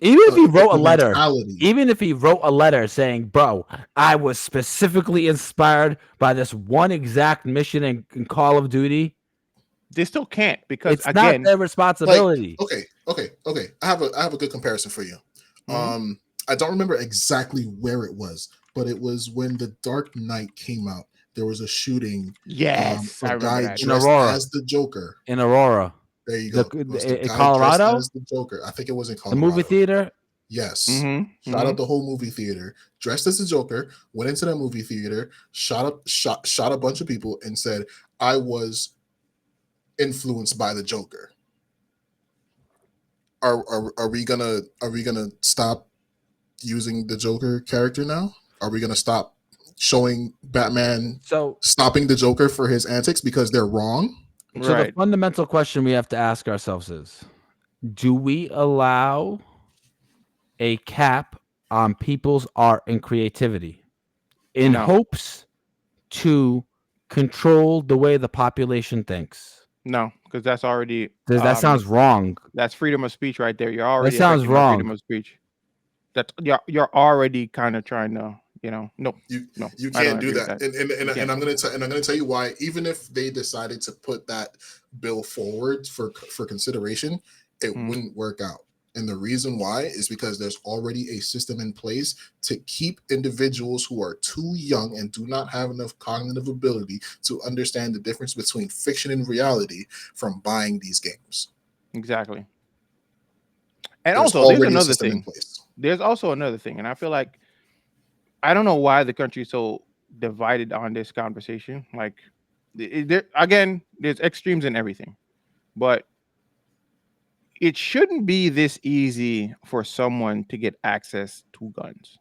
Even if he wrote a the letter, mentality? even if he wrote a letter saying, "Bro, I was specifically inspired by this one exact mission in Call of Duty," They still can't because it's not again, their Like, responsibility. okay. I have a good comparison for you. Mhm. I don't remember exactly where it was, but it was when The Dark Knight came out. There was a shooting. Yes, A I remember guy that. In dressed Aurora, as the Joker. in Aurora, There you go. It was the in guy dressed Colorado, as the Joker. I think it was in the movie Colorado. theater. Yes. Mm-hmm. Shot up the whole movie theater, dressed as the Joker, went into that movie theater, shot a bunch of people, and said, "I was influenced by the Joker." Are we gonna stop using the Joker character now? Are we gonna stop showing Batman So, stopping the Joker for his antics because they're wrong? so the Right. fundamental question we have to ask ourselves is: do we allow a cap on people's art and creativity in No. hopes to control the way the population thinks? No, because that's already That sounds wrong. that's freedom of speech right there. You're That already sounds affecting my freedom wrong. of speech. That's you're already kind of trying to, no, no, You I don't can't do agree with that, that. and, You can't. I'm gonna tell you why. Even if they decided to put that bill forward for consideration, it Mhm. wouldn't work out. And the reason why is because there's already a system in place to keep individuals who are too young and do not have enough cognitive ability to understand the difference between fiction and reality from buying these games. Exactly. And There's also, there's already a another system in thing. place. There's also another thing, and I feel like I don't know why the country's so divided on this conversation. Like, there again, there's extremes in everything, but it shouldn't be this easy for someone to get access to guns.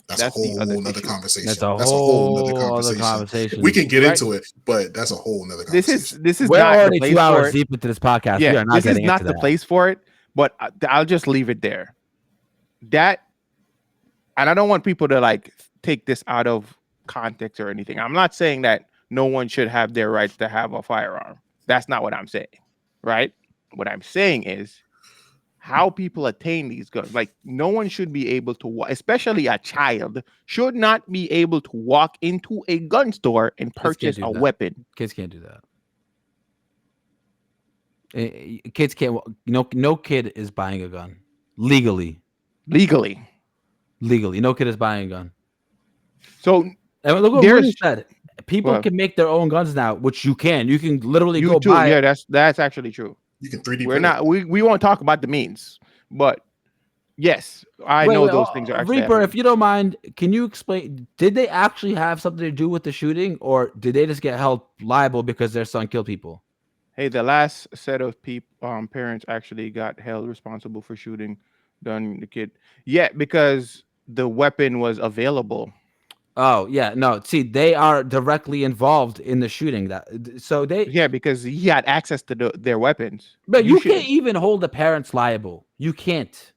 That's a That's the other whole nother issue, That's conversation. a That's a whole nother whole other conversation. We conversation. can get right? into it, but that's a whole nother This is conversation. this is We're not the already 2 place for hours it. deep into this podcast. We Yeah, are not this is getting into not the that. place for it. But I'll just leave it there. That, and I don't want people to like take this out of context or anything. I'm not saying that no one should have their rights to have a firearm. That's not what I'm saying, right? What I'm saying is how people attain these guns. Like no one should be able to, especially a child, should not be able to walk into a gun store and Kids can't purchase do a that. weapon Kids can't do that. Kids can't. No kid is buying a gun legally. legally. Legally, no kid is buying a gun. So And look what Mooney there's, said. People well, can make their own guns now, which you can. You can literally you go too. buy it. Yeah, that's actually true. You can 3D We're print it. not. We won't talk about the means, but yes, I know those things are actually Reaper, happening. if you don't mind, can you explain? Did they actually have something to do with the shooting, or did they just get held liable because their son killed people? Hey, the last set of parents actually got held responsible for shooting the kid. Yeah, because the weapon was available. Oh yeah, no. See, they are directly involved in the shooting. So they, Yeah, because he had access to their weapons. but You you can't should. even hold the parents liable. You can't.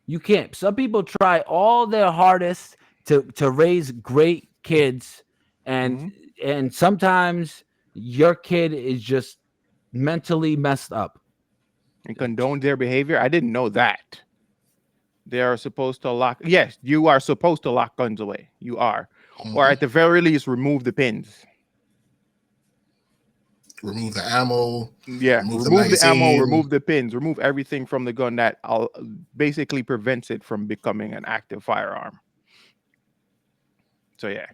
You can't. Some people try all their hardest to raise great kids, and Mhm. and sometimes your kid is just mentally messed up. And condone their behavior. I didn't know that. They are supposed to lock. Yes, you are supposed to lock guns away. You are, or Mhm. at the very least, remove the pins. Remove the ammo, Yeah, remove the remove the ammo, magazine. remove the pins, remove everything from the gun that basically prevents it from becoming an active firearm. So yeah,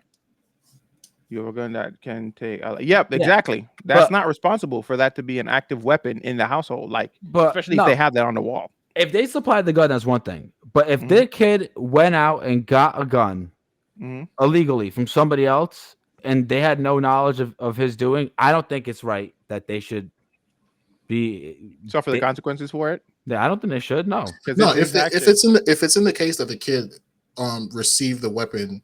you have a gun that can take. Yep, Yeah, exactly. That's but not responsible for that to be an active weapon in the household. Like, especially if they no. have that on the wall. If they supplied the gun, that's one thing. But if Hmm. their kid went out and got a gun Hmm. illegally from somebody else, and they had no knowledge of his doing, I don't think it's right that they should be suffer the consequences for it. I don't think they should. No, no. If it's in the case that the kid received the weapon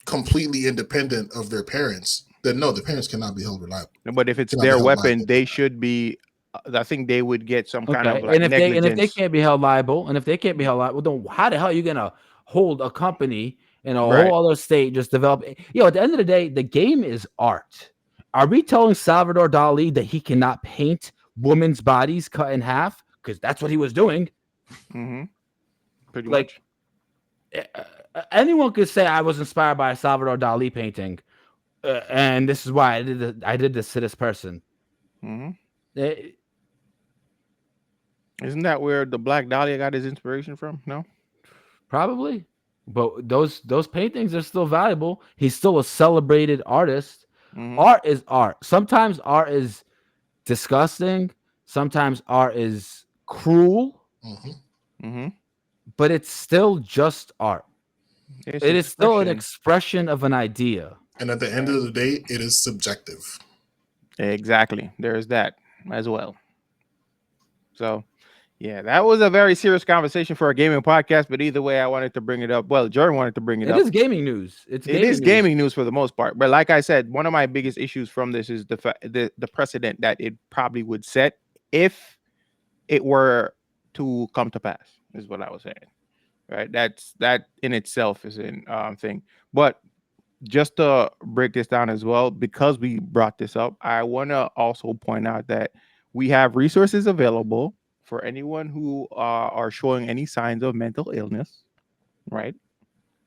completely independent of their parents, then no, the parents cannot be held reliable. But if it's their weapon, they should be. I think they would get some kind of like negligence. And if they can't be held liable, then how the hell are you gonna hold a company in a whole other state just develop? At the end of the day, the game is art. Are we telling Salvador Dali that he cannot paint women's bodies cut in half? Because that's what he was doing. Mm-hmm. Pretty much. Anyone could say I was inspired by a Salvador Dali painting, and this is why I did this to this person. Mm-hmm. Isn't that where the Black Dahlia got his inspiration from? No, probably. But those paintings are still valuable. He's still a celebrated artist. Mm-hmm. Art is art. Sometimes art is disgusting. Sometimes art is cruel. Mm-hmm. Mm-hmm. But it's still just art. It is still an expression of an idea. And at the end of the day, it is subjective. Exactly. There's that as well. So, yeah, that was a very serious conversation for a gaming podcast. But either way, I wanted to bring it up. Well, Jordan wanted to bring it up. It is gaming news. It is gaming news for the most part. But like I said, one of my biggest issues from this is the precedent that it probably would set if it were to come to pass, is what I was saying. Right? That in itself is a thing. But just to break this down as well, because we brought this up, I want to also point out that we have resources available for anyone who are showing any signs of mental illness, right?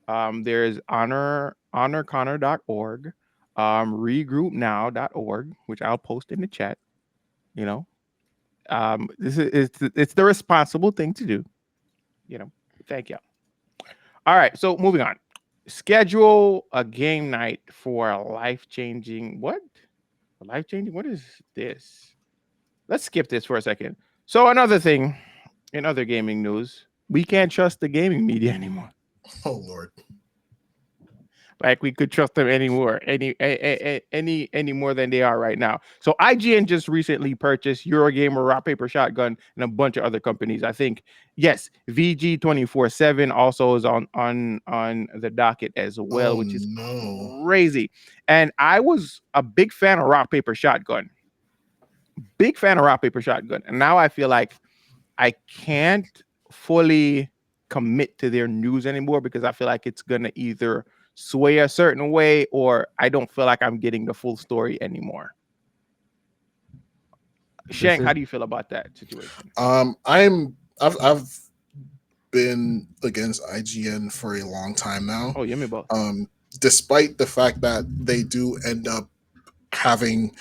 There's honorconnor.org, regroupnow.org, which I'll post in the chat. It's the responsible thing to do. Thank you. All right, so moving on. Schedule a game night for a life-changing. What? Life-changing? What is this? Let's skip this for a second. So another thing, in other gaming news, we can't trust the gaming media anymore. Oh Lord! Like we could trust them anymore, any more than they are right now. So IGN just recently purchased Eurogamer, Rock Paper Shotgun, and a bunch of other companies. I think VG 24/7 also is on the docket as well, which is crazy. And I was a big fan of Rock Paper Shotgun. And now I feel like I can't fully commit to their news anymore because I feel like it's gonna either sway a certain way or I don't feel like I'm getting the full story anymore. Shank, how do you feel about that situation? I've been against IGN for a long time now. Oh, yeah, me both. Despite the fact that they do end up having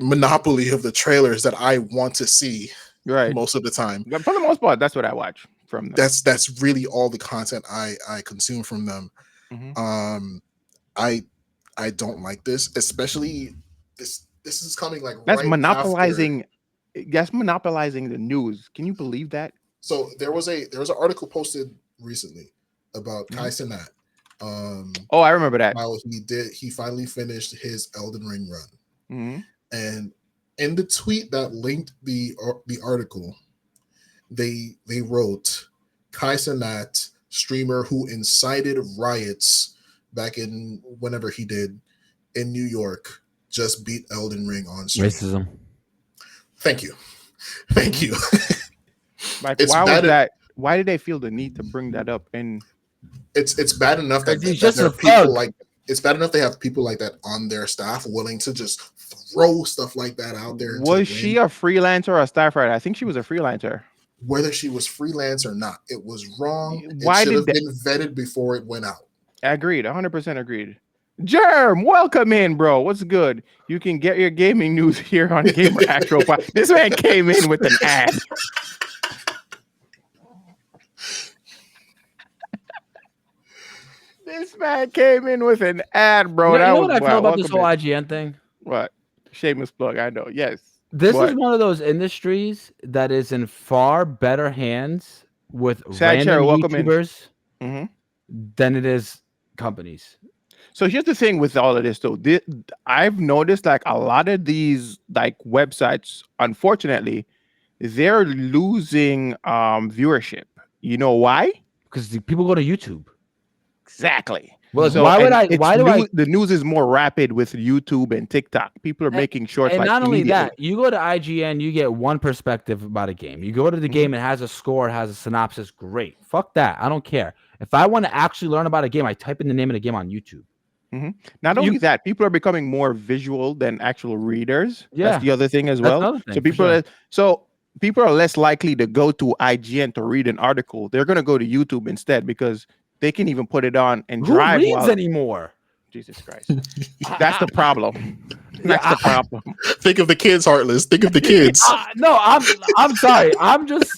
monopoly of the trailers that I want to see, right, most of the time. But for the most part, that's what I watch from them. That's really all the content I consume from them. Mm-hmm. I don't like this, especially this is coming like that's right monopolizing. That's monopolizing the news. Can you believe that? So there was an article posted recently about Kai Cenat. Oh, I remember that. How he finally finished his Elden Ring run. Mm-hmm. And in the tweet that linked the article, they wrote Kai Cenat, streamer who incited riots back in whenever he did in New York, just beat Elden Ring on stream. Racism. Thank you. Like, why was that? Why did they feel the need to bring that up? And it's bad enough that it's bad enough they have people like that on their staff willing to just throw stuff like that out there. Was she a freelancer or a staff writer? I think she was a freelancer. Whether she was freelance or not, it was wrong. It should have been vetted before it went out. Agreed. 100% agreed. Germ, welcome in, bro. What's good? You can get your gaming news here on Gamer Actual. This man came in with an ad. This man came in with an ad, bro. You know what I feel about this whole IGN thing? What? Shameless plug, I know. Yes. This is one of those industries that is in far better hands with random YouTubers than it is companies. So here's the thing with all of this, though. I've noticed like a lot of these like websites, unfortunately, they're losing viewership. You know why? Because people go to YouTube. Exactly. Well, So why would and I? it's Why do I? the news is more rapid with YouTube and TikTok. People are And, making shorts and like not only immediately. that, you go to IGN, you get one perspective about a game. You go to the game, it has a score, it has a synopsis. Great. Fuck that. I don't care. If I want to actually learn about a game, I type in the name of the game on YouTube. Not only that, people are becoming more visual than actual readers. Yeah, That's the other thing as that's well. another thing, So for sure. people are less likely to go to IGN to read an article. They're going to go to YouTube instead because they can even put it on and Who drive reads while. anymore? Jesus Christ, that's the problem. That's the problem. Think of the kids, Heartless. Think of the kids. No, I'm sorry. I'm just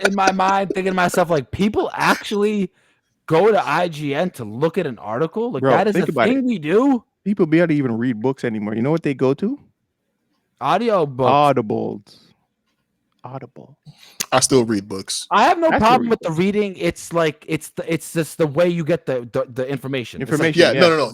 in my mind thinking to myself like people actually go to IGN to look at an article. Like Bro, that is a think about it. thing we do. People barely even read books anymore. You know what they go to? Audio books. Audible. I still read books. I have no That's problem read with the reading. It's like it's just the way you get the information. It's like, Yeah, Yeah. no.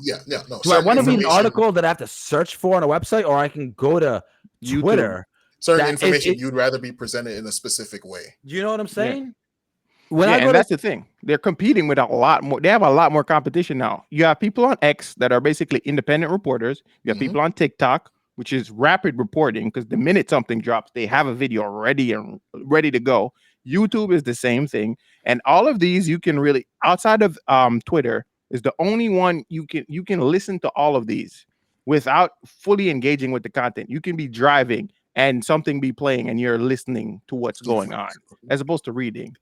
No. do I want to read an information- article that I have to search for on a website, or I can go to YouTube. Twitter? Certain that- information it- you'd rather be presented in a specific way. Do you know what I'm saying? Yeah, When I go and to that's the thing. They're competing with a lot more. They have a lot more competition now. You have people on X that are basically independent reporters. You have people on TikTok, which is rapid reporting because the minute something drops, they have a video ready to go. YouTube is the same thing, and all of these you can really outside of Twitter is the only one you can listen to all of these without fully engaging with the content. You can be driving and something be playing, and you're listening to what's going on as opposed to reading.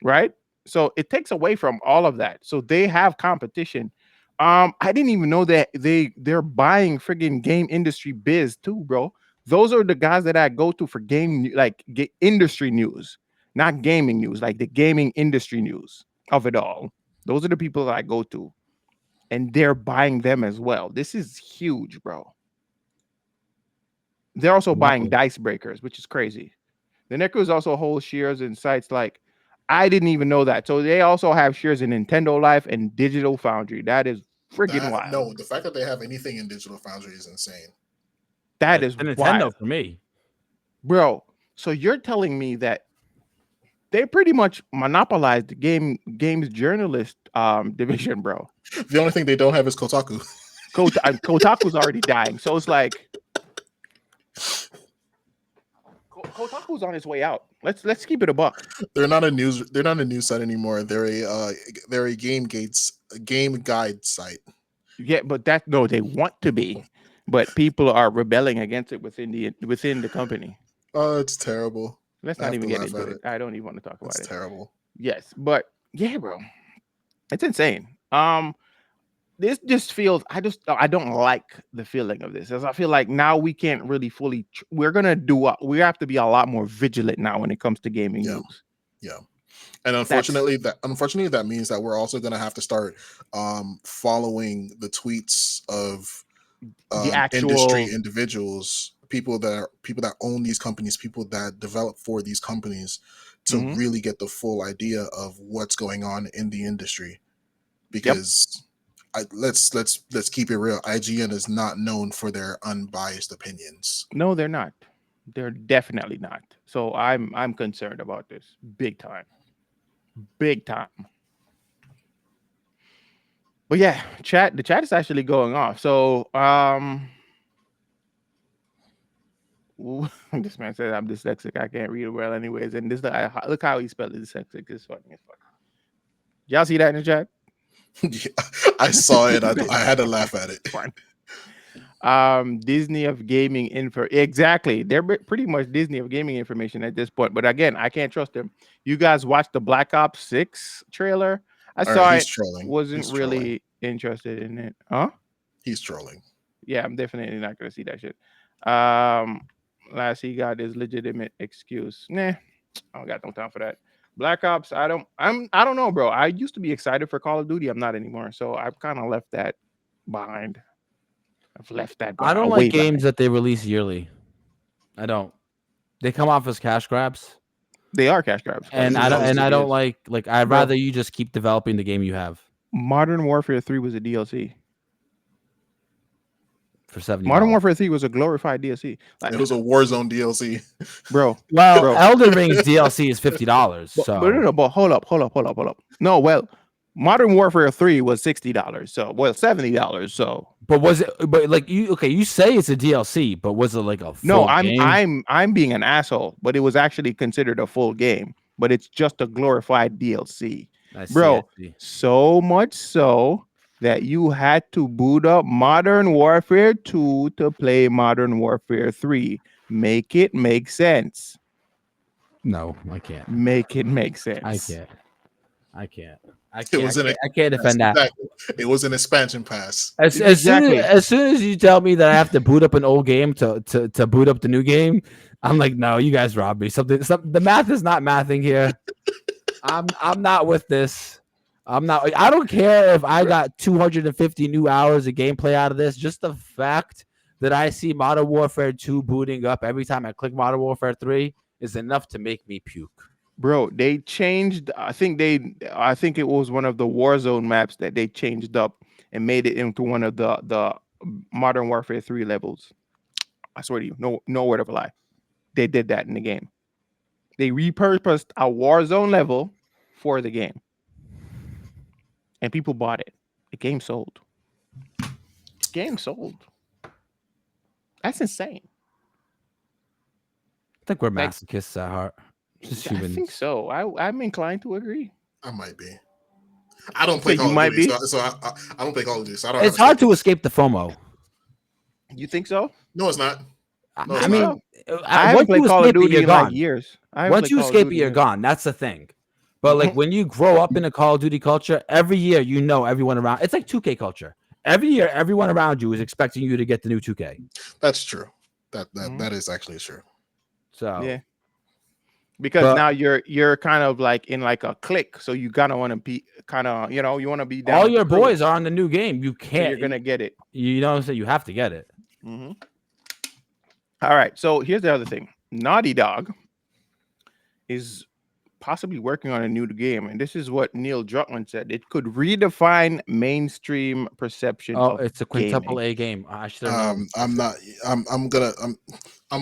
Right? So it takes away from all of that. So they have competition. I didn't even know that they're buying friggin' game industry biz too, bro. Those are the guys that I go to for industry news, not gaming news, like the gaming industry news of it all. Those are the people that I go to, and they're buying them as well. This is huge, bro. They're also buying Dice Breakers, which is crazy. The Necros also hold shares in sites like I didn't even know that. So they also have shares in Nintendo Life and Digital Foundry. That is freaking wild. No, the fact that they have anything in Digital Foundry is insane. That is Nintendo wild for me, bro. So you're telling me that they pretty much monopolized the games journalist division, bro. The only thing they don't have is Kotaku. Kotaku's already dying, so it's like Kotaku's on its way out. Let's keep it a buck. They're not a news site anymore. They're a game guide site. Yeah, but they want to be, but people are rebelling against it within the company. Oh, it's terrible. Let's not even get into it. I don't even want to talk about it. It's terrible. Yes, but yeah, bro, it's insane. This just feels. I don't like the feeling of this, as I feel like now we can't really fully. We have to be a lot more vigilant now when it comes to gaming news. Yeah. And unfortunately, that means that we're also going to have to start following the tweets of the actual industry individuals, people that own these companies, people that develop for these companies, to really get the full idea of what's going on in the industry. Because let's keep it real. IGN is not known for their unbiased opinions. No, they're not. They're definitely not. So I'm concerned about this big time. Big time. But yeah, the chat is actually going off. So this man says I'm dyslexic. I can't read it well anyways. And look how he spelled it, dyslexic. It's funny as fuck. Y'all see that in the chat? Yeah, I saw it. I had to laugh at it. Disney of gaming info. Exactly. They're pretty much Disney of gaming information at this point. But again, I can't trust them. You guys watched the Black Ops 6 trailer? I saw it. Wasn't really interested in it. Huh? He's trolling. Yeah, I'm definitely not gonna see that shit. Last he got his legitimate excuse. Nah, I don't got no time for that. Black Ops, I don't know, bro. I used to be excited for Call of Duty. I'm not anymore. So I've kind of left that behind. I've left that behind. I don't like games that they release yearly. I don't. They come off as cash grabs. They are cash grabs. And I don't like I'd rather you just keep developing the game you have. Modern Warfare 3 was a DLC. for $70. Modern Warfare 3 was a glorified DLC. Like, It was a Warzone DLC. bro, Well, bro. Elden Ring's DLC is $50. But no, So, but hold up. No, well, Modern Warfare 3 was $60. So, well, $70. So, but was it? But like you, okay, you say it's a DLC, but was it like a no, full game? I'm being an asshole, but it was actually considered a full game, but it's just a glorified DLC. I see. I Bro, see. so much so that you had to boot up Modern Warfare 2 to play Modern Warfare 3. Make it make sense. No, I can't. Make it make sense. I can't. I can't. I It can't. was I can't defend that. Exactly. It was an expansion pass. Exactly. As soon as you tell me that I have to boot up an old game to boot up the new game, I'm like, no, you guys robbed me. The math is not mathing here. I'm not with this. I'm not. I don't care if I got 250 new hours of gameplay out of this. Just the fact that I see Modern Warfare 2 booting up every time I click Modern Warfare 3 is enough to make me puke. Bro, they changed. I think it was one of the Warzone maps that they changed up and made it into one of the Modern Warfare 3 levels. I swear to you, no word of a lie. They did that in the game. They repurposed a Warzone level for the game, and people bought it. The game sold. Game sold. That's insane. I think we're Like, masochists at heart. Just I humans. think so. I'm inclined to agree. I might be. I don't play You Call of might Duty, be? so I don't play Call of Duty. So I don't. It's have a hard to stake. escape the FOMO. You think so? No, it's not. No, I it's mean, not. I haven't once played you Call of escape it, Duty you're in like gone. years. Once you escape it, you're gone. That's the thing. But like when you grow up in a Call of Duty culture, every year you know everyone around. It's like 2K culture. Every year, everyone around you is expecting you to get the new 2K. That's true. That is actually true. So yeah, because now you're kind of like in like a clique, so you gotta want to be kind of you want to be down. all with your the crew. boys are on the new game. You So can't. you're gonna get it. You know what I'm saying? You have to get it. Mm-hmm. All right. So here's the other thing. Naughty Dog is possibly working on a new game, and this is what Neil Druckmann said. It could redefine mainstream perception. Oh, of it's a quintuple gaming. A game. I should have known. I'm not. I'm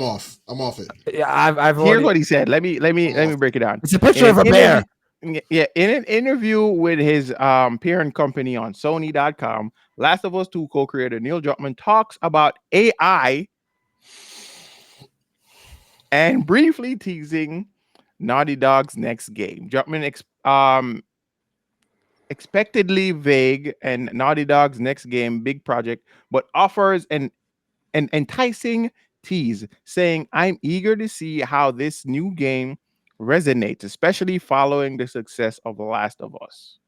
off. I'm off it. Yeah, I've Here's already. what he said. Let me break it down. It's a picture In of a an bear. Yeah, in an interview with his parent company on Sony.com, Last of Us 2 co-creator Neil Druckmann talks about AI and briefly teasing Naughty Dog's next game. Druckmann expectedly vague and Naughty Dog's next game, big project, but offers an enticing tease, saying, "I'm eager to see how this new game resonates, especially following the success of The Last of Us,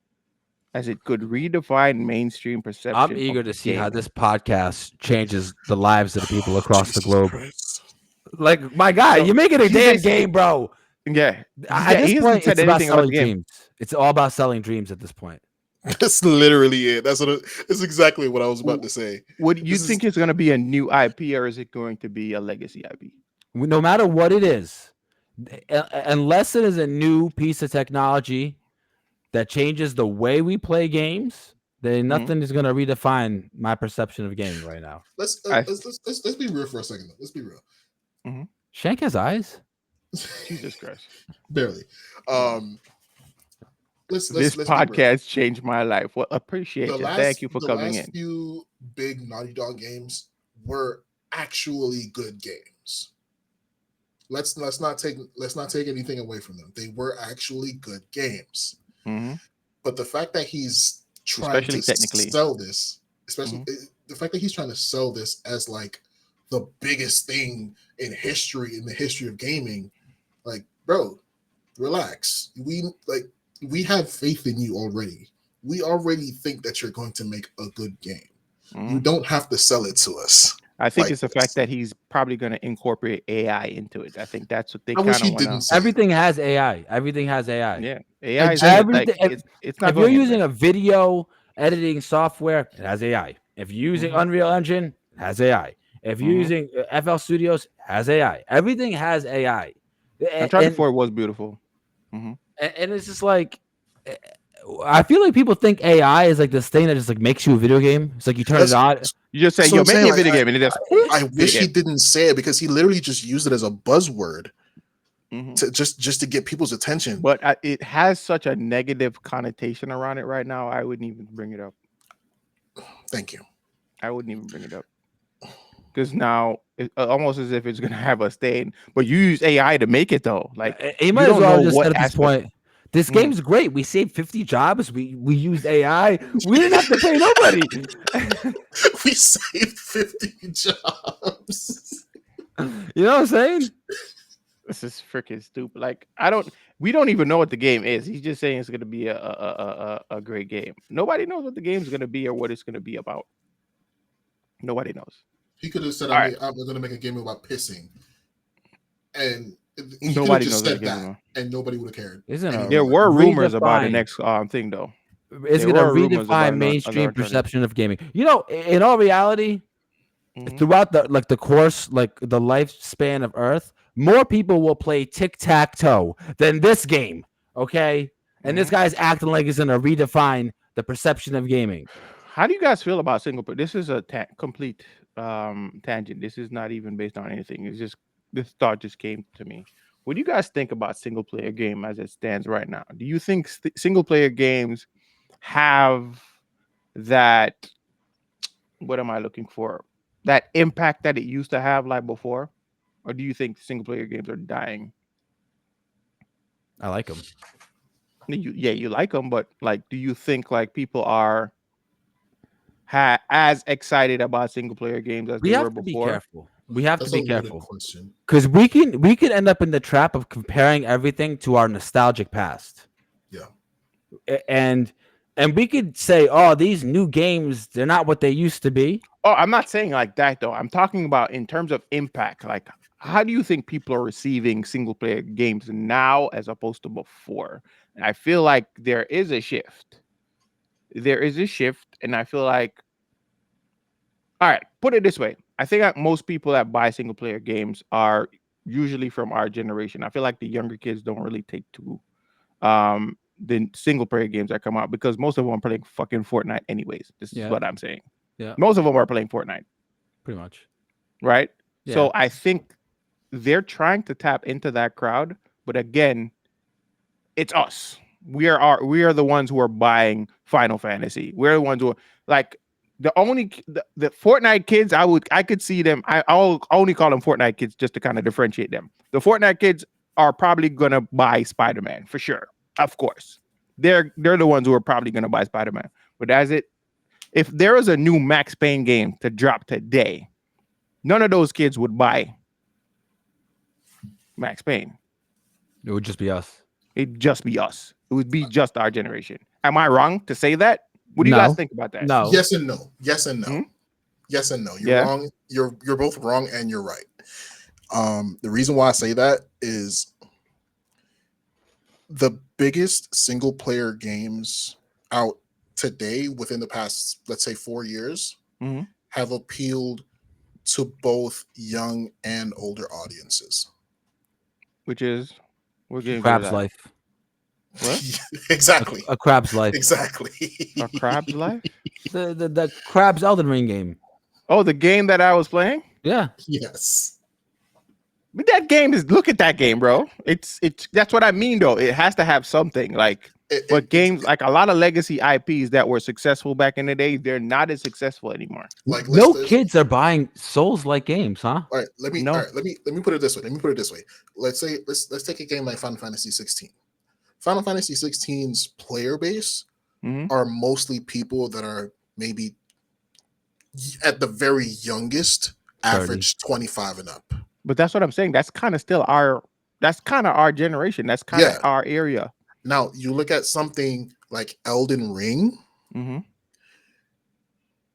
as it could redefine mainstream perception." I'm eager to see how this podcast changes the lives of the people across the Jesus globe. Christ. Like, my guy, So, you're making a he's damn basically- game, bro. Yeah, At he this hasn't point, said it's about anything about selling the game. dreams. It's all about selling dreams at this point. That's literally it. That's exactly what I was about to say. Would you This think it's going to be a new IP or is it going to be a legacy IP? No matter what it is, unless it is a new piece of technology that changes the way we play games, then nothing is going to redefine my perception of gaming right now. Let's be real for a second. Though. Let's be real. Shank has eyes. Jesus Christ. Barely. Let's podcast changed my life. Well, appreciate you. Thank you for coming in. The last few big Naughty Dog games were actually good games. Let's not take anything away from them. They were actually good games. Mm-hmm. But the fact that he's trying to sell this, the fact that he's trying to sell this as like the biggest thing in the history of gaming, like, bro, relax. We have faith in you already. We already think that you're going to make a good game. You don't have to sell it to us. I think it's the fact that he's probably going to incorporate AI into it. I think that's what they kind of want to. Everything has AI. Everything has AI. Yeah, AI is it's not. If you're using a video editing software, it has AI. If you're using Unreal Engine, it has AI. If you're using FL Studios, it has AI. Everything has AI. Uncharted 4 was beautiful. And it's just like, I feel like people think AI is like this thing that just like makes you a video game. It's like you turn it on. You just say, That's what "Yo, I'm make saying, me a like, video game," and it just. I wish he didn't say it because he literally just used it as a buzzword to just to get people's attention. But it has such a negative connotation around it right now. I wouldn't even bring it up. Thank you. I wouldn't even bring it up because now it's almost as if it's gonna have a stain. But you use AI to make it though. Like you might as well just at this aspect. point. This game's great. We saved 50 jobs. We used AI. We didn't have to pay nobody. We saved 50 jobs. You know what I'm saying? This is freaking stupid. Like we don't even know what the game is. He's just saying it's gonna be a great game. Nobody knows what the game's gonna be or what it's gonna be about. Nobody knows. He could have said, I'm going to make a game about pissing. And he nobody just knows said that, and nobody would have cared. There were rumors about the next thing, though. It's going to redefine mainstream perception of gaming. You know, in all reality, throughout the course, like the lifespan of Earth, more people will play tic-tac-toe than this game, okay? And this guy's acting like he's going to redefine the perception of gaming. How do you guys feel about single player? This is a complete tangent. This is not even based on anything. It's just this thought just came to me. What do you guys think about single player game as it stands right now? Do you think single player games have that? What am I looking for? That impact that it used to have like before, or do you think single player games are dying? I like them. You like them, but like, do you think like people are as excited about single player games as they were before? Be careful. We have to be careful because we can end up in the trap of comparing everything to our nostalgic past. Yeah, and we could say, oh, these new games, they're not what they used to be. Oh, I'm not saying like that though. I'm talking about in terms of impact. Like, how do you think people are receiving single player games now as opposed to before? And I feel like there is a shift. And I feel like, all right, put it this way. I think that most people that buy single player games are usually from our generation. I feel like the younger kids don't really take to the single player games that come out because most of them are playing fucking Fortnite anyways. This is what I'm saying. Yeah. Most of them are playing Fortnite. Pretty much. Right? Yeah. So I think they're trying to tap into that crowd, but again, it's us. We are the ones who are buying Final Fantasy. We're the ones who are like the Fortnite kids. I could see them. I'll only call them Fortnite kids just to kind of differentiate them. The Fortnite kids are probably gonna buy Spider-Man for sure. Of course, they're the ones who are probably gonna buy Spider-Man. But if there was a new Max Payne game to drop today, none of those kids would buy Max Payne. It would just be us. It'd just be us. It would be just our generation. Am I wrong to say that? What do you guys think about that? No. Yes and no. Yes and no. Mm-hmm. Yes and no. You're wrong. You're both wrong and you're right. The reason why I say that is the biggest single player games out today within the past, let's say 4 years, have appealed to both young and older audiences. Which is what game? Crab's Life. What? Exactly. A Crab's Life. Exactly. A Crab's Life? The Crab's Elden Ring game. Oh, the game that I was playing? Yeah. Yes. But that game look at that game, bro. It's that's what I mean though. It has to have something like games like a lot of legacy IPs that were successful back in the day, they're not as successful anymore. Like no kids are buying Souls-like games, huh? All right, let me put it this way. Let's take a game like Final Fantasy 16. Final Fantasy 16's player base are mostly people that are maybe at the very youngest 30. Average 25 and up. But that's what I'm saying. That's kind of still our generation. That's kind of our area. Now you look at something like Elden Ring,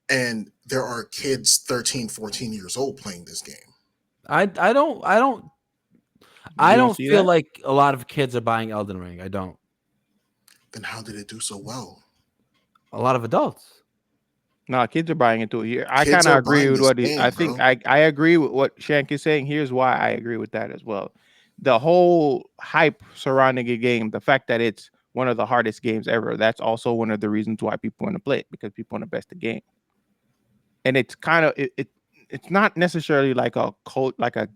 and there are kids 13, 14 years old playing this game. I don't feel like a lot of kids are buying Elden Ring. I don't. Then how did it do so well? A lot of adults. No, kids are buying into it here. I kind of agree with what I think. I agree with what Shank is saying. Here's why I agree with that as well. The whole hype surrounding a game, the fact that it's one of the hardest games ever. That's also one of the reasons why people want to play it, because people want to best the game. And it's kind of it's not necessarily like a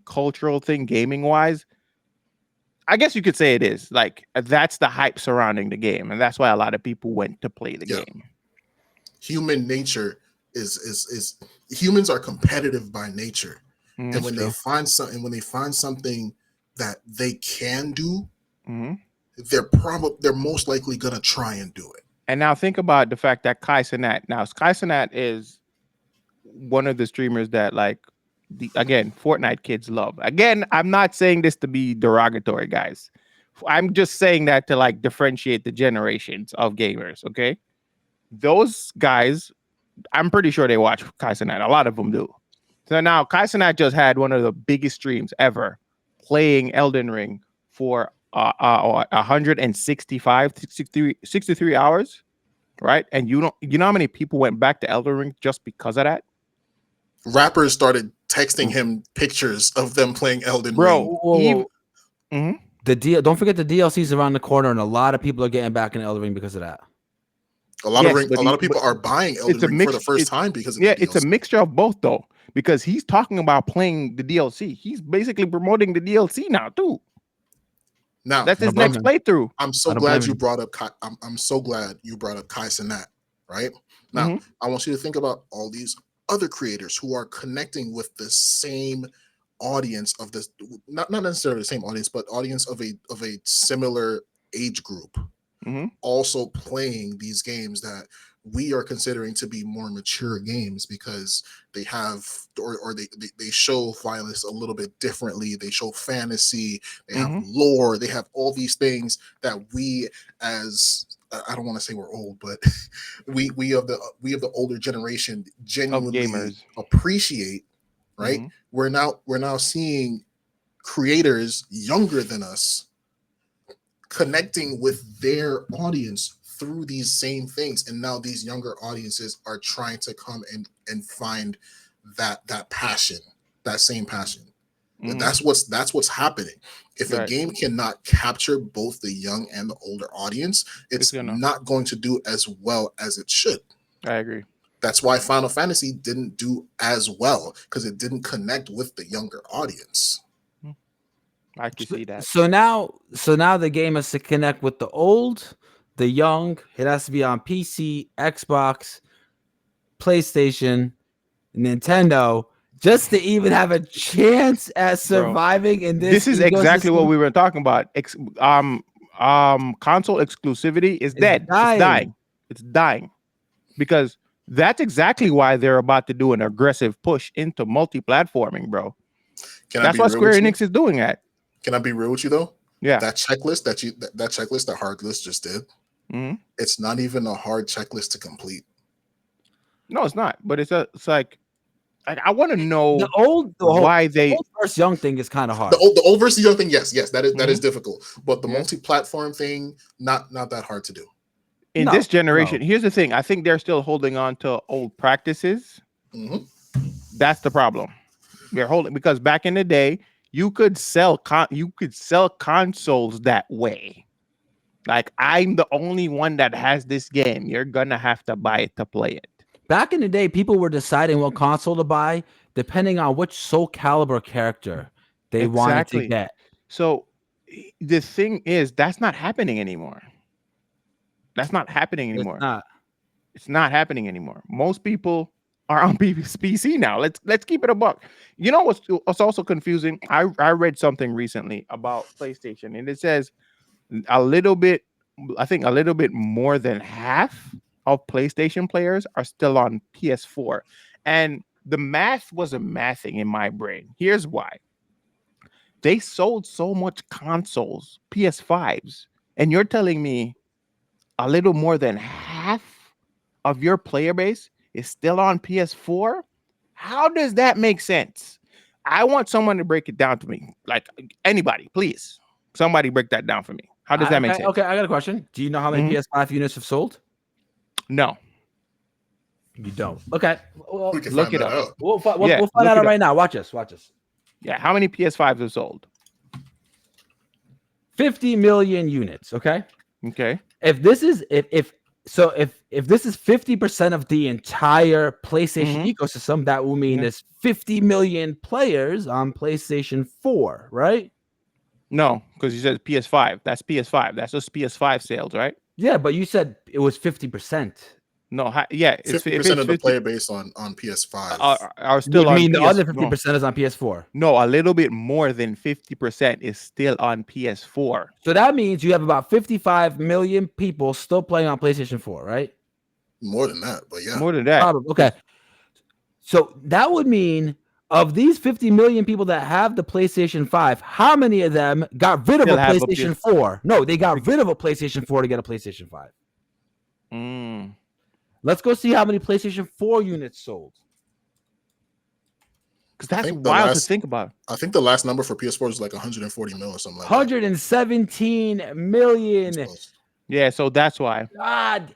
cultural thing gaming wise. I guess you could say it is. Like that's the hype surrounding the game, and that's why a lot of people went to play the game. Human nature is humans are competitive by nature. And when they find something that they can do, they're most likely gonna try and do it. And now think about the fact that Kai Cenat. Now Kai Cenat is one of the streamers that again, Fortnite kids love. Again, I'm not saying this to be derogatory, guys. I'm just saying that to like differentiate the generations of gamers. Okay, those guys, I'm pretty sure they watch Kai Cenat. A lot of them do. So now Kai Cenat just had one of the biggest streams ever, playing Elden Ring for 63 hours, right? And you know how many people went back to Elden Ring just because of that? Rappers started texting him pictures of them playing Elden Ring. Don't forget the DLC's around the corner, and a lot of people are getting back in Elden Ring because of that. A lot of people are buying Elden Ring for the first time because of the DLC. It's a mixture of both though, because he's talking about playing the DLC. He's basically promoting the DLC now too. Now that's his next playthrough. I'm so glad you brought up Kai. I'm so glad you brought up Kai Cenat. Right now, I want you to think about all these other creators who are connecting with the same audience of this, not necessarily the same audience, but audience of a similar age group, also playing these games that we are considering to be more mature games because they have or they show violence a little bit differently. They show fantasy, they have lore, they have all these things that we as I don't want to say we're old, but we of the older generation genuinely appreciate, right? We're now seeing creators younger than us connecting with their audience through these same things, and now these younger audiences are trying to come and find that passion, that same passion. That's what's happening. If a game cannot capture both the young and the older audience, it's not going to do as well as it should. I agree. That's why Final Fantasy didn't do as well, because it didn't connect with the younger audience. I can see that. So now the game has to connect with the old, the young. It has to be on PC, Xbox, PlayStation, Nintendo, just to even have a chance at surviving in this. This is exactly what we were talking about. Console exclusivity is dead. It's dying. Because that's exactly why they're about to do an aggressive push into multi-platforming, bro. That's what Square Enix is doing at. Can I be real with you though? Yeah. That checklist that Hardlist just did, it's not even a hard checklist to complete. No, it's not. But it's like I want to know the old versus young thing is kind of hard. The old versus young thing, yes, that is difficult. But the multi-platform thing, not that hard to do. In this generation, here's the thing. I think they're still holding on to old practices. That's the problem. They're holding, because back in the day, you could sell consoles that way. Like, I'm the only one that has this game. You're gonna have to buy it to play it. Back in the day, people were deciding what console to buy depending on which Soul Calibur character they wanted to get. So the thing is, that's not happening anymore. It's not happening anymore. Most people are on PC now. Let's keep it a buck. You know what's also confusing? I read something recently about PlayStation, and it says a little bit more than half of PlayStation players are still on PS4. And the math wasn't mathing in my brain. Here's why. They sold so much consoles, PS5s, and you're telling me a little more than half of your player base is still on PS4? How does that make sense? I want someone to break it down to me. Like, anybody, please. Somebody break that down for me. How does that make sense? Okay, I got a question. Do you know how many PS5 units have sold? No. You don't. Okay. Well, we can look it up. We'll find out right now. Watch us. Yeah, how many PS5s are sold? 50 million units, okay? Okay. if this is if this is 50% of the entire PlayStation ecosystem, that will mean there's 50 million players on PlayStation 4, right? No, because you said PS5. That's PS5. That's just PS5 sales, right? Yeah, but you said it was 50%. No, yeah, it's 50% of the player base on PS5 are still you on. mean the other 50% is on PS4? No, a little bit more than 50% is still on PS4. So that means you have about 55 million people still playing on PlayStation 4, right? More than that, but yeah, more than that. Probably. Okay, so that would mean of these 50 million people that have the PlayStation 5, how many of them got rid of a PlayStation 4? No, they got rid of a PlayStation 4 to get a PlayStation 5. Let's go see how many PlayStation 4 units sold. Because that's wild to think about. I think the last number for PS4 was like 140 mil or something like 117 million. Yeah, so that's why. God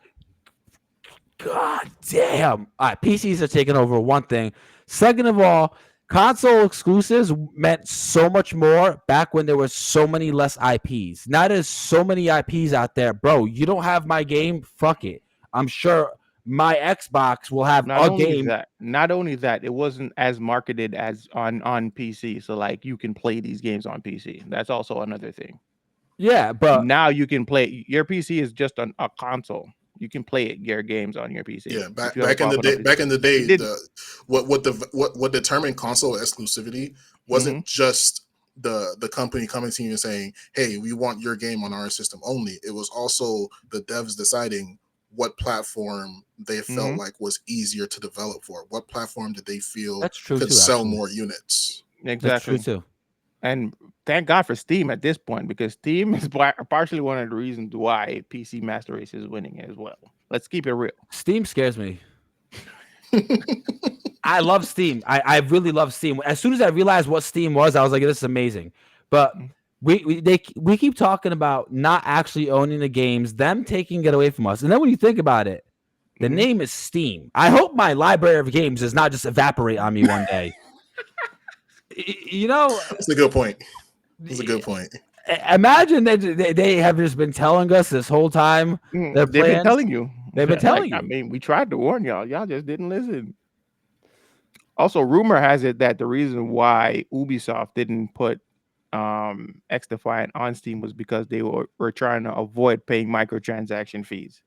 damn. All right, PCs are taking over, one thing. Second of all, console exclusives meant so much more back when there were so many less IPs. Now there's so many IPs out there. Bro, you don't have my game? Fuck it. I'm sure my Xbox will have a game. Not only that, it wasn't as marketed as on PC. So like you can play these games on PC. That's also another thing. Yeah, but now you can play. Your PC is just a console. You can play your games on your PC. Yeah, back in the day, what determined console exclusivity wasn't just the company coming to you and saying, "Hey, we want your game on our system only." It was also the devs deciding what platform they felt like was easier to develop for. What platform did they feel could sell more units? Exactly. That's true too. And thank God for Steam at this point, because Steam is partially one of the reasons why PC Master Race is winning as well. Let's keep it real. Steam scares me. I love Steam. I really love Steam. As soon as I realized what Steam was, I was like, this is amazing. But we keep talking about not actually owning the games, them taking it away from us. And then when you think about it, the name is Steam. I hope my library of games does not just evaporate on me one day. You know, that's a good point. That's a good point. Imagine they have just been telling us this whole time. They've been telling you. They've been telling you. I mean, we tried to warn y'all. Y'all just didn't listen. Also, rumor has it that the reason why Ubisoft didn't put XDefiant on Steam was because they were trying to avoid paying microtransaction fees.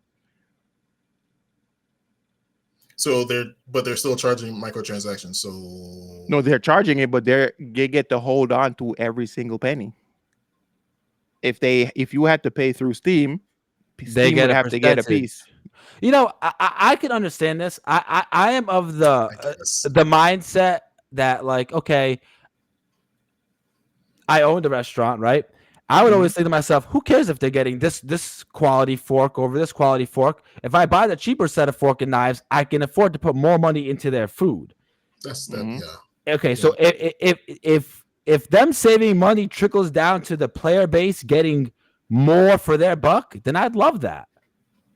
So they're still charging microtransactions. So no, they're charging it, but they get to hold on to every single penny. If you had to pay through Steam would have to get a piece. You know, I can understand this. I am of the mindset that, like, okay, I own the restaurant, right? I would always think to myself, who cares if they're getting this quality fork over this quality fork? If I buy the cheaper set of fork and knives, I can afford to put more money into their food. That's that, yeah. Okay, so if them saving money trickles down to the player base getting more for their buck, then I'd love that.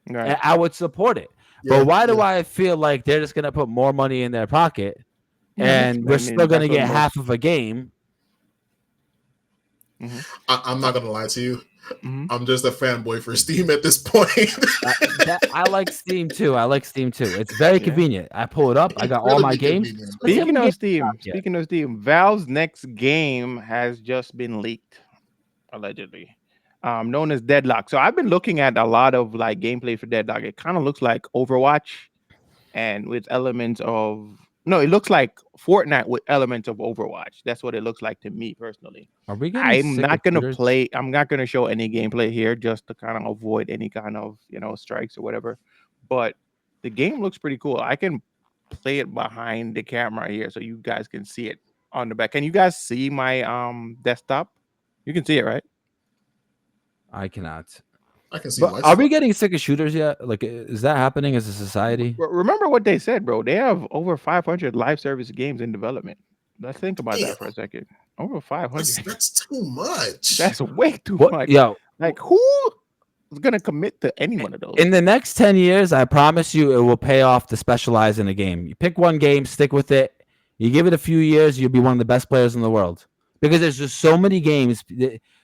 Right. I would support it. Yeah, but why do I feel like they're just gonna put more money in their pocket and we're still gonna get half of a game? I'm not gonna lie to you. I'm just a fanboy for Steam at this point. I like Steam too. It's very convenient. I pull it up. I got all my games. Speaking of Steam, Valve's next game has just been leaked, allegedly, known as Deadlock. So I've been looking at a lot of like gameplay for Deadlock. It kind of looks like Overwatch, and with elements of it looks like Fortnite with elements of Overwatch. That's what it looks like to me personally. I'm not gonna play. I'm not gonna show any gameplay here, just to kind of avoid any kind of strikes or whatever. But the game looks pretty cool. I can play it behind the camera here, so you guys can see it on the back. Can you guys see my desktop? You can see it, right? I cannot. I can see. Are we getting sick of shooters yet? Like, is that happening as a society? Remember what they said, bro. They have over 500 live service games in development. Let's think about that for a second. Over 500. That's too much. That's way too much. Yo, like, who is gonna commit to any one of those? In the next 10 years, I promise you, it will pay off to specialize in a game. You pick one game, stick with it. You give it a few years, you'll be one of the best players in the world. Because there's just so many games.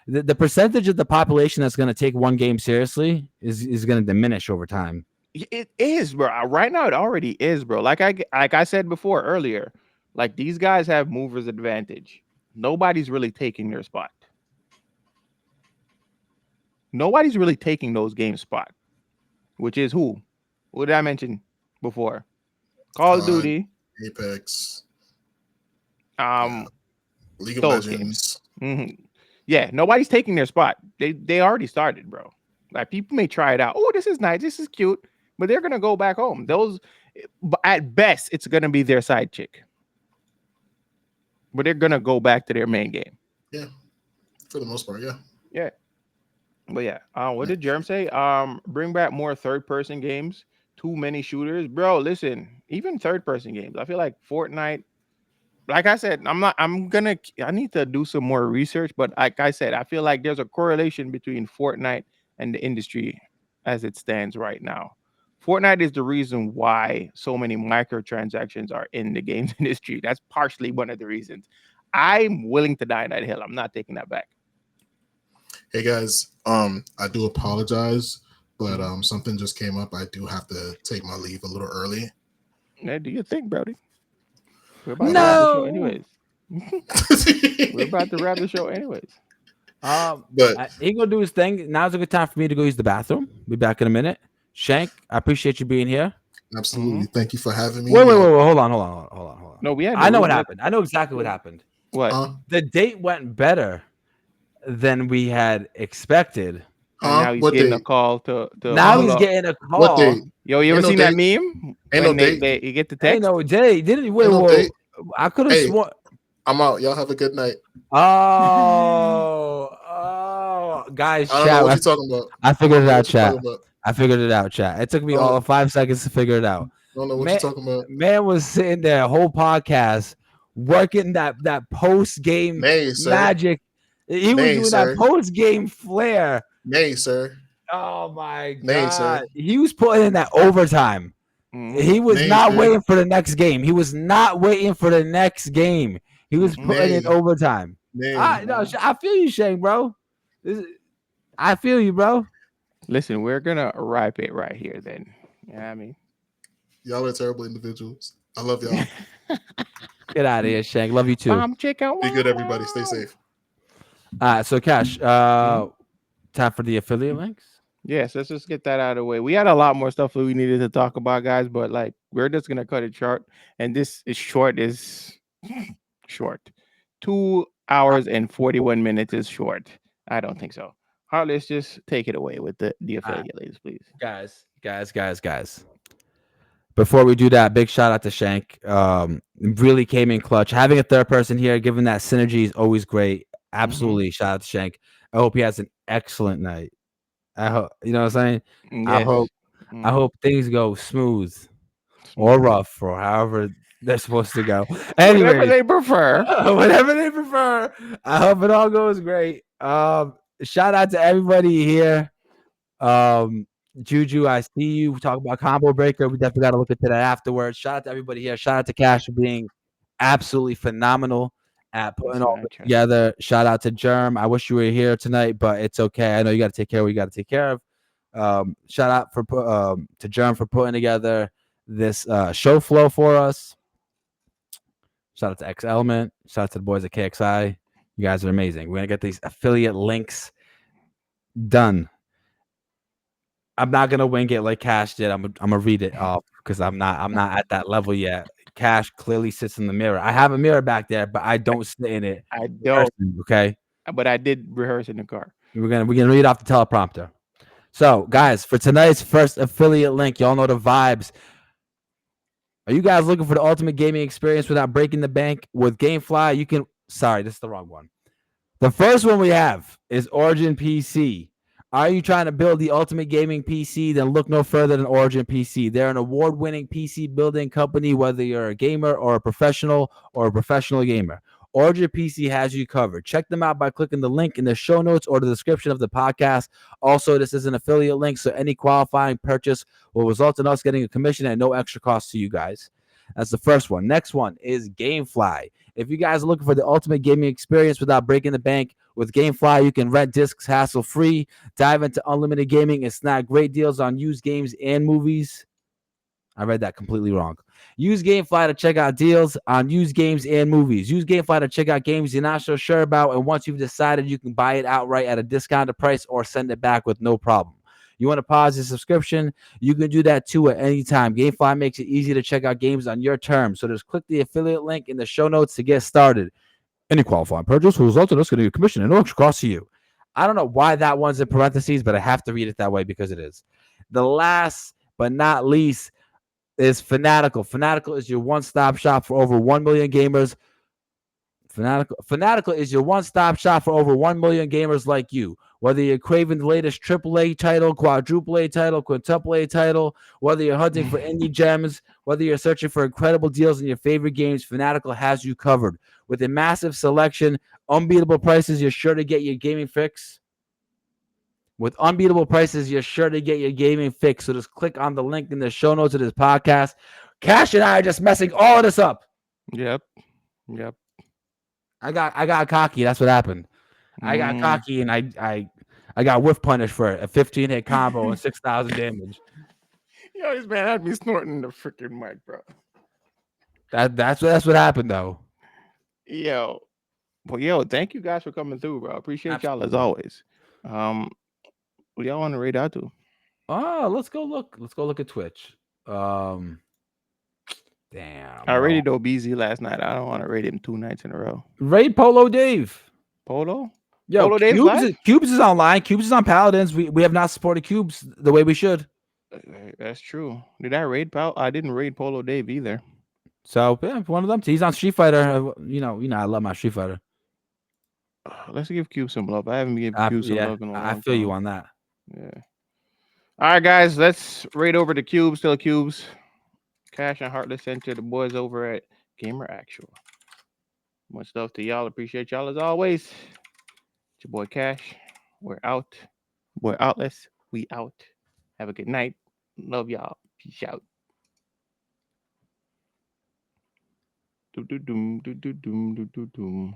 the percentage of the population that's going to take one game seriously is going to diminish over time. It is, bro. Right now, it already is, bro. Like I said before earlier, like these guys have movers advantage. Nobody's really taking their spot. Nobody's really taking those games spot, which is who? What did I mention before? Call of Duty, Apex, League of those Legends. games. Yeah, nobody's taking their spot. They already started, bro. Like people may try it out. Oh, this is nice. This is cute. But they're gonna go back home. Those, at best, it's gonna be their side chick. But they're gonna go back to their main game. Yeah, for the most part, yeah. Yeah. But yeah, what did Germ say? Bring back more third-person games. Too many shooters, bro. Listen, even third-person games. I feel like Fortnite. Like I said, I need to do some more research. But like I said, I feel like there's a correlation between Fortnite and the industry as it stands right now. Fortnite is the reason why so many microtransactions are in the games industry. That's partially one of the reasons. I'm willing to die on that hill. I'm not taking that back. Hey guys, I do apologize, but something just came up. I do have to take my leave a little early. Hey, do you think, Brody? We're about to wrap the show anyways. We're about to wrap the show anyways. But he gonna do his thing. Now's a good time for me to go use the bathroom. Be back in a minute. Shank, I appreciate you being here. Absolutely. Thank you for having me. Wait. Hold on. No, I know what happened. I know exactly what happened. What? The date went better than we had expected. Now he's getting a call to now he's getting a call. What date? Yo, you ever seen that meme? Ain't no date. You get the text. Ain't no date. Didn't wait. No date. I could have sworn. I'm out. Y'all have a good night. Guys, I don't chat. know what you talking about. I figured it out, chat. I figured it out, chat. It took me all of 5 seconds to figure it out. I don't know what you're talking about. Man was sitting there, whole podcast, working that post game magic. He was doing that post game flair. Nay, sir. Oh my god. Nay, sir. He was putting in that overtime. He was not waiting for the next game. He was putting in overtime. I feel you, Shane, bro. I feel you, bro. Listen, we're gonna wrap it right here then. You know what I mean? Y'all are terrible individuals. I love y'all. Get out of here, Shank. Love you too. Be good, everybody. Stay safe. So Cash, time for the affiliate links. Yes, let's just get that out of the way. We had a lot more stuff that we needed to talk about, guys, but like we're just gonna cut it short. And this is short. 2 hours and 41 minutes is short. I don't think so. Harley, let's just take it away with the affiliate links, please. Guys. Before we do that, big shout out to Shank. Really came in clutch. Having a third person here, given that synergy is always great. Absolutely, shout out to Shank. I hope he has an excellent night. I hope, you know what I'm saying. Yes. I hope things go smooth or rough or however they're supposed to go. Anyway, whatever they prefer. I hope it all goes great. Shout out to everybody here. Juju, I see you. We talk about Combo Breaker. We definitely got to look into that afterwards. Shout out to everybody here. Shout out to Cash for being absolutely phenomenal at putting all this together. Shout out to Germ. I wish you were here tonight, but it's okay. I know you got to take care of what you got to take care of. Shout out to Germ for putting together this show flow for us. Shout out to X Element. Shout out to the boys at KXI. You guys are amazing. We're gonna get these affiliate links done. I'm not gonna wing it like Cash did. I'm gonna read it off because I'm not at that level yet. Cash clearly sits in the mirror. I have a mirror back there, but I don't sit in it. I don't. Okay. But I did rehearse in the car. We're gonna read off the teleprompter. So, guys, for tonight's first affiliate link, y'all know the vibes. Are you guys looking for the ultimate gaming experience without breaking the bank? With GameFly, you can. Sorry, this is the wrong one. The first one we have is Origin PC. Are you trying to build the ultimate gaming PC? Then look no further than Origin PC. They're an award-winning PC building company, whether you're a gamer or a professional gamer. Origin PC has you covered. Check them out by clicking the link in the show notes or the description of the podcast. Also, this is an affiliate link, so any qualifying purchase will result in us getting a commission at no extra cost to you guys. That's the first one. Next one is GameFly. If you guys are looking for the ultimate gaming experience without breaking the bank, with GameFly, you can rent discs hassle-free, dive into unlimited gaming, and snag great deals on used games and movies. I read that completely wrong. Use GameFly to check out deals on used games and movies. Use GameFly to check out games you're not so sure about, and once you've decided, you can buy it outright at a discounted price or send it back with no problem. You want to pause your subscription? You can do that too at any time. GameFly makes it easy to check out games on your terms. So just click the affiliate link in the show notes to get started. Any qualifying purchase will result in us getting a commission and no extra cost to you. I don't know why that one's in parentheses, but I have to read it that way because it is. The last but not least is Fanatical. Fanatical is your one-stop shop for over 1 million gamers. Fanatical is your one-stop shop for over 1 million gamers like you. Whether you're craving the latest AAA title, quadruple A title, quintuple A title, whether you're hunting for indie gems, whether you're searching for incredible deals in your favorite games, Fanatical has you covered. With a massive selection, unbeatable prices, you're sure to get your gaming fix. With unbeatable prices, you're sure to get your gaming fix. So just click on the link in the show notes of this podcast. Cash and I are just messing all of this up. Yep. I got cocky. That's what happened. I got cocky and I got whiff punished for a 15-hit combo and 6,000 damage. Yo, this man had me snorting the freaking mic, bro. That's what happened though. Yo, thank you guys for coming through, bro. Appreciate y'all as always. What y'all want to rate out to? Let's go look at Twitch. Damn. I rated OBZ last night. I don't want to rate him 2 nights in a row. Rate Polo Dave. Polo? Yo, Polo Dave's live? Cubes is online. Cubes is on Paladins. We have not supported Cubes the way we should. That's true. Did I raid I didn't raid Polo Dave either. So yeah, one of them. He's on Street Fighter. You know, I love my Street Fighter. Let's give Cube some love. I haven't given Cube some love in a long time. I feel you on that. Yeah. All right, guys, let's raid over the Cubes. Still Cubes. Cash and Heartless sent to the boys over at Gamer Actual. Much love to y'all. Appreciate y'all as always. It's your boy Cash. We're out. Boy Outless. We out. Have a good night. Love y'all. Peace out. Do do doom do do doom do do doom.